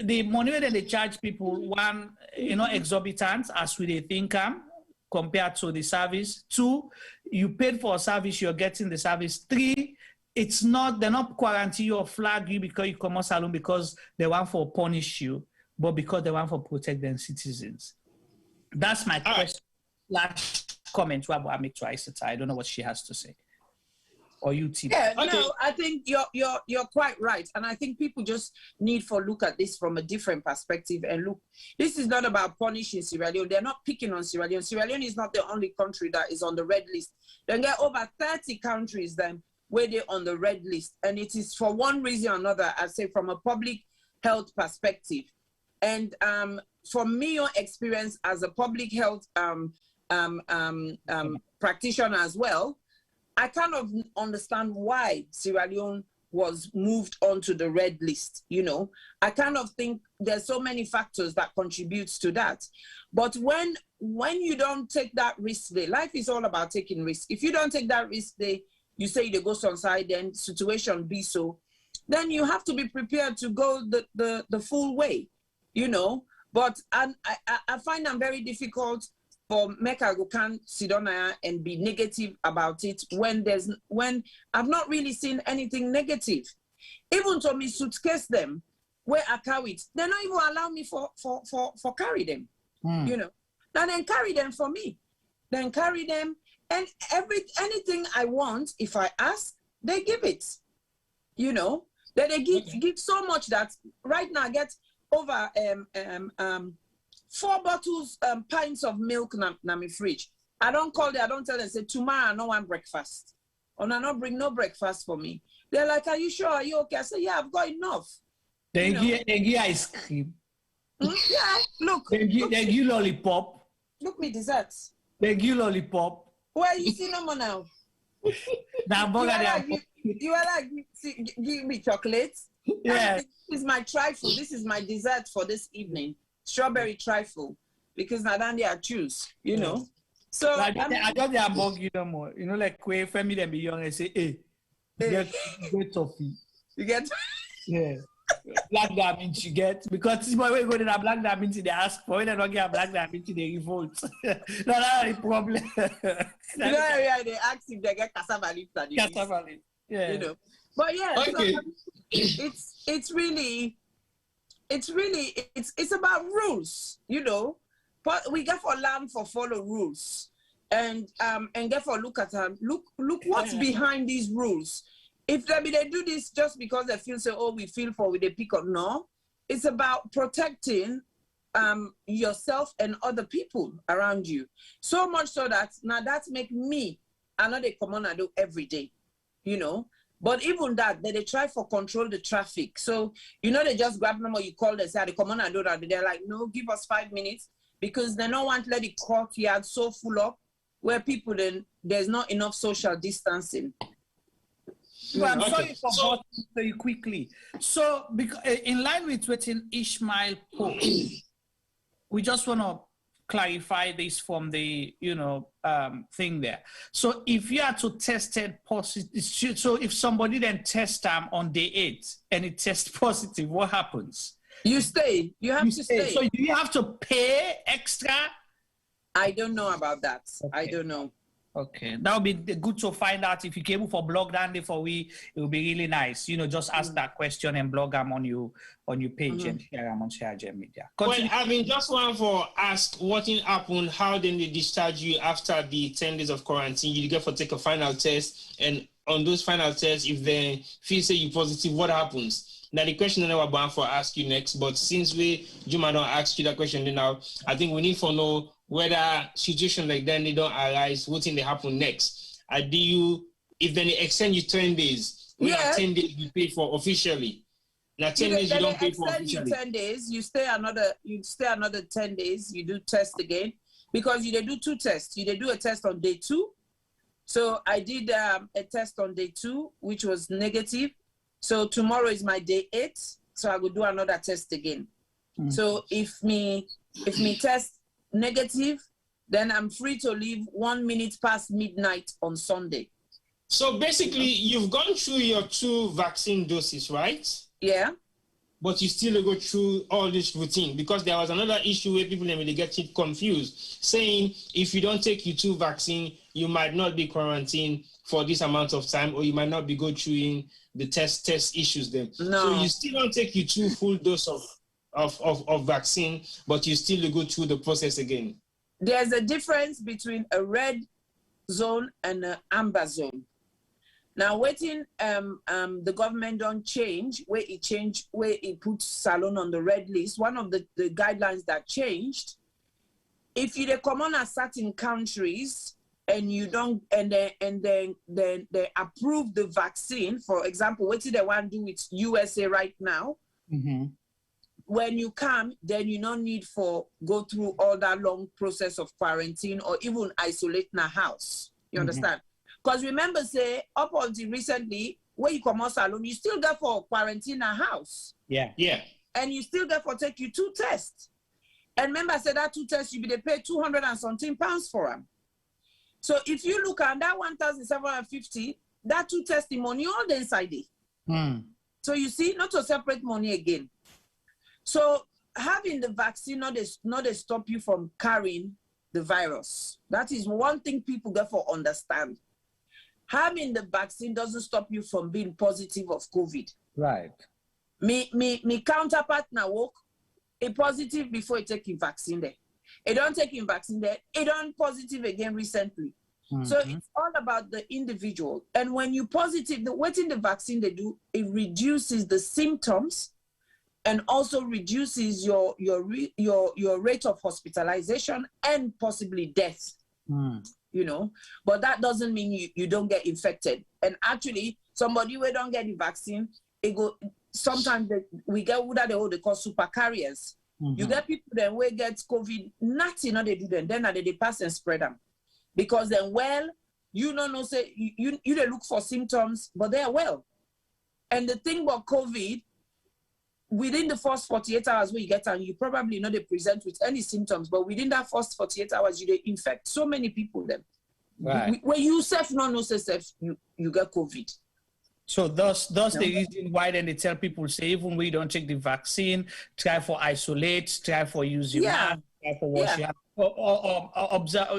the money that they charge people, one, you know, exorbitant as we they think compared to the service. Two, you paid for a service, you're getting the service. Three, they're not quarantine you or flag you because you come out salon because they want for punish you, but because they want for protect their citizens. That's my question. Last comment what I make to Isata. I don't know what she has to say. Or you, Tim. Yeah, okay. No, I think you're quite right, and I think people just need to look at this from a different perspective. And look, this is not about punishing Sierra Leone. They're not picking on Sierra Leone. Sierra Leone is not the only country that is on the red list. Then there are over 30 countries then where they're on the red list, and it is for one reason or another. I say from a public health perspective, and from me, your experience as a public health practitioner as well. I kind of understand why Sierra Leone was moved onto the red list, you know. I kind of think there's so many factors that contributes to that. But when you don't take that risk day, life is all about taking risks. If you don't take that risk day, you say they go outside, then situation be so, then you have to be prepared to go the full way, you know. But I find them very difficult for Mecca who can sit down and be negative about it when I've not really seen anything negative. Even to me suitcase them where I carry it, they don't even allow me for carry them. You know. Now then carry them for me. Then carry them, and anything I want, if I ask, they give it. You know. That they give so much that right now I get over 4 bottles, pints of milk na my fridge. I don't call them, I don't tell them, say, tomorrow I don't want breakfast. Or I don't bring no breakfast for me. They're like, are you sure? Are you okay? I say, yeah, I've got enough. They give ice cream. Yeah, look. They give lollipop. Look me desserts. They give lollipop. Well, you see no more now. You are like, give me chocolates. Yeah. This is my trifle. This is my dessert for this evening. Strawberry trifle, because now then I choose, you know. So I got the bug, you know more. You know, like when family them be young and say, hey, get toffee. You get Yeah. Black diamonds you get because this boy when go to the black diamonds they ask for when they don't get a black diamond they revolt. No, that's the problem. Yeah, they ask if they get cassava leaf. Cassava leaf. Yeah. You know. But yeah, okay. So it's about rules, you know. But we get for learn for follow rules, and get for look at them. Look what's behind these rules. If they do this just because they feel so, oh, we feel for with a pick up. No, it's about protecting yourself and other people around you. So much so that now that's make me another common I do every day, you know. But even that, they try for control the traffic. So, you know, they just grab them or you call them, say, the common I do that. They're like, no, give us 5 minutes because they don't want to let the courtyard so full up where people then there's not enough social distancing. Well, I'm sorry for talking very quickly. So, because, in line with what Ishmael posed, we just want to clarify this from the, you know, thing there. So, if you are to test it positive, so if somebody then tests on day 8 and it tests positive, what happens? You stay. You have to stay. So, do you have to pay extra? I don't know about that. Okay. I don't know. Okay, that would be good to find out. If you came for blog Dandy for we, it would be really nice. You know, just ask that question and blog them on your page and share them on Share Media. Well, I mean, just one for ask what happened, how then they discharge you after the 10 days of quarantine. You get for take a final test, and on those final tests, if they feel say you positive, what happens? Now the question that we're bound for ask you next, but since Juma don't ask you that question now, I think we need to know whether situation like that they don't arise, what thing they happen next. If then they extend you 10 days, we have 10 days you pay for officially. Now 10 days you don't pay for officially. You 10 days, you stay another 10 days, you do test again. Because you do 2 tests. You do a test on day 2. So I did a test on day 2, which was negative. So tomorrow is my day 8. So I will do another test again. So if me test negative, then I'm free to leave 1 minute past midnight on Sunday. So basically, you've gone through your 2 vaccine doses, right? Yeah. But you still go through all this routine because there was another issue where people really get it confused, saying if you don't take your 2 vaccine, you might not be quarantined for this amount of time, or you might not be going through the test issues then. No. So you still don't take your 2 full dose of vaccine, but you still go through the process again. There's a difference between a red zone and an amber zone. Now, waiting, the government don't change, where it puts Salone on the red list. One of the guidelines that changed, if you come on a certain countries and you don't, and then they approve the vaccine, for example, what do they want to do with USA right now? Mm-hmm. When you come, then you don't need for go through all that long process of quarantine or even isolate in a house. You understand? Because remember, say, up until recently, when you come out Salone, you still get for quarantine a house. Yeah. Yeah. And you still get for take you 2 tests. And remember, I said that 2 tests, you be they pay 200 and something pounds for them. So if you look at that 1,750, that 2 tests, the money all the inside it. So you see, not to separate money again. So having the vaccine not to stop you from carrying the virus. That is one thing people get for understand. Having the vaccine doesn't stop you from being positive of COVID. Right. Me counterpart now work a positive before he take his vaccine there. He don't take his vaccine there. He don't positive again recently. So it's all about the individual. And when you positive, what in the vaccine they do, it reduces the symptoms and also reduces your rate of hospitalization and possibly death. You know, but that doesn't mean you don't get infected. And actually, somebody who don't get the vaccine, sometimes we get what they call super carriers. You get people then we get COVID, nothing they do then they pass and spread them. Because then, you don't know, say, you they look for symptoms, but they're well. And the thing about COVID, within the first 48 hours when you get and you probably not they present with any symptoms, but within that first 48 hours, you infect so many people then. Right. When you self you get COVID. So that's the reason why then they tell people, say, even when you don't take the vaccine, try for isolate, try for use your mask, try for wash your hands, or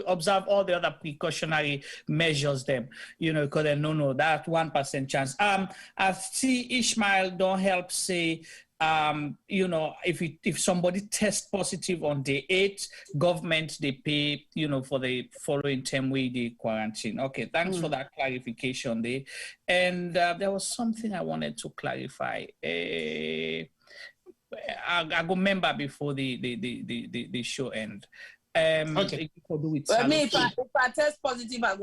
observe all the other precautionary measures them, because they no, that 1% chance. I see Ishmael don't help say, if somebody tests positive on day 8, government, they pay, for the following 10 week the quarantine. Okay, thanks for that clarification there. And there was something I wanted to clarify. I go remember before the show end. Okay. Well, me, if I test positive, I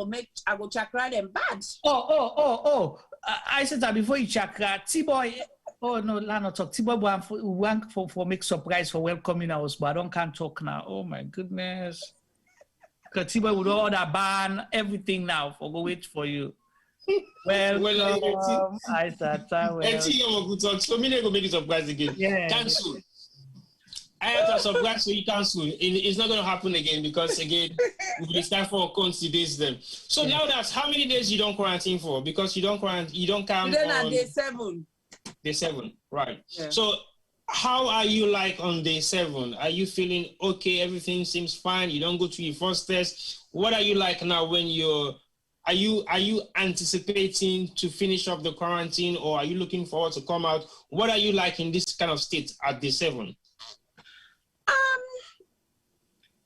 go chakra them bad. I said that before you chakra, T-boy. Oh no, Lana talk. T-boy want for make surprise for welcoming us, but I can't talk now. Oh my goodness. Because T-boy would order ban everything now for go wait for you. I said so many go make it surprise again. Yeah. Cancel. I have to surprise so you cancel. It's not going to happen again because again we start for considers them. So now that's how many days you don't quarantine for? Because you don't come then on day 7. Day 7, right? Yeah. So how are you like on day 7? Are you feeling okay? Everything seems fine. You don't go to your first test. What are you like now when you're, are you anticipating to finish up the quarantine, or are you looking forward to come out? What are you like in this kind of state at day 7?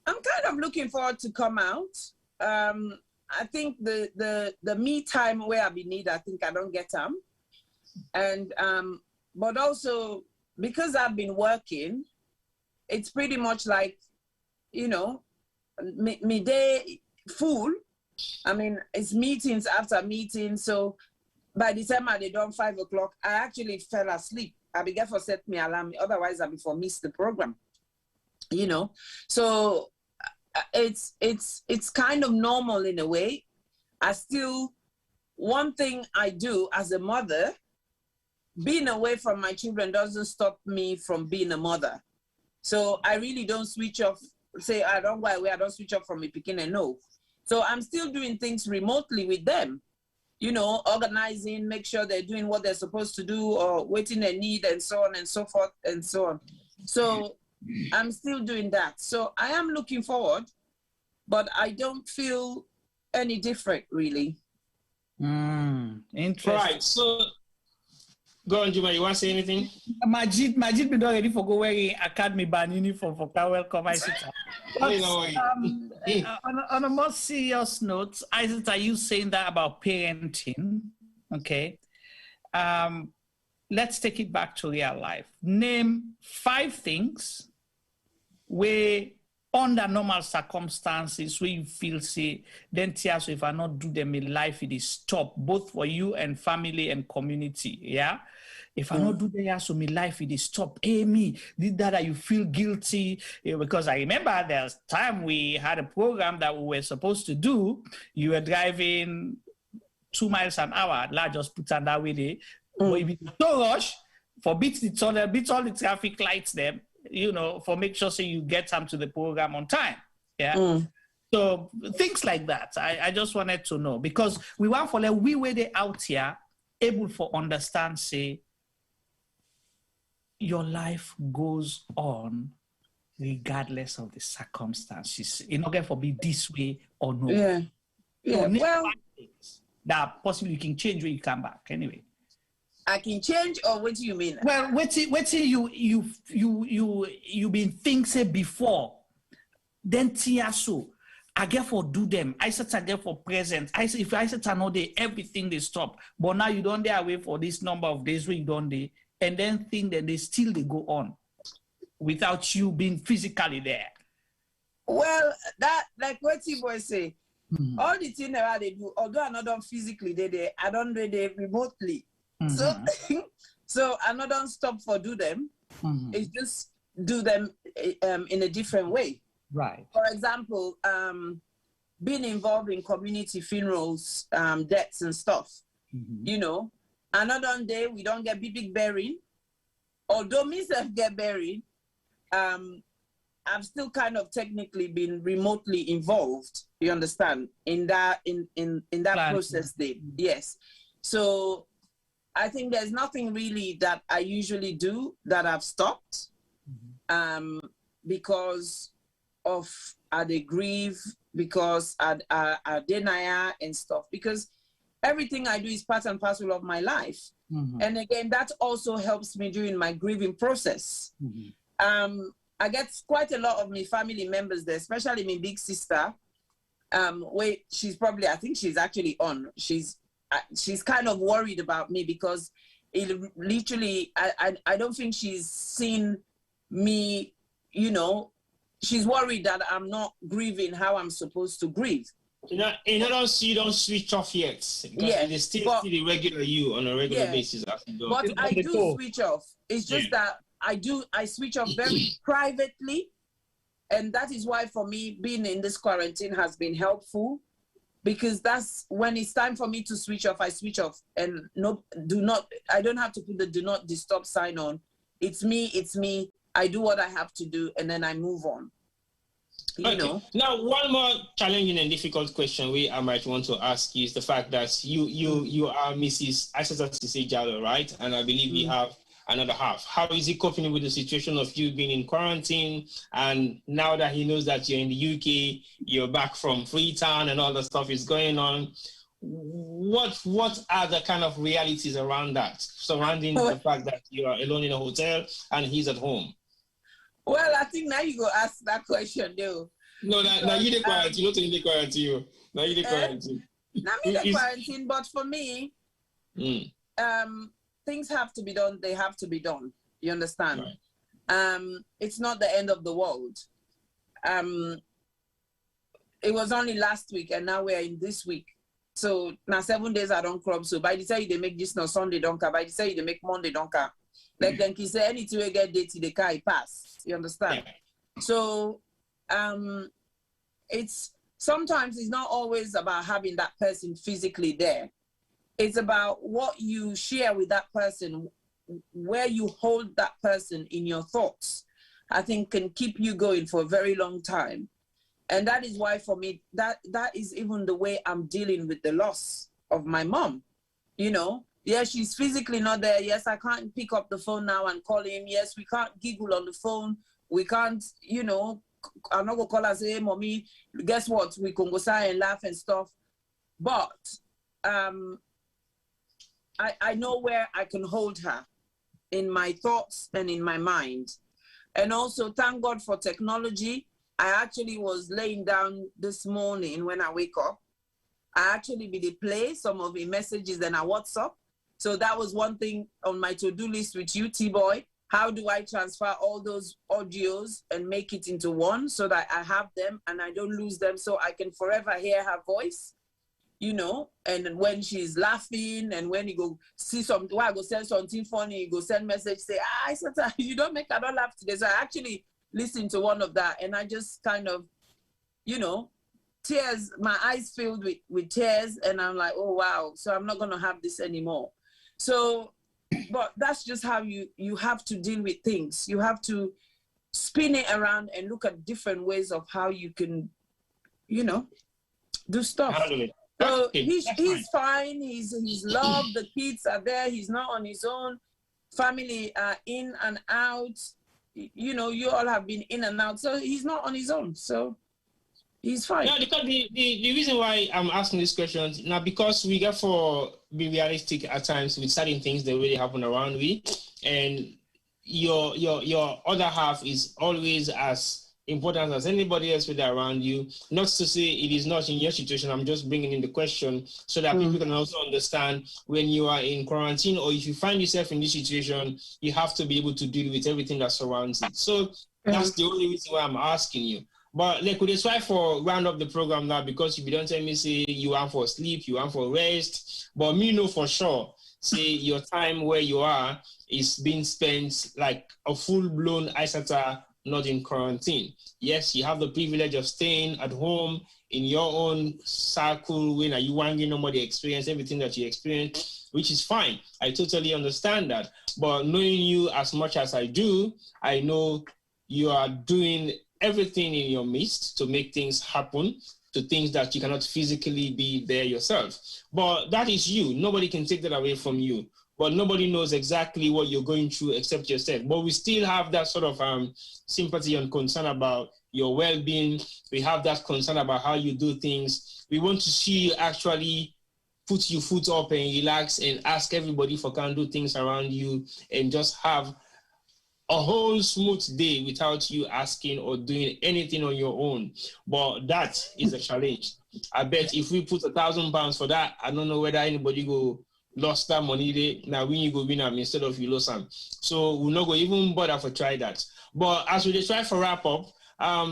I'm kind of looking forward to come out. I think the me time where I be need, I think I don't get them. And but also because I've been working, it's pretty much like, you know, me day full. I mean, it's meetings after meetings. So by the time they done 5 o'clock, I actually fell asleep. I began for set me alarm. Otherwise, I before miss the program. You know, so it's kind of normal in a way. I still, one thing I do as a mother, being away from my children doesn't stop me from being a mother. So I really don't switch off, say I don't go away, I don't switch off from my beginning, no. So I'm still doing things remotely with them, you know, organizing, make sure they're doing what they're supposed to do or waiting their need and so on and so forth and so on. So I'm still doing that. So I am looking forward, but I don't feel any different really. Interesting. Right, so go on, Juma, you want to say anything? Majid be not ready for go wearing Academy band uniform for welcome Isita. On a more serious note, Isita, are you saying that about parenting? Okay. Let's take it back to real life. Name 5 things where under normal circumstances where you feel say, then tears, so if I not do them in life, it is stop, both for you and family and community. Yeah. If I not do that, so my life it is stop. Hey, me did that you feel guilty, because I remember there's time we had a program that we were supposed to do. You were driving 2 miles an hour. Let's just put on that way there. But if it's so rush for beat all the traffic lights them, you know, for make sure so you get them to the program on time. Yeah. So things like that. I just wanted to know, because we want for like we were there out here able for understand, say, your life goes on regardless of the circumstances. It's not going to be this way or no. Yeah. Yeah. No, well, that possibly you can change when you come back anyway. I can change, or what do you mean? Well, what you been thinking before, then tiaso, I get for do them. I said I get for present. I said if I said I know they everything they stop, but now you don't dare away for this number of days where you don't they, and then think that they go on without you being physically there. Well, that like what T-boy say, all the things that they do, although I'm not done physically, I don't do them remotely. So I don't stop for do them. It's just do them in a different way. Right. For example, being involved in community funerals, deaths and stuff. You know, another day we don't get big burying. Although myself get buried, I've still kind of technically been remotely involved. You understand in that process. Yes. So I think there's nothing really that I usually do that I've stopped because of they grieve, because I deny and stuff, because everything I do is part and parcel of my life. And again, that also helps me during my grieving process. I get quite a lot of my family members there, especially my big sister. Wait, she's probably, I think she's actually on. She's kind of worried about me because it literally, I don't think she's seen me, you know, she's worried that I'm not grieving how I'm supposed to grieve. In other words, you don't switch off yet. Yeah, they still see the regular you on a regular basis. But I do switch off. It's just that I switch off very privately. And that is why for me, being in this quarantine has been helpful, because that's when it's time for me to switch off, I switch off. And I don't have to put the do not disturb sign on. It's me. I do what I have to do, and then I move on. You know. Now, one more challenging and difficult question I might want to ask you is the fact that you are Mrs. Aissata Ceesay Jallow, right? And I believe you have another half. How is he coping with the situation of you being in quarantine, and now that he knows that you're in the UK, you're back from Freetown and all the stuff is going on? What are the kind of realities around that, surrounding the fact that you are alone in a hotel and he's at home? Well, I think now you go ask that question, though. No, now you the quarantine, not in the quarantine. Now you the quarantine. Now me the quarantine, but for me, things have to be done. They have to be done. You understand? Right. It's not the end of the world. It was only last week, and now we're in this week. So now 7 days I don't crop. So by the time they make this now Sunday don't car. By the time they make Monday don't car. Like then he say anything we get dirty, the car pass. You understand? So it's sometimes it's not always about having that person physically there. It's about what you share with that person, where you hold that person in your thoughts. I think can keep you going for a very long time. And that is why for me, that is even the way I'm dealing with the loss of my mom. You know, yes, she's physically not there. Yes, I can't pick up the phone now and call him. Yes, we can't giggle on the phone. We can't, you know, I'm not going to call her and say, hey, mommy, guess what? We can go sigh and laugh and stuff. But I know where I can hold her in my thoughts and in my mind. And also, thank God for technology. I actually was laying down this morning when I wake up. I actually did play some of the messages and I WhatsApp. So that was one thing on my to-do list with you, T-Boy. How do I transfer all those audios and make it into one so that I have them and I don't lose them, so I can forever hear her voice, you know? And when she's laughing and when you go see something, I go send something funny, you go send message, say, Aissata, you don't make her not laugh today. So I actually listened to one of that and I just kind of, you know, tears, my eyes filled with tears, and I'm like, oh, wow, so I'm not going to have this anymore. So, but that's just how you have to deal with things. You have to spin it around and look at different ways of how you can, you know, do stuff. So he's fine. He's loved. The kids are there. He's not on his own. Family are in and out. You know, you all have been in and out. So he's not on his own. So he's fine. Yeah, because the reason why I'm asking these questions now, because we get for be realistic at times with certain things that really happen around we, and your other half is always as important as anybody else with around you. Not to say it is not in your situation. I'm just bringing in the question so that people can also understand when you are in quarantine, or if you find yourself in this situation, you have to be able to deal with everything that surrounds it. So that's the only reason why I'm asking you. But like, we try for round up the program now, because if you don't tell me, say you want for sleep, you want for rest, but me know for sure, say your time where you are is being spent like a full-blown Aissata, not in quarantine. Yes, you have the privilege of staying at home in your own circle when you want nobody experience everything that you experience, which is fine. I totally understand that. But knowing you as much as I do, I know you are doing everything in your midst to make things happen, to things that you cannot physically be there yourself. But that is you. Nobody can take that away from you. but nobody knows exactly what you're going through except yourself. But we still have that sort of sympathy and concern about your well-being. We have that concern about how you do things. We want to see you actually put your foot up and relax and ask everybody for can do things around you and just have a whole smooth day without you asking or doing anything on your own. But that is a challenge. I bet if we put £1,000 for that, I don't know whether anybody go lost that money there. Now when you go win them instead of you lose them. So we're not going to even bother for try that. But as we try for wrap up, I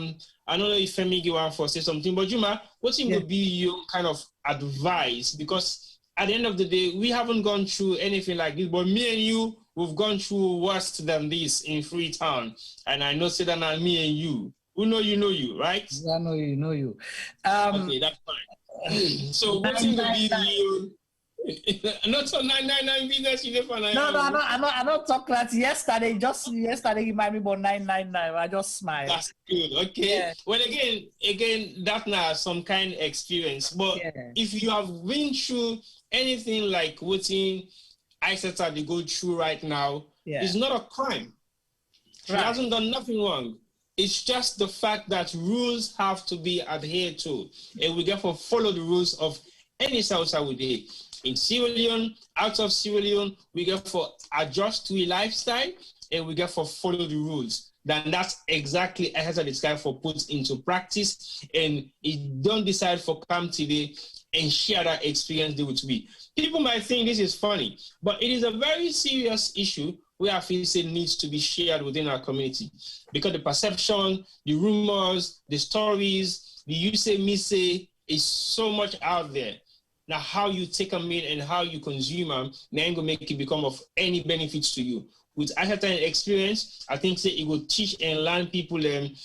don't know if Femi give one for say something, but Juma, what would be your kind of advice? Because at the end of the day, we haven't gone through anything like this, but me and you, we've gone through worse than this in Freetown. And I know say that now me and you. Who know you, right? I know you. Okay, that's fine. So what would be you? Not so 999 business you for 999. No, I don't talk that yesterday. Just yesterday you might be about 999. I just smile. That's good. Okay. Yeah. Well, again, that now some kind of experience. But if you have been through anything like what Aissata they go through right now, it's not a crime. She hasn't done nothing wrong. It's just the fact that rules have to be adhered to, and we therefore follow the rules of any South Saudi. In Sierra Leone, out of Sierra Leone, we get for adjust to a lifestyle and we get for follow the rules. Then that's exactly as I described for put into practice, and it don't decide for come today and share that experience they would be. People might think this is funny, but it is a very serious issue where I feel it needs to be shared within our community, because the perception, the rumors, the stories, the you say, me say is so much out there. Now, how you take them in and how you consume them, now ain't gonna make it become of any benefits to you. With Aissata experience, I think say it will teach and learn people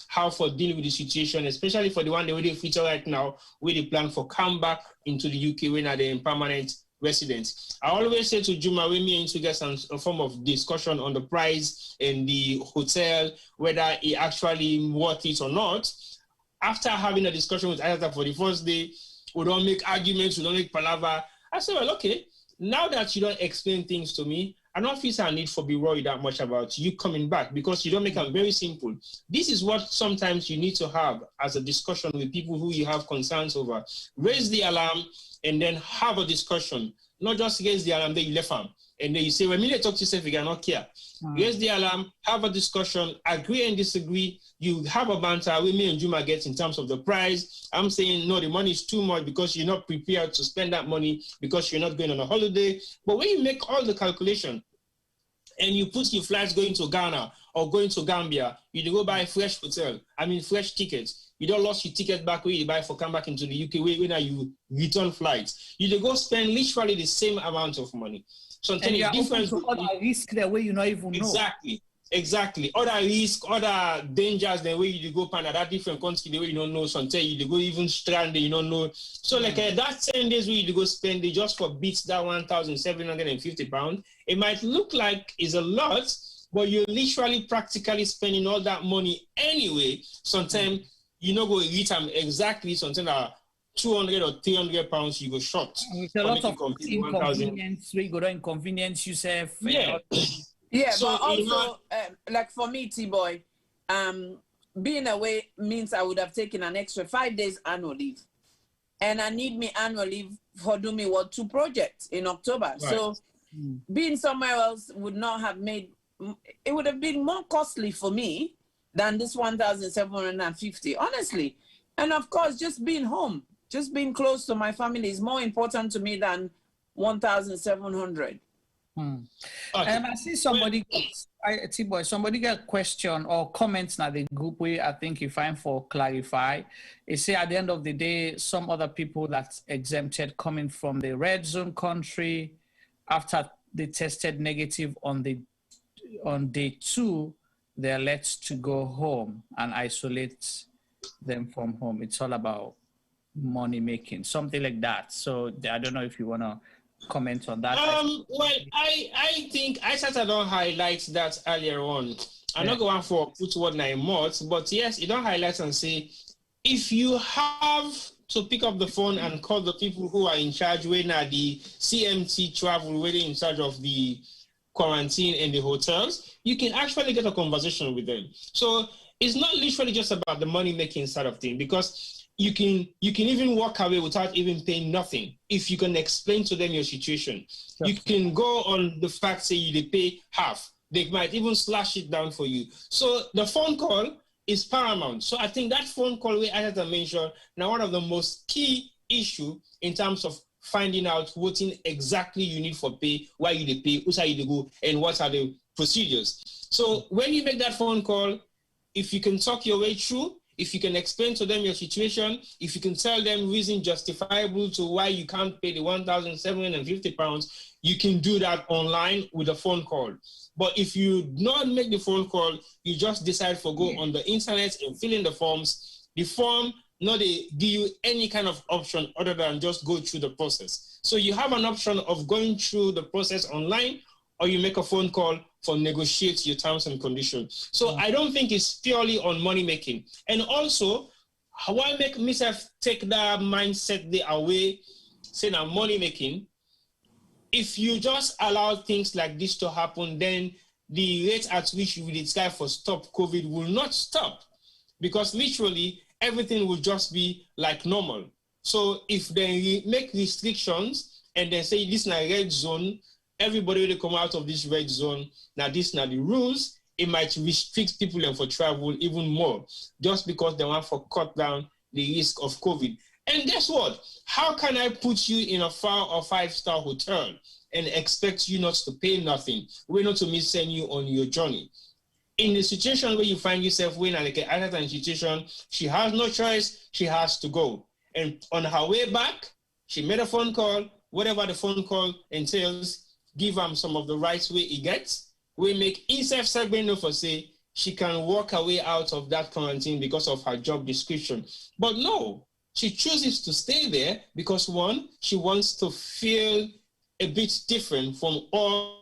how for dealing with the situation, especially for the one they feature right now, where they plan for come back into the UK when they're in permanent residents. I always say to Juma, when me and to get some form of discussion on the price in the hotel, whether it actually worth it or not. After having a discussion with Aissata for the first day, we don't make arguments, we don't make palaver. I said, well, okay, now that you don't explain things to me, I don't feel I need to be worried that much about you coming back, because you don't make them very simple. This is what sometimes you need to have as a discussion with people who you have concerns over. Raise the alarm and then have a discussion. Not just raise the alarm, then you left them. And then you say, well, me talk to yourself, you not care. Raise the alarm, have a discussion, agree and disagree. You have a banter with me and Juma gets in terms of the price. I'm saying, no, the money is too much because you're not prepared to spend that money because you're not going on a holiday. But when you make all the calculation and you put your flights going to Ghana or going to Gambia, you go buy fresh fresh tickets. You don't lost your ticket back where you buy for come back into the UK when you return flights. You go spend literally the same amount of money. So and you're open to other risk there where you not even know. Exactly. Other risk, other dangers the way you go pan at that different country the way you don't know. So until you go even stranded, you don't know. So like that 10 days where you go spend it just for beats that £1,750. It might look like it's a lot, but you're literally practically spending all that money anyway. Sometimes you know go reach them exactly something that 200 or 300 pounds you go short. With a lot of inconvenience, where you go to inconvenience yourself. Yeah, so but also, like for me, T-Boy, being away means I would have taken an extra 5 days annual leave. And I need me annual leave for doing me 2 projects in October. Right. So being somewhere else would not have made, it would have been more costly for me than this 1,750, honestly. And of course, just being home, just being close to my family is more important to me than 1,700. I see somebody, T-Boy, somebody get a question or comments now the group where I think you find for clarify. It say at the end of the day, some other people that's exempted coming from the red zone country after they tested negative on day 2, they're let to go home and isolate them from home. It's all about money making, something like that. So I don't know if you want to comment on that. Well, I think Aissata don't highlight that earlier on. I'm not going for put word 9 months, but yes, it don't highlight and say if you have to pick up the phone and call the people who are in charge when the CMT travel, really in charge of the quarantine and the hotels. You can actually get a conversation with them. So it's not literally just about the money-making side of things, because you can even walk away without even paying nothing if you can explain to them your situation. Sure. You can go on the fact, say they pay half. They might even slash it down for you. So the phone call is paramount. So I think that phone call, we as I mentioned, now one of the most key issue in terms of finding out what exactly you need for pay, why you pay, who's how you go, and what are the procedures. So when you make that phone call, if you can talk your way through, if you can explain to them your situation, if you can tell them reason justifiable to why you can't pay the £1,750, you can do that online with a phone call. But if you not make the phone call, you just decide to go on the internet and fill in the forms. The form, not they give you any kind of option other than just go through the process. So you have an option of going through the process online, or you make a phone call for negotiate your terms and conditions. So I don't think it's purely on money making. And also, how I make myself take that mindset away, saying I'm money making. If you just allow things like this to happen, then the rate at which you will decide for stop COVID will not stop, because literally everything will just be like normal. So if they make restrictions and then say this is a red zone, everybody will come out of this red zone. Now these are the rules. It might restrict people for travel even more, just because they want to cut down the risk of COVID. And guess what? How can I put you in a 4- or 5-star hotel and expect you not to pay nothing? We're not to send you on your journey. In the situation where you find yourself in like an other situation, she has no choice, she has to go. And on her way back, she made a phone call, whatever the phone call entails, give them some of the rights way he gets. We make INSEF segment for say she can walk away out of that quarantine because of her job description. But no, she chooses to stay there because one, she wants to feel a bit different from all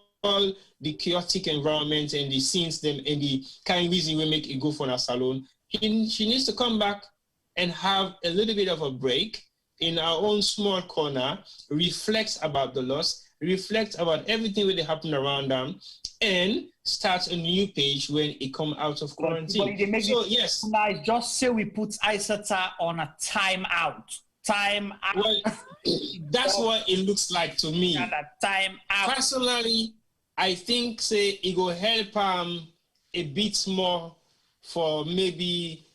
the chaotic environment and the scenes and the kind of reason we make it go for a salon. She needs to come back and have a little bit of a break in our own small corner, reflect about the loss, reflect about everything that happened around them, and start a new page when it come out of quarantine. So yes, just say we put Isata on a timeout. Time out. Well, that's what it looks like to me. And a time out. Personally, I think say it will help a bit more for maybe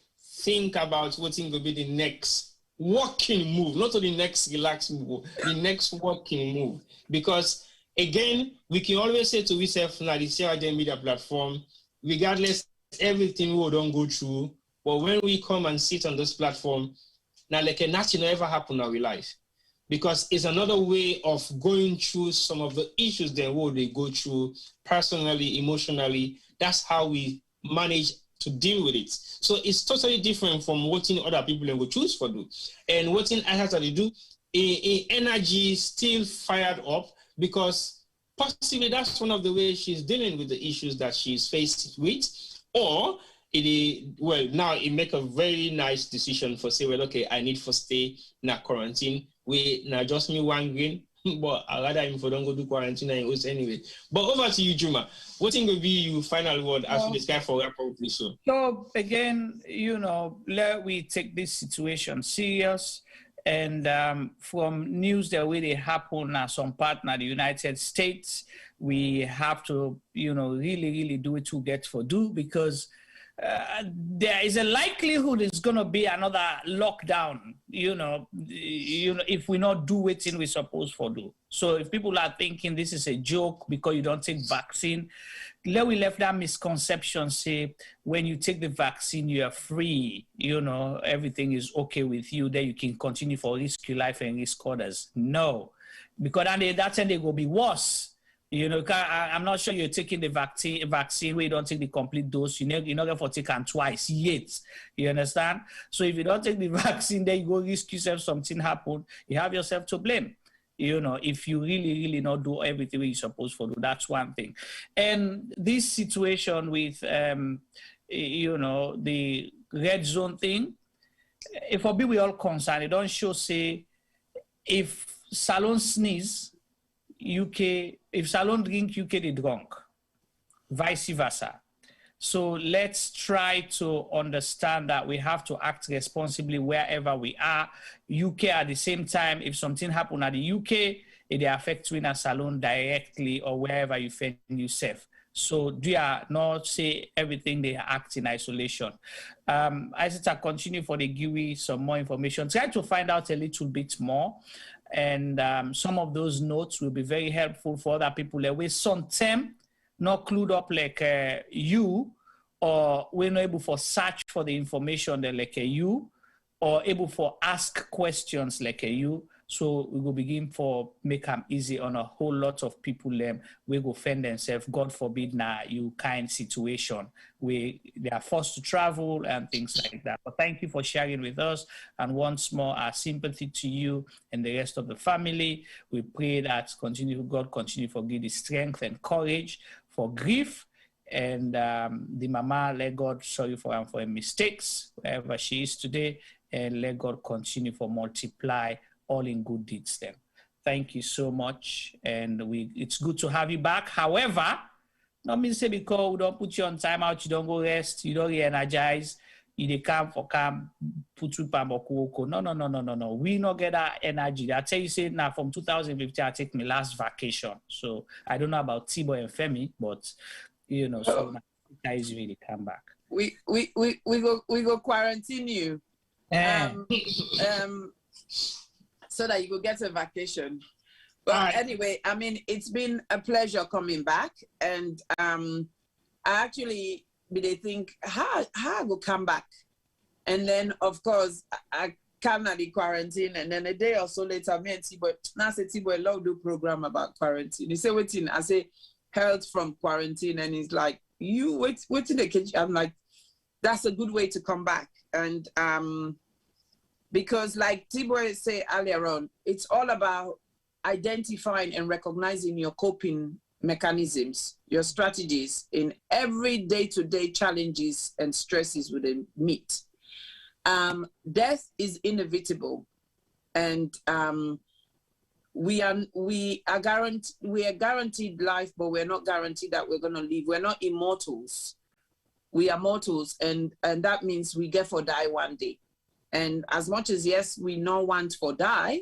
think about what's going to be the next working move, not the next relaxed move, the next working move. Because again, we can always say to ourselves now, the CRJ media platform, regardless everything we don't go through, but when we come and sit on this platform, now like nothing ever happen in our life. Because it's another way of going through some of the issues that they go through personally, emotionally. That's how we manage to deal with it. So it's totally different from what other people will choose for do. And what I have to do, energy still fired up, because possibly that's one of the ways she's dealing with the issues that she's faced with. Or now it make a very nice decision for say, well, okay, I need to stay in a quarantine. We now just me one green, but I rather him for don't go do quarantine anyway. But over to you, Juma. What thing will be your final word as we discuss for wrap up, please? So again, let we take this situation serious. And from news that really happen at some part in the United States, we have to, really do it to get for do, because there is a likelihood it's going to be another lockdown, if we not do what we're supposed to do. So if people are thinking this is a joke because you don't take vaccine, we left that misconception, say when you take the vaccine, you are free, everything is okay with you, then you can continue for risk your life and risk others. No, because that time they will be worse. I'm not sure you're taking the vaccine where you don't take the complete dose. You're not going to take them twice yet. You understand? So if you don't take the vaccine, then you go risk yourself, something happen, you have yourself to blame. If you really not do everything you're supposed to do, that's one thing. And this situation with, the red zone thing, if we all concerned, it don't show say if salon sneeze, UK, if salon drink, UK they drunk, vice versa. So let's try to understand that we have to act responsibly wherever we are. UK at the same time, if something happen at the UK, it affects you in a salon directly or wherever you find yourself. So do you not say everything they act in isolation? I said continue for the GUI some more information. Try to find out a little bit more. And some of those notes will be very helpful for other people. There will sometimes not clued up like you, or we're not able for search for the information that like you, or able for ask questions like you. So we will begin for make them easy on a whole lot of people. We will find themselves, God forbid, now you kind situation where they are forced to travel and things like that. But thank you for sharing with us. And once more, our sympathy to you and the rest of the family. We pray that God continue to give the strength and courage for grief. And the mama, let God sorry for her mistakes, wherever she is today. And let God continue to multiply all in good deeds then. Thank you so much. And it's good to have you back. However, not mean say because we don't put you on timeout, you don't go rest, you don't re-energize, you dey come for come, put you pamboko. No. We not get that energy. I tell you, say now from 2015, I take my last vacation. So I don't know about T-Boy and Femi, but you know, so guys really come back. We go quarantine you. So that you will get a vacation. But anyway, I mean, it's been a pleasure coming back. And I actually think, how I will come back? And then, of course, I come at the quarantine. And then a day or so later, me and T-Boy, now I say, T-Boy, love do program about quarantine. He say, waiting, I say, health from quarantine. And he's like, you, wait in the kitchen. I'm like, that's a good way to come back. And because like T-Boy said earlier on, it's all about identifying and recognizing your coping mechanisms, your strategies in every day-to-day challenges and stresses we meet. Death is inevitable, and we are guaranteed life, but we're not guaranteed that we're gonna live. We're not immortals. We are mortals, and that means we get for die one day. And as much as, yes, we no want for die,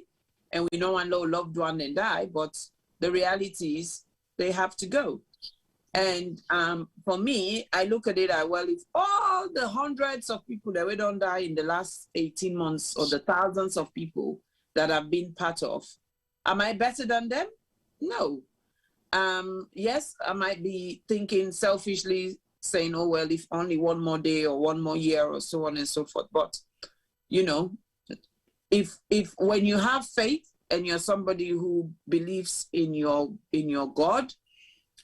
and we no want no loved one and die, but the reality is they have to go. And for me, I look at it as, well, if all the hundreds of people that we don't die in the last 18 months, or the thousands of people that I've been part of, am I better than them? No. Yes, I might be thinking selfishly, saying, oh, well, if only one more day or one more year or so on and so forth. But you know, if when you have faith and you're somebody who believes in your God,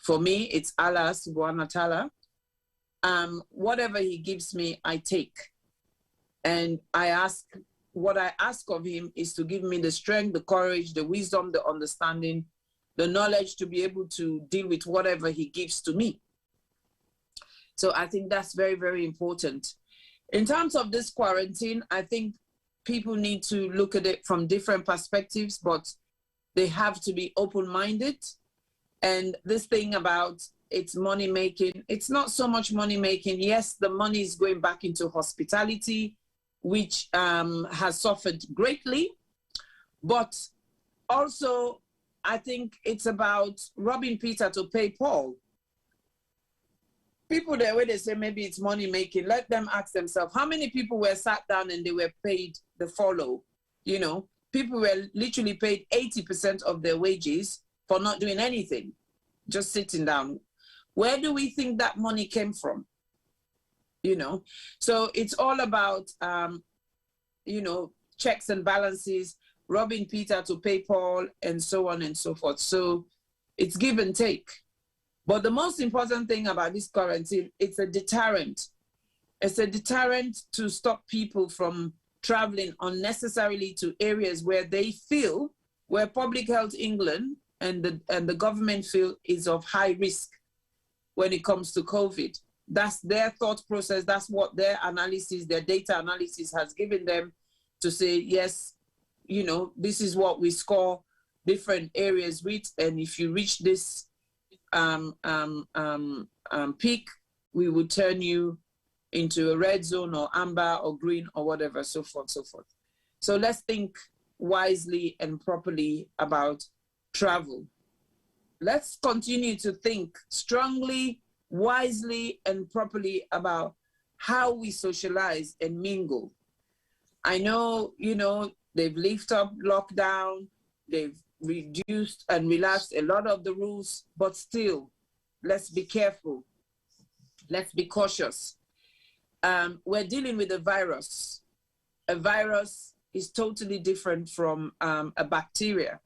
for me, it's Allah subhanahu wa ta'ala, whatever he gives me, I take. And what I ask of him is to give me the strength, the courage, the wisdom, the understanding, the knowledge to be able to deal with whatever he gives to me. So I think that's very, very important. In terms of this quarantine, I think people need to look at it from different perspectives, but they have to be open-minded. And this thing about it's money-making, it's not so much money-making. Yes, the money is going back into hospitality, which has suffered greatly. But also, I think it's about robbing Peter to pay Paul. People there where they say maybe it's money making, let them ask themselves, how many people were sat down and they were paid the follow? You know, people were literally paid 80% of their wages for not doing anything, just sitting down. Where do we think that money came from? You know, so it's all about, you know, checks and balances, robbing Peter to pay Paul, and so on and so forth. So it's give and take. But the most important thing about this quarantine, it's a deterrent. It's a deterrent to stop people from traveling unnecessarily to areas where they feel, where Public Health England and the government feel is of high risk when it comes to COVID. That's their thought process. That's what their analysis, their data analysis has given them to say, yes, you know, this is what we score different areas with. And if you reach this peak, we would turn you into a red zone or amber or green or whatever, so forth, so forth. So let's think wisely and properly about travel. Let's continue to think strongly, wisely, and properly about how we socialize and mingle. I know, you know, they've lifted up lockdown, they've reduced and relaxed a lot of the rules, but still, let's be careful. Let's be cautious. We're dealing with a virus. A virus is totally different from a bacteria.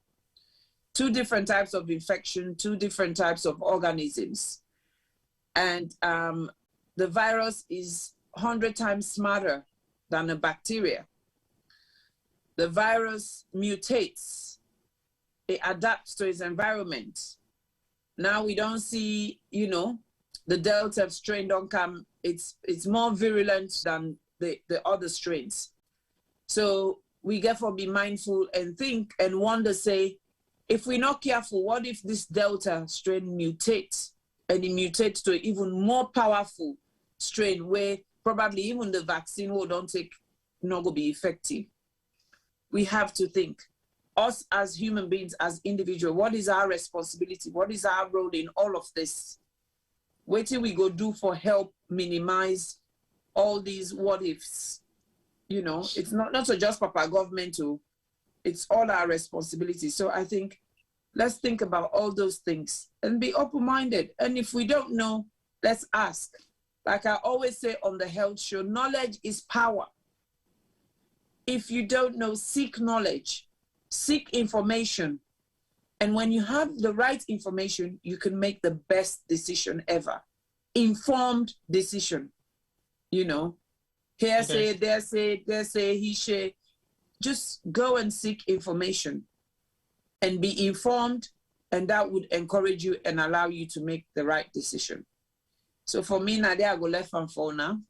Two different types of infection, two different types of organisms. And the virus is 100 times smarter than a bacteria. The virus mutates. It adapts to its environment. Now we don't see, you know, the Delta strain don't come. It's more virulent than the other strains. So we therefore be mindful and think and wonder, say, if we're not careful, what if this Delta strain mutates and it mutates to an even more powerful strain where probably even the vaccine will don't take, not going to be effective. We have to think, us as human beings, as individuals, what is our responsibility? What is our role in all of this? What do we go do for help minimize all these what ifs? You know, it's not just Papa government too. It's all our responsibility. So I think let's think about all those things and be open-minded. And if we don't know, let's ask. Like I always say on the health show, knowledge is power. If you don't know, seek knowledge, seek information. And when you have the right information, you can make the best decision ever. Informed decision, you know. Here say, there say, he say. Just go and seek information and be informed, and that would encourage you and allow you to make the right decision. So for me, Nadia, I go left and fall now.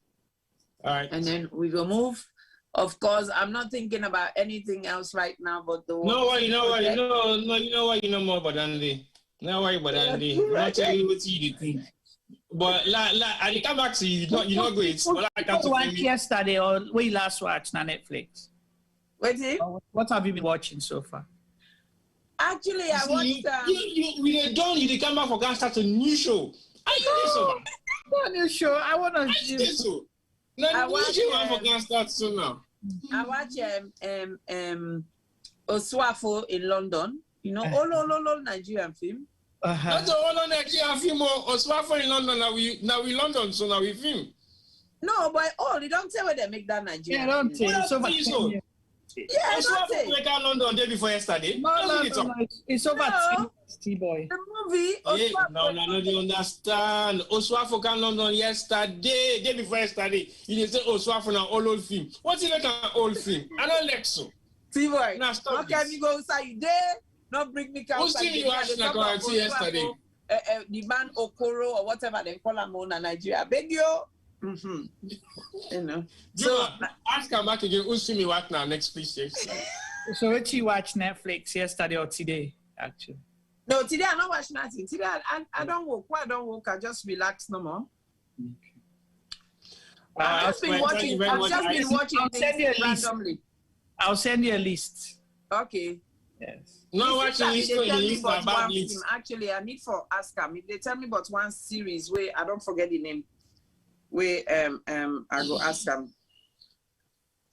All right. And then we will move. Of course, I'm not thinking about anything else right now but the you know more about Andy. No worry about Andy. I'll tell you what you think. But I come back to you, you're not going. Yesterday or we last watched on Netflix. What have you been watching so far? Actually, I watched. We done. You come back for going start a new show. Are you so? Not a new show. I want to. So. No, I watch. For going start soon now. I watch Oswafo in London. You know, all Nigerian film. Not all Nigerian film. Oswafo in London. Now we London, so now we film. No, but you don't say where they make that Nigerian. Yeah, don't tell. So. Yeah, Oswafo make out London day before yesterday. No, it's over. T-boy. The movie. No, you understand. Oswafo came London yesterday, day before yesterday. You didn't say Oswafo now old film. What's it like an old film? I don't like so. T-boy. Now stop. How can you go outside you there? Not bring me outside. Who's seen you watching a quarantine yesterday? The man Okoro or whatever they call him in Nigeria. I beg you. You know. So ask him back again. Who's seen me watch now? Next, please. So what you watch Netflix yesterday or today? Actually. No, today I don't watch nothing. Today I don't work. Why I don't work? I just relax no more. I've just been watching things randomly. I'll send you a list. Okay. Yes. No watching list for the list about list. Actually, I need for ask them. If they tell me about one series where I don't forget the name, where I go ask them.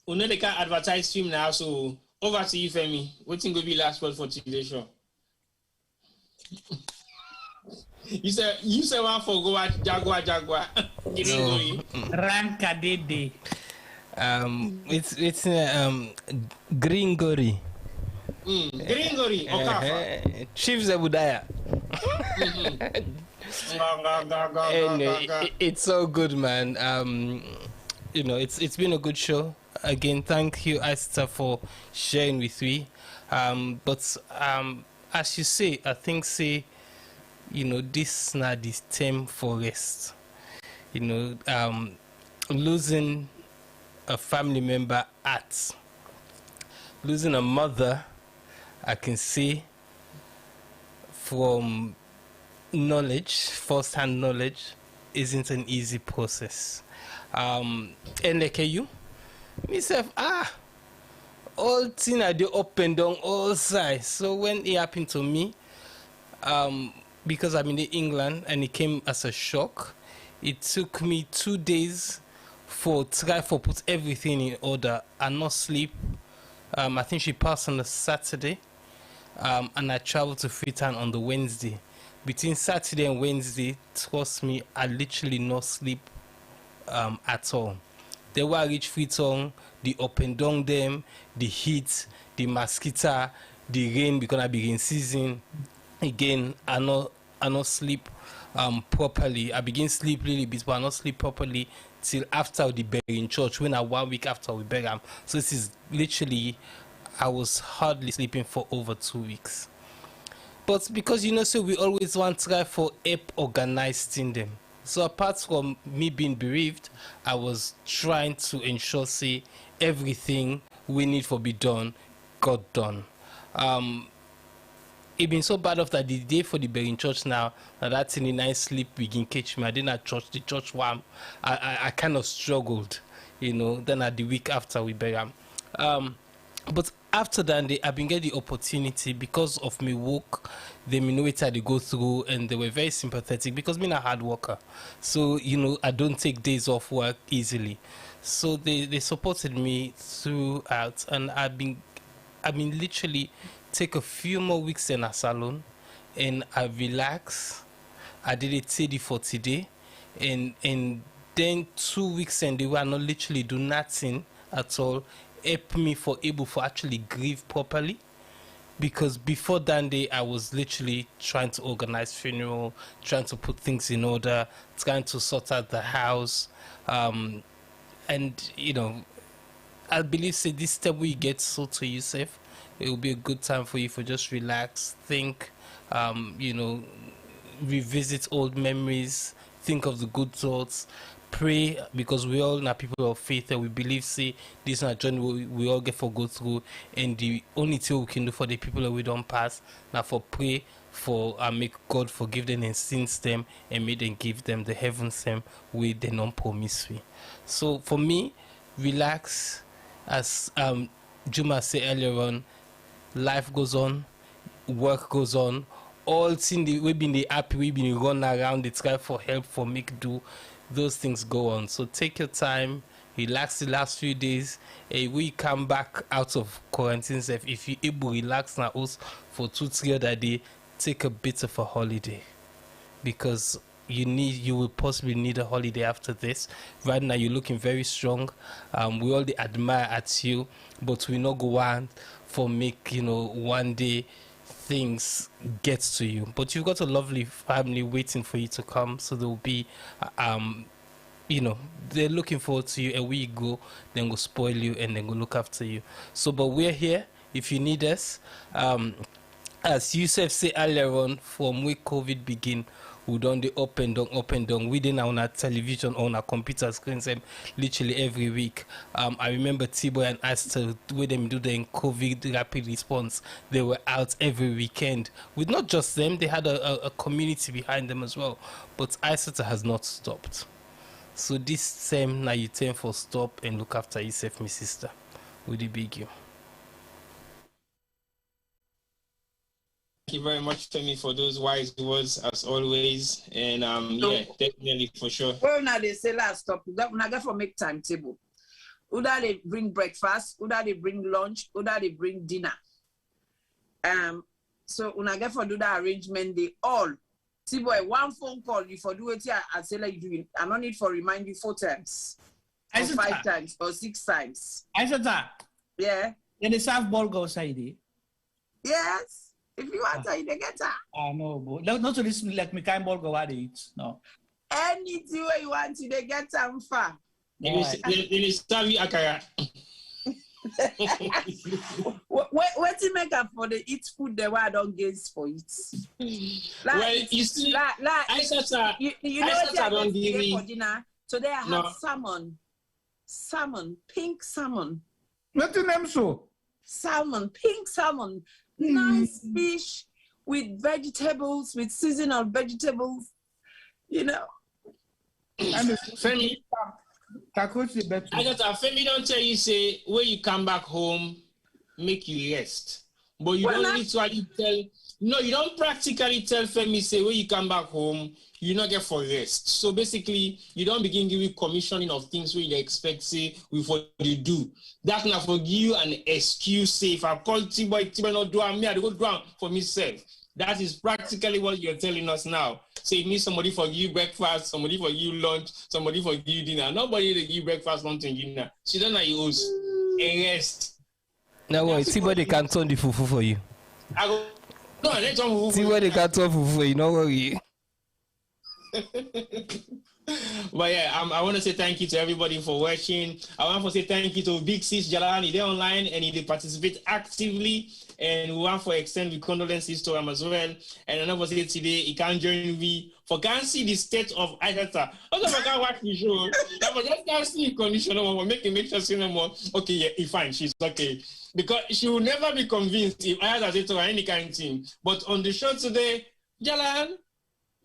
We know they can't advertise film now, so over to you, Femi. What think will be last word for today's show? You said one for go at Jaguar. Rankadede. It's Gringori. Gringori Okafa. Chief Zebudaya. It's so good, man. You know, it's been a good show. Again, thank you, Esther, for sharing with me. But as you say, I think you know, this is not this term for rest. You know, losing a family member losing a mother, I can see from knowledge, first-hand knowledge, isn't an easy process. And like you, myself, all things are the up and down, all sides. So when it happened to me, because I'm in England and it came as a shock, it took me 2 days for put everything in order and not sleep. I think she passed on the Saturday, and I traveled to Freetown on the Wednesday. Between Saturday and Wednesday, trust me, I literally not sleep at all. Then when I reach Freetown, the up and down them, the heat, the mosquito, the rain, because I begin season again, I not sleep properly. I begin sleep a little bit, but I not sleep properly till after the burying church, when 1 week after we bury him. So this is literally, I was hardly sleeping for over 2 weeks. But because, you know, so we always want to try for help organizing them. So apart from me being bereaved, I was trying to ensure, say, everything we need for be done, got done. It been so bad after the day for the burying church now that in the night sleep begin catch me. I didn't at church, the church one. I kind of struggled, you know, then at the week after we bury him. But after that, I've been getting the opportunity because of me work. They know what I go through, and they were very sympathetic because I'm a hard worker. So, you know, I don't take days off work easily. So they supported me throughout, and I've been literally take a few more weeks in a salon, and I relax. I did it steady for today, and then 2 weeks and they were not literally do nothing at all. Help me for able for actually grieve properly, because before that day I was literally trying to organize funeral, trying to put things in order, trying to sort out the house, and you know, I believe say this step we get so to yourself, it will be a good time for you for just relax, think, you know, revisit old memories, think of the good thoughts, pray, because we all are people of faith and we believe, say, this is a journey we all get for go through, and the only thing we can do for the people that we don't pass, now for pray for make God forgive them and sins them, and may them give them the heavens them with the non-promise we. So for me, relax, as Juma said earlier on, life goes on, work goes on, all things we've been happy, we've been run around, they try for help, for make do, those things go on. So take your time, relax the last few days. We come back out of quarantine, if you able relax now us for 2-3 other days, take a bit of a holiday, because you will possibly need a holiday after this. Right now you're looking very strong. We all admire at you, but we not go on for make, you know, one day things get to you. But you've got a lovely family waiting for you to come, so they'll be you know, they're looking forward to you, and we go, then go spoil you and then go look after you. So but we're here if you need us. As Yusuf said earlier on, from where COVID begin, we done the up and down within our television, on our computer screens, literally every week. I remember T-Boy and Esther, where them do the COVID rapid response, they were out every weekend with not just them, they had a community behind them as well. But Esther has not stopped. So this same now you turn for stop and look after yourself, my sister. Would it beg you? Thank you very much, Tommy, for those wise words as always. And yeah, definitely for sure. Well, now they say last stop. Now go for make timetable. Either they bring breakfast, either they bring lunch, either they bring dinner. So when I get for do that arrangement, they all see boy one phone call you for do it here. I say like you doing. I don't need for remind you 4 times, or 5 times, or 6 times. I said that. Yeah. Then the serve ball go side. Yes. If you want to, you get that. No, but not to listen like me kind ball go at it. No. Anything where you want to, they get them far. They serve you akara. What you make up for the eat food the way I don't gaze for it? Like, well, you see, you know what I don't give for dinner? Today I have salmon, pink salmon. What the name so? Salmon, pink salmon, nice fish with vegetables, with seasonal vegetables, you know. Femi, Femi don't tell you say when you come back home, make you rest. But you don't literally tell. No, you don't practically tell Femi say when you come back home, you not get for rest. So basically, you don't begin giving commissioning of things where you expect say with what you do. That not for give you an excuse. Say if I call T-boy not do me, I go do for myself. That is practically what you're telling us now. Say it means somebody for you breakfast, somebody for you lunch, somebody for you dinner. Nobody they give breakfast, lunch, and dinner. She don't know you host a rest. No worry, T-boy can turn the fufu for you. I go. No, let's turn fufu. T-boy can turn fufu for you. No worry. But yeah, I want to say thank you to everybody for watching. I want to say thank you to Big Sis Jalan. They're online and they participate actively. And we want to extend the condolences to him as well. And another say today, he can't join me for can't see the state of Aisata. Also, I can't watch the show. I just can't see the condition. We'll make sure see no more. Okay, yeah, he's fine. She's okay. Because she will never be convinced if Aisata said to her any kind of thing. But on the show today, Jalan,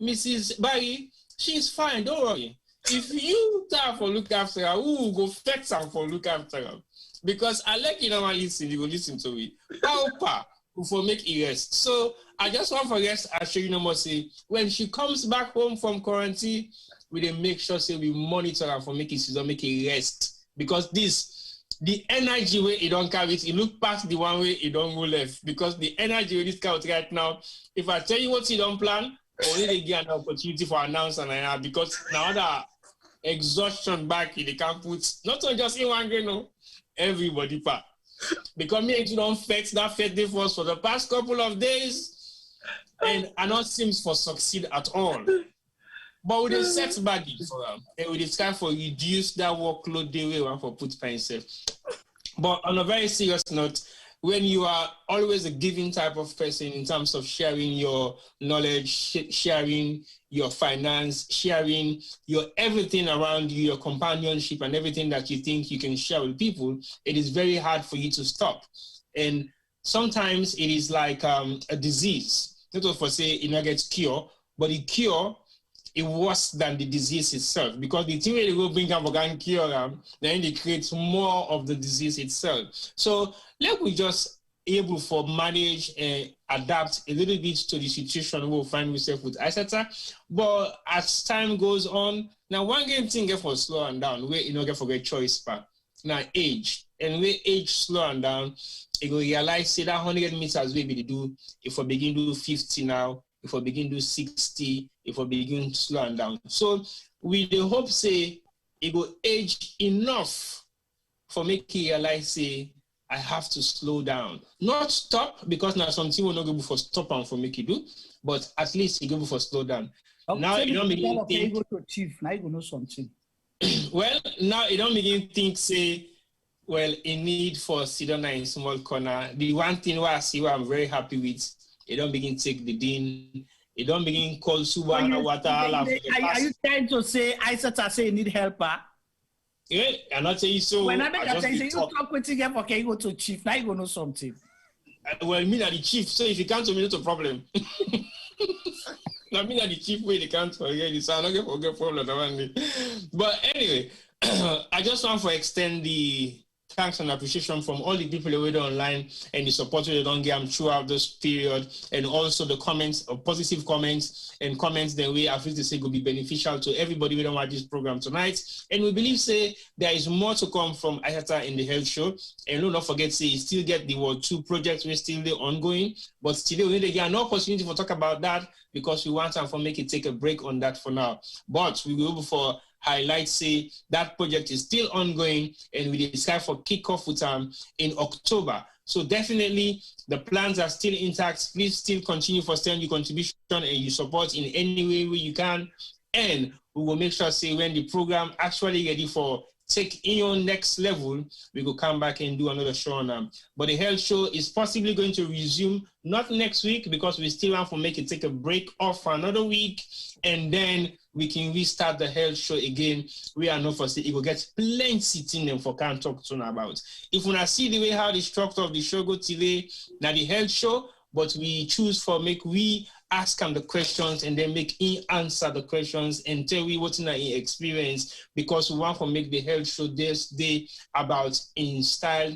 Mrs. Barry, she's fine. Don't worry. If you start for look after her, who will go fetch her for look after her? Because I like you know listen, you go listen to it. How for make it rest. So I just want for rest. I show you no more say when she comes back home from quarantine, we then make sure say we monitor her for making season make it rest. Because the energy way it don't carry it look past the one way it don't go left. Because the energy with this count right now, if I tell you what you don't plan, only they get an opportunity for announcement and now because now that exhaustion back they can't put not on just in one grain, no. Everybody part because me you don't fetch that fed day for us for the past couple of days and I not seems for succeed at all. But with a set baggage for them and with the time for reduce that workload they will want for put by himself. But on a very serious note, when you are always a giving type of person in terms of sharing your knowledge, sharing your finance, sharing your everything around you, your companionship and everything that you think you can share with people, it is very hard for you to stop. And sometimes it is like a disease. Not for say it not gets cure, but the cure is worse than the disease itself because the thing they go bring up and cure them, then it creates more of the disease itself. So let we just able for manage and adapt a little bit to the situation we'll find ourselves with Aisata. But as time goes on, now one game thing get for slow and down, where you know get for get choice part. Now age. And where age slow and down, you go realize say that 100 meters we be do if we begin to do 50 now, if we begin to do 60, if we begin to slow and down. So we the hope say it go age enough for make you realize say I have to slow down. Not stop, because now something will not go for stop and for make you do, but at least you go for slow down. Okay, now you don't begin to think. Go to chief, now you know something. Well, now you don't begin to think, say, well, in need for Sidona in small corner. The one thing where I see where I'm very happy with, you don't begin to take the dean. You don't begin call Subana water. Are you trying to say Aisata say you need help? Yeah, I'm not saying so. When I make a say you talk with him for you go to chief, now you go know something. Well, me and the chief, so if you can't tell me, not a problem. I mean that the chief way they can't forget this, I'm not gonna forget problem. But anyway, I just want to extend the thanks and appreciation from all the people who were online and the support they don't get throughout this period, and also the comments, positive comments and comments that we have to say will be beneficial to everybody who don't watch this program tonight. And we believe say there is more to come from Aisata in the health show. And do not forget say you still get the World 2 projects we're still ongoing, but today we need to get an opportunity to talk about that because we want to make it take a break on that for now. But we will go for highlight say that project is still ongoing and we decide for kickoff with in October. So definitely the plans are still intact. Please still continue for sending your contribution and your support in any way you can. And we will make sure say when the program actually ready for take in your next level, we will come back and do another show on them. But the health show is possibly going to resume, not next week, because we still want to take a break off for another week, and then we can restart the health show again. We are not for say it will get plenty thing them for can talk to about. If we see the way how the structure of the show go today, now the health show, but we choose for we ask him the questions and then make him answer the questions and tell we what's in our experience, because we want to make the health show this day about in style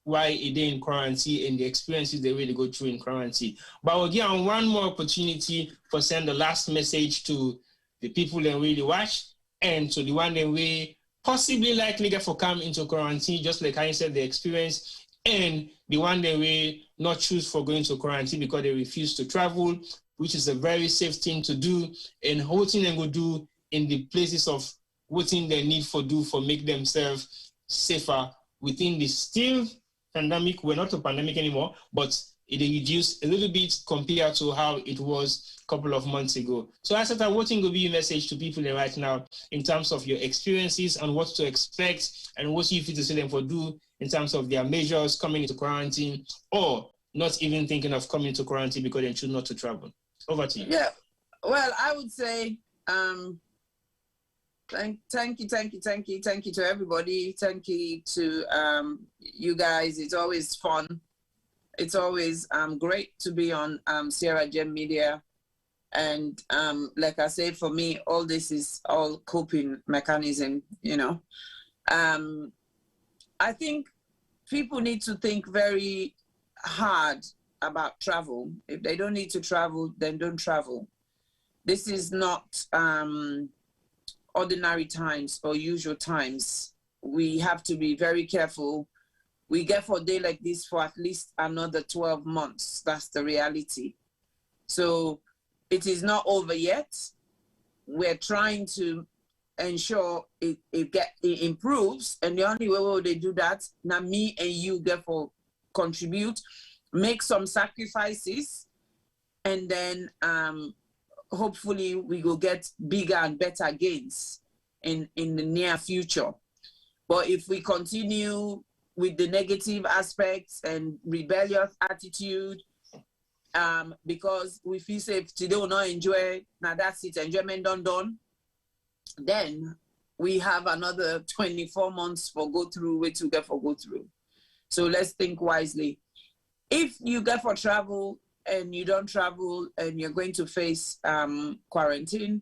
why a day in quarantine and the experiences they really go through in quarantine. But we'll give them one more opportunity for send the last message to the people that really watch, and to the one that we possibly likely get for come into quarantine, just like I said, the experience, and the one that we not choose for going to quarantine because they refuse to travel, which is a very safe thing to do, and what thing they go do in the places of what thing they need for do for make themselves safer within the still pandemic. We're not a pandemic anymore, but it reduced a little bit compared to how it was a couple of months ago. So I said, what will be your message to people right now in terms of your experiences and what to expect and what you feel to see them for do in terms of their measures coming into quarantine, or not even thinking of coming to quarantine because they choose not to travel? Over to you. Yeah, well, I would say thank you to everybody. Thank you to you guys. It's always fun. It's always great to be on Sierra Gem Media. And like I said, for me, all this is all coping mechanism, you know. I think people need to think very hard about travel. If they don't need to travel, then don't travel. This is not ordinary times or usual times. We have to be very careful. We get for a day like this for at least another 12 months. That's the reality. So it is not over yet. We're trying to ensure it improves. And the only way they do that, now me and you get for contribute, make some sacrifices, and then hopefully we will get bigger and better gains in the near future. But if we continue with the negative aspects and rebellious attitude, because we feel safe today will not enjoy, now that's it, enjoyment done, then we have another 24 months for go through, wait to get for go through. So let's think wisely. If you get for travel and you don't travel and you're going to face quarantine,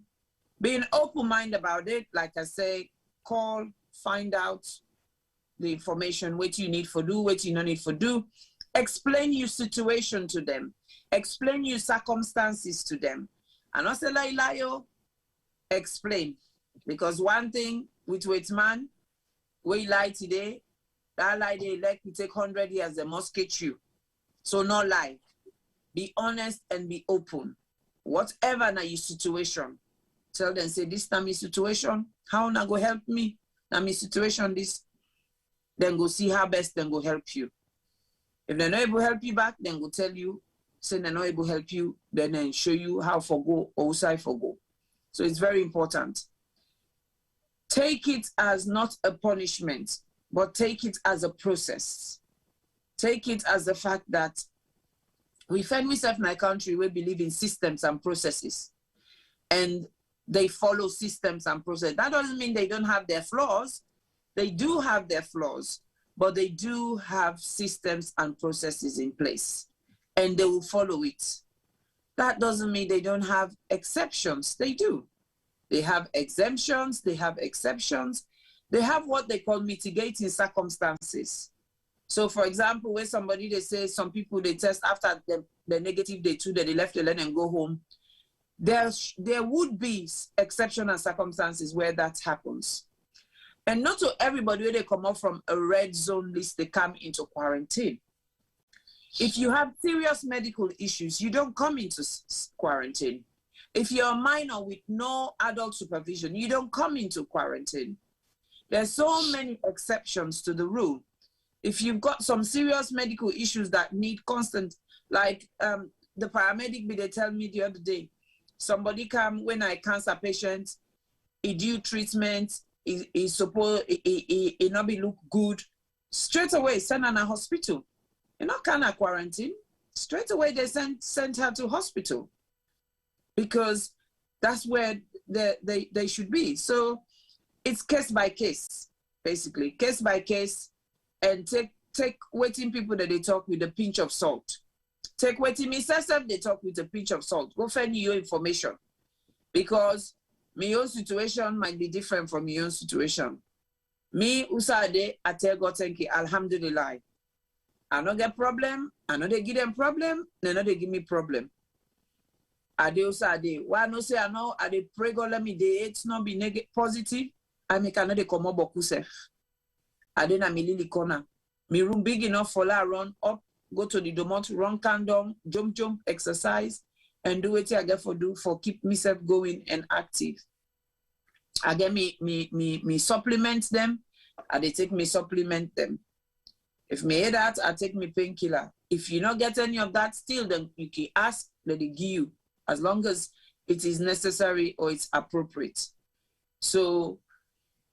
being open-minded about it, like I say, call, find out the information, what you need for do, what you don't need for do. Explain your situation to them. Explain your circumstances to them. And also, explain. Because one thing with man, we lie today, that lie they like to take 100 years, they must get you. So no lie. Be honest and be open. Whatever na your situation, tell them, say, this na my situation, how na go help me? Na my situation this. Then go see how best then go help you. If they're not able to help you back, then go tell you, say they're not able to help you, then show you how for go or side for go. So it's very important. Take it as not a punishment, but take it as a process. Take it as the fact that we find ourselves in a country where we believe in systems and processes, and they follow systems and processes. That doesn't mean they don't have their flaws. They do have their flaws, but they do have systems and processes in place, and they will follow it. That doesn't mean they don't have exceptions. They do. They have exemptions, they have exceptions. They have what they call mitigating circumstances. So for example, where somebody, they say some people, they test after the negative day 2, that they left the land and go home. There would be exceptional circumstances where that happens. And not to everybody where they come up from a red zone list, they come into quarantine. If you have serious medical issues, you don't come into quarantine. If you're a minor with no adult supervision, you don't come into quarantine. There's so many exceptions to the rule. If you've got some serious medical issues that need constant, like the paramedic, they tell me the other day, somebody come when I cancer patient, he do treatment, It suppose it not be look good. Straight away, send her to hospital. You know, kind of quarantine. Straight away, they sent her to hospital because that's where they should be. So it's case by case, basically, case by case, and take waiting people that they talk with a pinch of salt. Take waiting me self they talk with a pinch of salt. Go find your information because my own situation might be different from your own situation. Me, Usade, I tell God, thank you, Alhamdulillah. I don't get problem. I know they give them problem. They know they give me problem. I do Usade. Why no say I know? I dey pray God let me dey it's not be negative positive. I make another come up boku sef. I dey na me lily corner. Me room big enough for la run up, go to the domot, run down, jump, exercise, and do what I get for do for keep myself going and active. I get me supplement them. I they take me supplement them. If me hear that, I take me painkiller. If you not get any of that still, then you can ask that they give you, as long as it is necessary or it's appropriate. So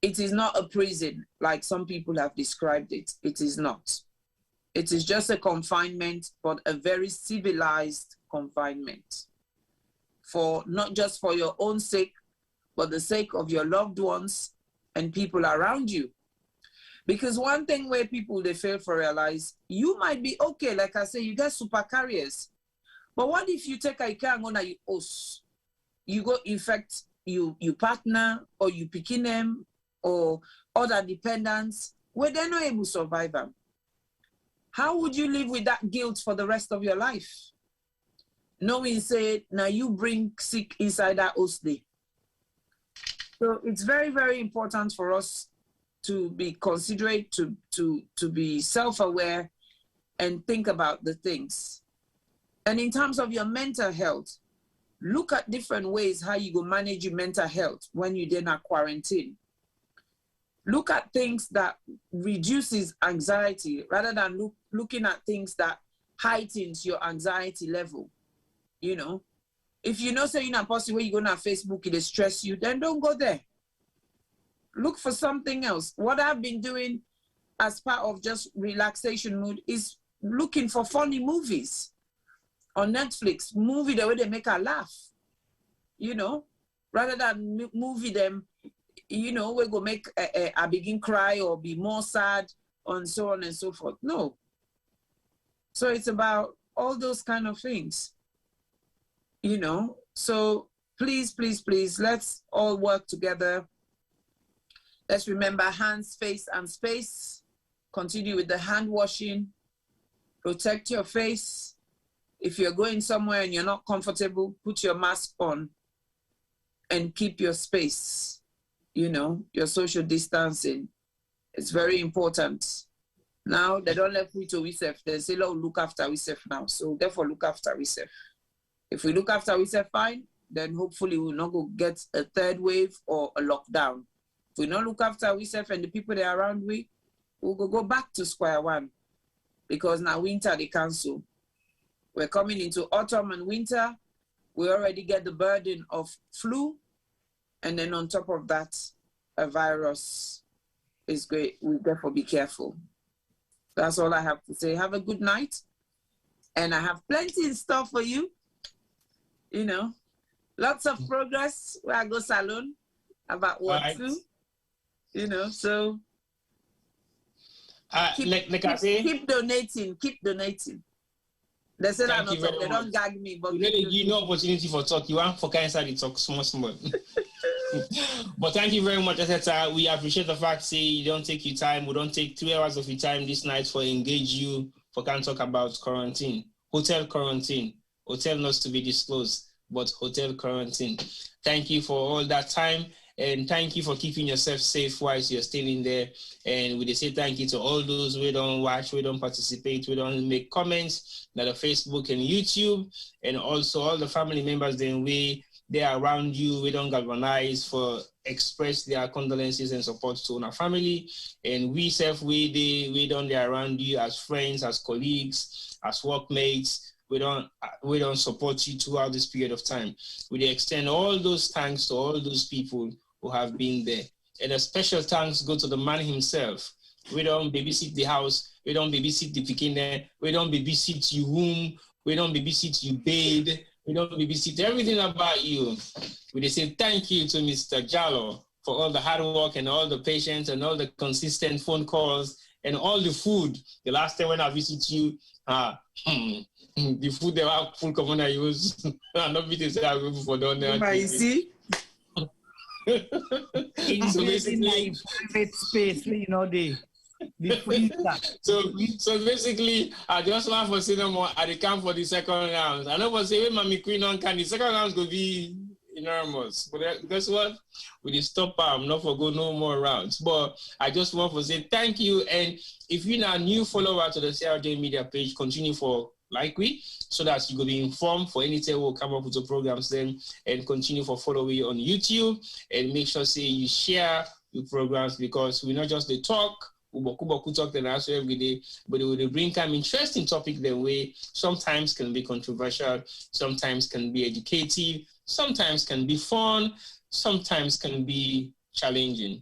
it is not a prison like some people have described it. It is not. It is just a confinement, but a very civilized confinement. For not just for your own sake, but the sake of your loved ones and people around you. Because one thing where people, they fail to realize, you might be okay, like I say, you get super carriers. But what if you take a car and you host? You go infect you partner or you picking them or other dependents where they're not able to survive them. How would you live with that guilt for the rest of your life? Knowing, say, now you bring sick inside that host day. So it's very, very important for us to be considerate, to be self-aware and think about the things. And in terms of your mental health, look at different ways how you go manage your mental health when you're in a quarantine. Look at things that reduces anxiety rather than looking at things that heightens your anxiety level. You know, if you know say you're not possible where you go on Facebook, it stress you, then don't go there. Look for something else. What I've been doing as part of just relaxation mood is looking for funny movies on Netflix, movie the way they make her laugh, you know, rather than movie them, you know, we're going to make I begin cry or be more sad and so on and so forth. No. So it's about all those kind of things, you know. So please, please, please, let's all work together. Let's remember hands, face, and space. Continue with the hand washing. Protect your face. If you're going somewhere and you're not comfortable, put your mask on and keep your space. You know, your social distancing. It's very important. Now, they don't let we to ourselves. They say, look after ourselves now. So therefore, look after ourselves. If we look after ourselves fine, then hopefully we'll not go get a third wave or a lockdown. If we not look after ourselves and the people that are around we'll go back to square one. Because now winter, they cancel. We're coming into autumn and winter. We already get the burden of flu. And then on top of that, a virus is great. We therefore be careful. That's all I have to say. Have a good night. And I have plenty in store for you. You know, lots of progress where I go salon about what to. You know, so keep donating. Keep donating. They say that not talk, they don't gag me, but you know opportunity for talk. You want for kind of talk small. But thank you very much, Eteta. We appreciate the fact say you don't take your time. We don't take 3 hours of your time this night for engage you for can talk about quarantine, hotel quarantine, hotel not to be disclosed, but hotel quarantine. Thank you for all that time. And thank you for keeping yourself safe whilst you're still in there. And we say thank you to all those who don't watch, who don't participate, who don't make comments that are Facebook and YouTube, and also all the family members then they are around you. We don't galvanize for express their condolences and support to our family. And we don't they around you as friends, as colleagues, as workmates. We don't support you throughout this period of time. We extend all those thanks to all those people who have been there. And a special thanks go to the man himself. We don't babysit the house. We don't babysit the pikin. We don't babysit your room. We don't babysit your bed. We don't babysit everything about you. We just say thank you to Mr. Jalloh for all the hard work and all the patience and all the consistent phone calls and all the food. The last time when I visit you, the food they were full common I use. I'm not being say I will for down there. You see? So basically, private space, you know, the so basically, I just want for cinema at the camp for the second round. I know for say when Mommy Queen on can the second round will be enormous. But guess what? We just stop not for go no more rounds. But I just want to say thank you. And if you're not a new follower to the CRJ Media page, continue for like we, so that you will be informed for anything we'll come up with the programs then, and continue for following on YouTube, and make sure say you share your programs, because we not just the talk, we talk and answer every day, but it will bring some interesting topic the way sometimes can be controversial, sometimes can be educative, sometimes can be fun, sometimes can be challenging,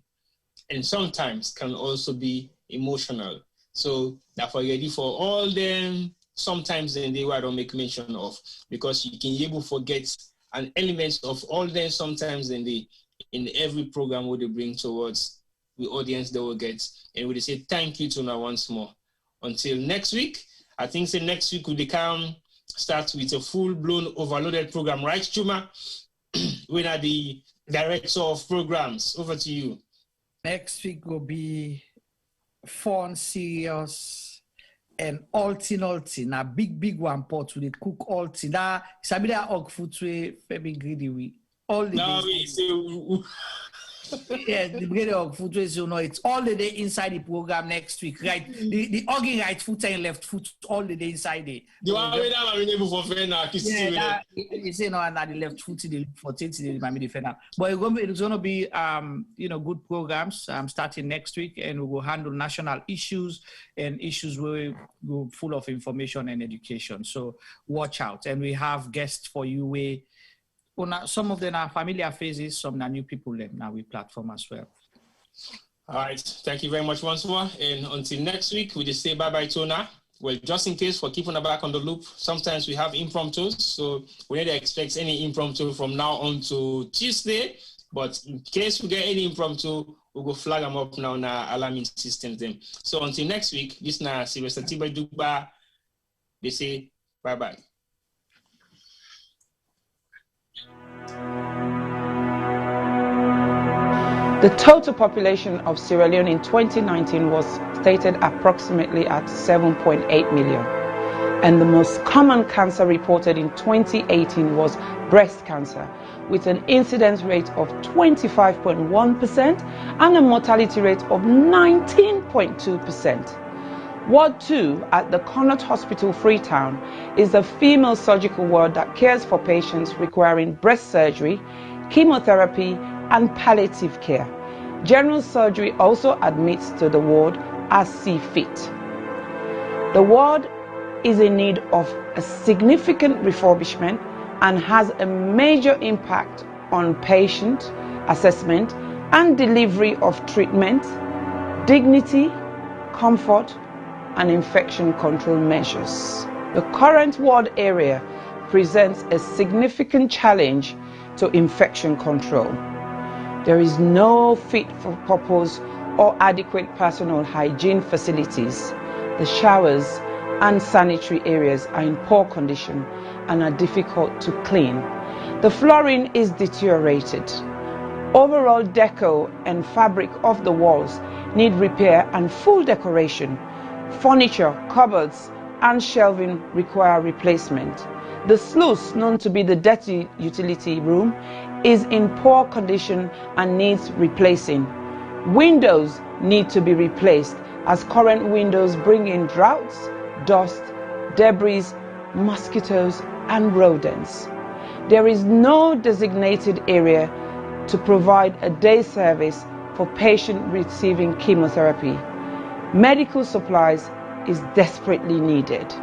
and sometimes can also be emotional. So therefore ready for all them. Sometimes in the way I don't make mention of, because you can able forget an element of all them sometimes in every program what they bring towards the audience they will get. And we say thank you to now once more. Until next week, I think say next week will become start with a full-blown overloaded program, right, Chuma? We are the director of programs. Over to you. Next week will be fun, serious, and ulti na big one pot with it cook ulti. That sabi that og food we very greedy we all the days. Yeah, the greedy og food we so know it's all the day inside the program next week, right? The organ right foot and left foot all the day inside there. The one way that I'm able for friend now. Yeah, you say no, and the left foot the for 30 might be defender. But it's gonna be good programs starting next week, and we will handle national issues and issues where we go full of information and education. So watch out, and we have guests for you where some of them are familiar faces, some are new people now we platform as well. All right, thank you very much once more, and until next week we just say bye to now. Well, just in case for keeping the back on the loop, sometimes we have impromptus, so we need to expect any impromptu from now on to Tuesday. But in case we get any impromptu, we'll go flag them up now in our alarming systems. Then. So until next week, this is Sylvester Tiba Dugba. They say bye-bye. The total population of Sierra Leone in 2019 was stated approximately at 7.8 million. And the most common cancer reported in 2018 was breast cancer, with an incidence rate of 25.1% and a mortality rate of 19.2%. Ward 2 at the Connaught Hospital, Freetown, is a female surgical ward that cares for patients requiring breast surgery, chemotherapy, and palliative care. General surgery also admits to the ward as see fit. The ward is in need of a significant refurbishment and has a major impact on patient assessment and delivery of treatment, dignity, comfort, and infection control measures. The current ward area presents a significant challenge to infection control. There is no fit for purpose or adequate personal hygiene facilities. The showers and sanitary areas are in poor condition and are difficult to clean. The flooring is deteriorated. Overall decor and fabric of the walls need repair and full decoration. Furniture, cupboards, and shelving require replacement. The sluice, known to be the dirty utility room, is in poor condition and needs replacing. Windows need to be replaced as current windows bring in draughts, dust, debris, mosquitoes, and rodents. There is no designated area to provide a day service for patients receiving chemotherapy. Medical supplies is desperately needed.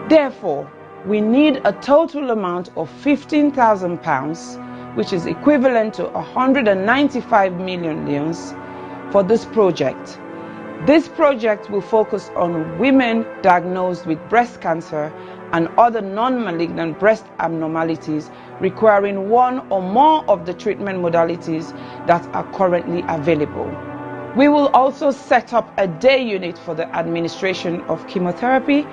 Therefore, we need a total amount of £15,000 which is equivalent to 195 million leones for this project. This project will focus on women diagnosed with breast cancer and other non-malignant breast abnormalities requiring one or more of the treatment modalities that are currently available. We will also set up a day unit for the administration of chemotherapy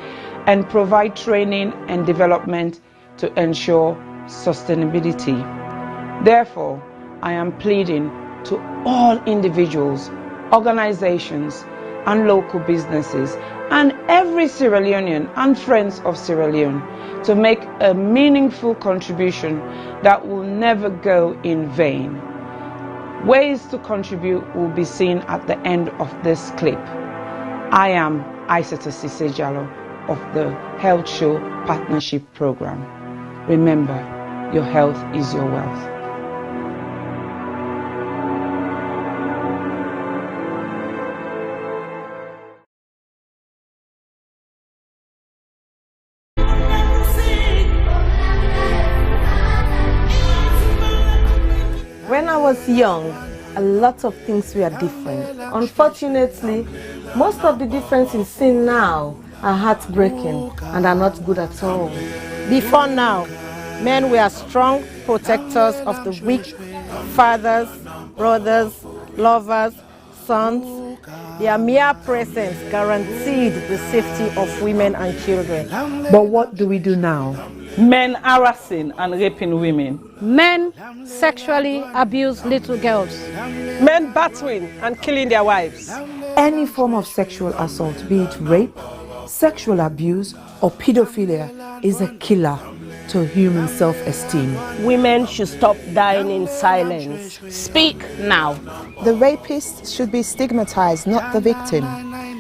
and provide training and development to ensure sustainability. Therefore, I am pleading to all individuals, organizations, and local businesses, and every Sierra Leonean and friends of Sierra Leone to make a meaningful contribution that will never go in vain. Ways to contribute will be seen at the end of this clip. I am Aissata Cissé Jallow of the Health Show Partnership Program. Remember, your health is your wealth. When I was young, a lot of things were different. Unfortunately, most of the differences seen now are heartbreaking and are not good at all. Before now, men were strong protectors of the weak, fathers, brothers, lovers, sons. Their mere presence guaranteed the safety of women and children. But what do we do now? Men harassing and raping women. Men sexually abuse little girls. Men battering and killing their wives. Any form of sexual assault, be it rape, sexual abuse, or pedophilia, is a killer to human self-esteem. Women should stop dying in silence. Speak now. The rapist should be stigmatized, not the victim.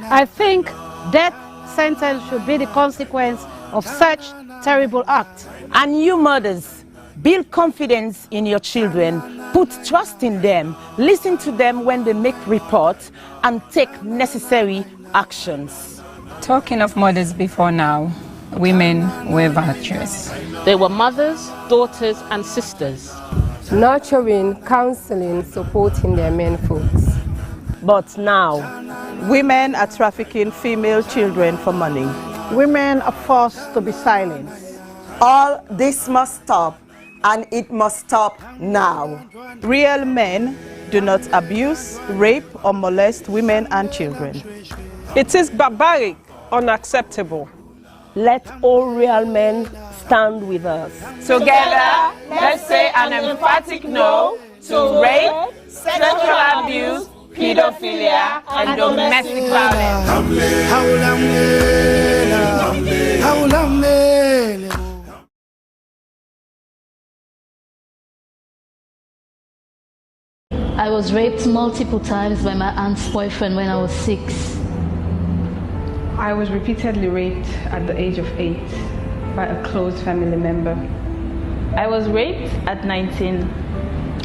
I think death sentence should be the consequence of such terrible acts. And you mothers, build confidence in your children, put trust in them, listen to them when they make reports, and take necessary actions. Talking of mothers before now, women were virtuous. They were mothers, daughters, and sisters. Nurturing, counseling, supporting their men folks. But now, women are trafficking female children for money. Women are forced to be silenced. All this must stop, and it must stop now. Real men do not abuse, rape, or molest women and children. It is barbaric, unacceptable. Let all real men stand with us. Together, let's say an emphatic no to rape, sexual abuse, pedophilia, and domestic violence. I was raped multiple times by my aunt's boyfriend when I was 6. I was repeatedly raped at the age of 8 by a close family member. I was raped at 19.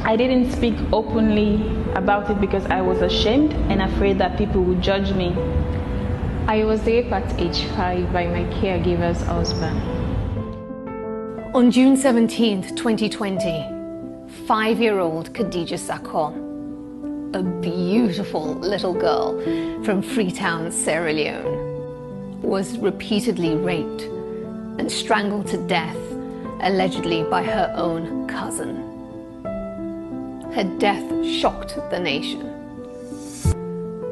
I didn't speak openly about it because I was ashamed and afraid that people would judge me. I was raped at age 5 by my caregiver's husband. On June 17th, 2020, 5-year-old Khadija Sakho, a beautiful little girl from Freetown, Sierra Leone, was repeatedly raped and strangled to death, allegedly by her own cousin. Her death shocked the nation.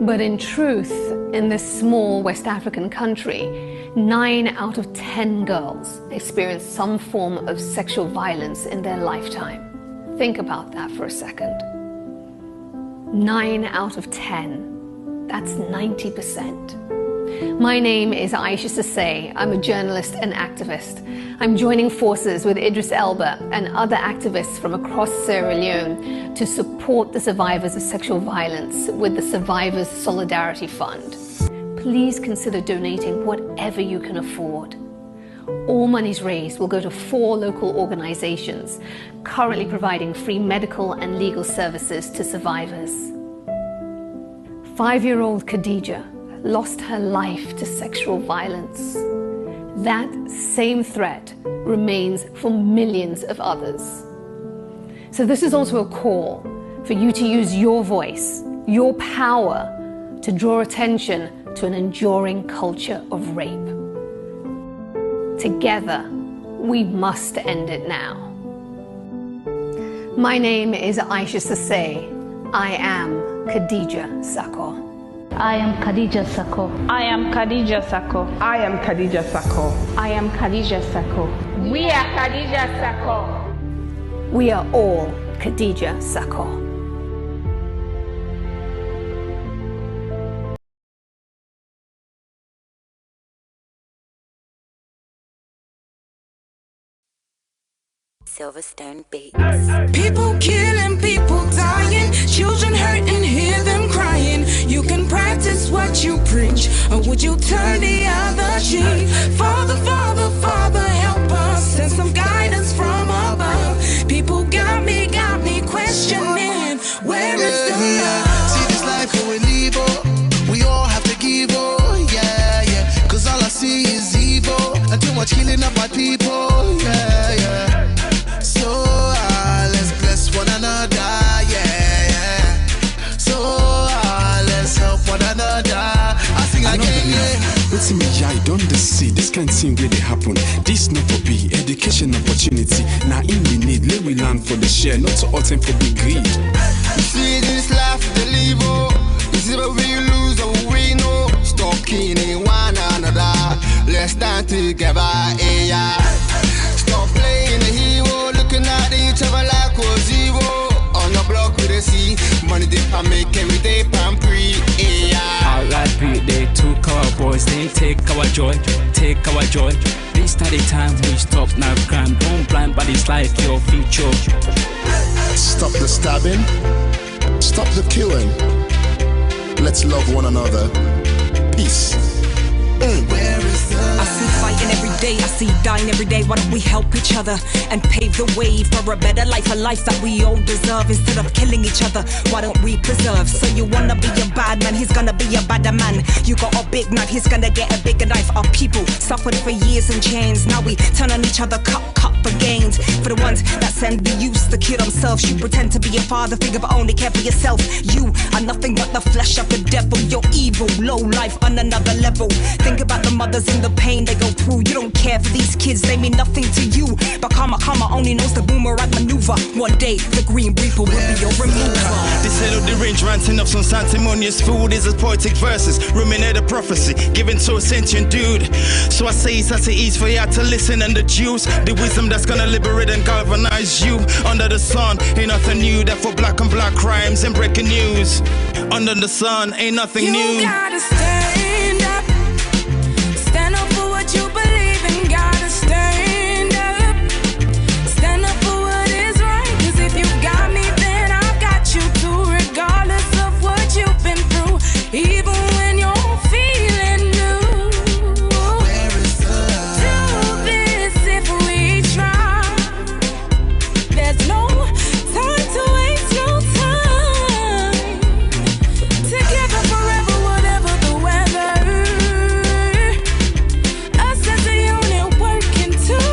But in truth, in this small West African country, 9 out of 10 girls experience some form of sexual violence in their lifetime. Think about that for a second. 9 out of 10. That's 90%. My name is Aisha Cissé. I'm a journalist and activist. I'm joining forces with Idris Elba and other activists from across Sierra Leone to support the survivors of sexual violence with the Survivors Solidarity Fund. Please consider donating whatever you can afford. All monies raised will go to 4 local organizations currently providing free medical and legal services to survivors. 5-year-old Khadija lost her life to sexual violence. That same threat remains for millions of others. So this is also a call for you to use your voice, your power, to draw attention to an enduring culture of rape. Together, we must end it now. My name is Aisha Sasay. I am Khadija Sako. I am Khadija Sako. I am Khadija Sako. I am Khadija Sako. I am Khadija Sako. We are Khadija Sako. We are all Khadija Sako. Silverstone Beats. People killing, people dying, children hurting, hear them crying. You can practice what you preach, or would you turn the other cheek? Father, Father, Father, help us, send some guidance from above. People got me questioning, where is the love? See this life we live, oh, we all have to give, oh, yeah, yeah. Cause all I see is evil, and too much killing of my people, yeah, yeah. So let's bless one another, yeah, yeah. So let's help one another. I sing again, yeah. What's in me, I don't see this kind of thing where they happen. This not for be education opportunity. Now in we need, let we learn for the share, not to attempt for big greed. You see this life, the live, oh. You see what we lose or we know. Stop killing one another. Let's stand together, yeah. Stop playing the hero, looking at each other like was zero. On the block with a C, money they can make every day pan pre, yeah. R.I.P. They took our boys, they take our joy, take our joy. This not the time we stop now crime. Don't blind bodies like your future. Stop the stabbing, stop the killing. Let's love one another. Peace. Where is the I see fighting every day, I see dying every day. Why don't we help each other and pave the way for a better life, a life that we all deserve? Instead of killing each other, why don't we preserve? So you wanna be a bad man, he's gonna be a badder man. You got a big knife, he's gonna get a bigger knife. Our people suffered for years in chains. Now we turn on each other, cut for gains. For the ones that send the youth to kill themselves, you pretend to be a father figure but only care for yourself. You are nothing but the flesh of the devil. You're evil, low life on another level. Think about the mothers and the pain they go through. You don't care for these kids, they mean nothing to you. But karma only knows the boomerang maneuver. One day the Green Reaper will be your remover. This little the range ranting up some sanctimonious food is as poetic verses, ruminate a prophecy given to a sentient dude. So I say it's as it is for you to listen and the juice, the wisdom that's gonna liberate and galvanize you. Under the sun ain't nothing new, that for black and black crimes and breaking news. Under the sun ain't nothing new. You gotta stand up, stand up for what you believe in. Gotta stand up, stand up for what is right. Cause if you got me, then I got you too. Regardless of what you've been through, even when you're feeling new. Where is the love? Do this if we try. There's no time to waste, no time. Together forever, whatever the weather. Us as a unit working together.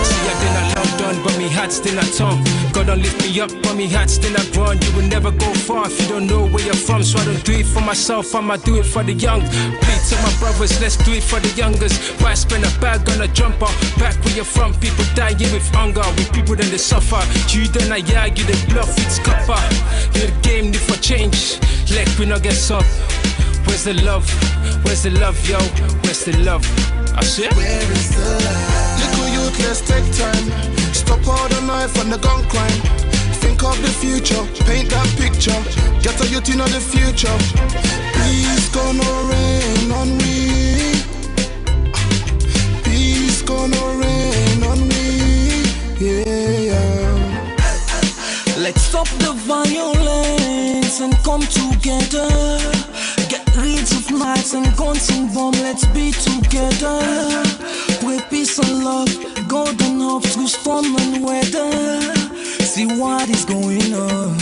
See, I've been a long done, but me heart still not tongue. God don't lift me up, but me heart still not run. You will never go far if you don't know where you're from. So I don't do it for myself, I'ma do it for the young. Plead to my brothers, let's do it for the youngers. Why spend a bag on a jumper? Back where you're from, people dying with hunger. With people then they suffer. You then I argue the bluff, it's copper. You're the game, need for change. Like we not get up. Where's the love? Where's the love, yo? Where's the love? I said, where is the love? Little youth, let's take time. Stop all the knife and the gun crime. Think of the future, paint that picture. Get a youth in the future. Peace gonna rain on me. Peace gonna rain on me. Yeah. Let's stop the violence and come together. Get rid of knives and guns and bombs, let's be together. Pray peace and love, God and hope through storm and weather. See what is going on.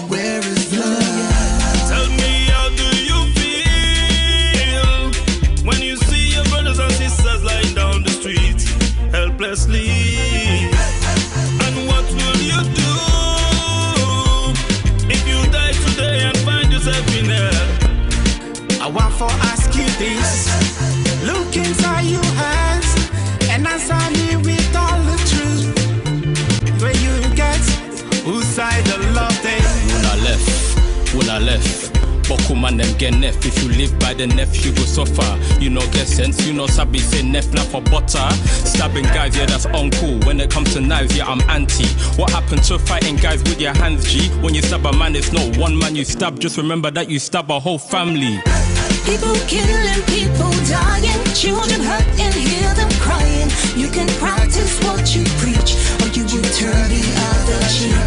Where is love? Tell me, how do you feel when you see your brothers and sisters lying down the street helplessly? this. Look inside your eyes and answer me with all the truth. Where you get, whose side the love they? When I left. Boku man them get nef. If you live by the nef, you go suffer. You know get sense, you know sabi say nef not for butter. Stabbing guys, yeah that's uncool. When it comes to knives, yeah I'm anti. What happened to fighting guys with your hands, G? When you stab a man, it's not one man you stab. Just remember that you stab a whole family. People killing, people dying, children hurt and hear them crying. You can practice what you preach, or you will turn the other cheek.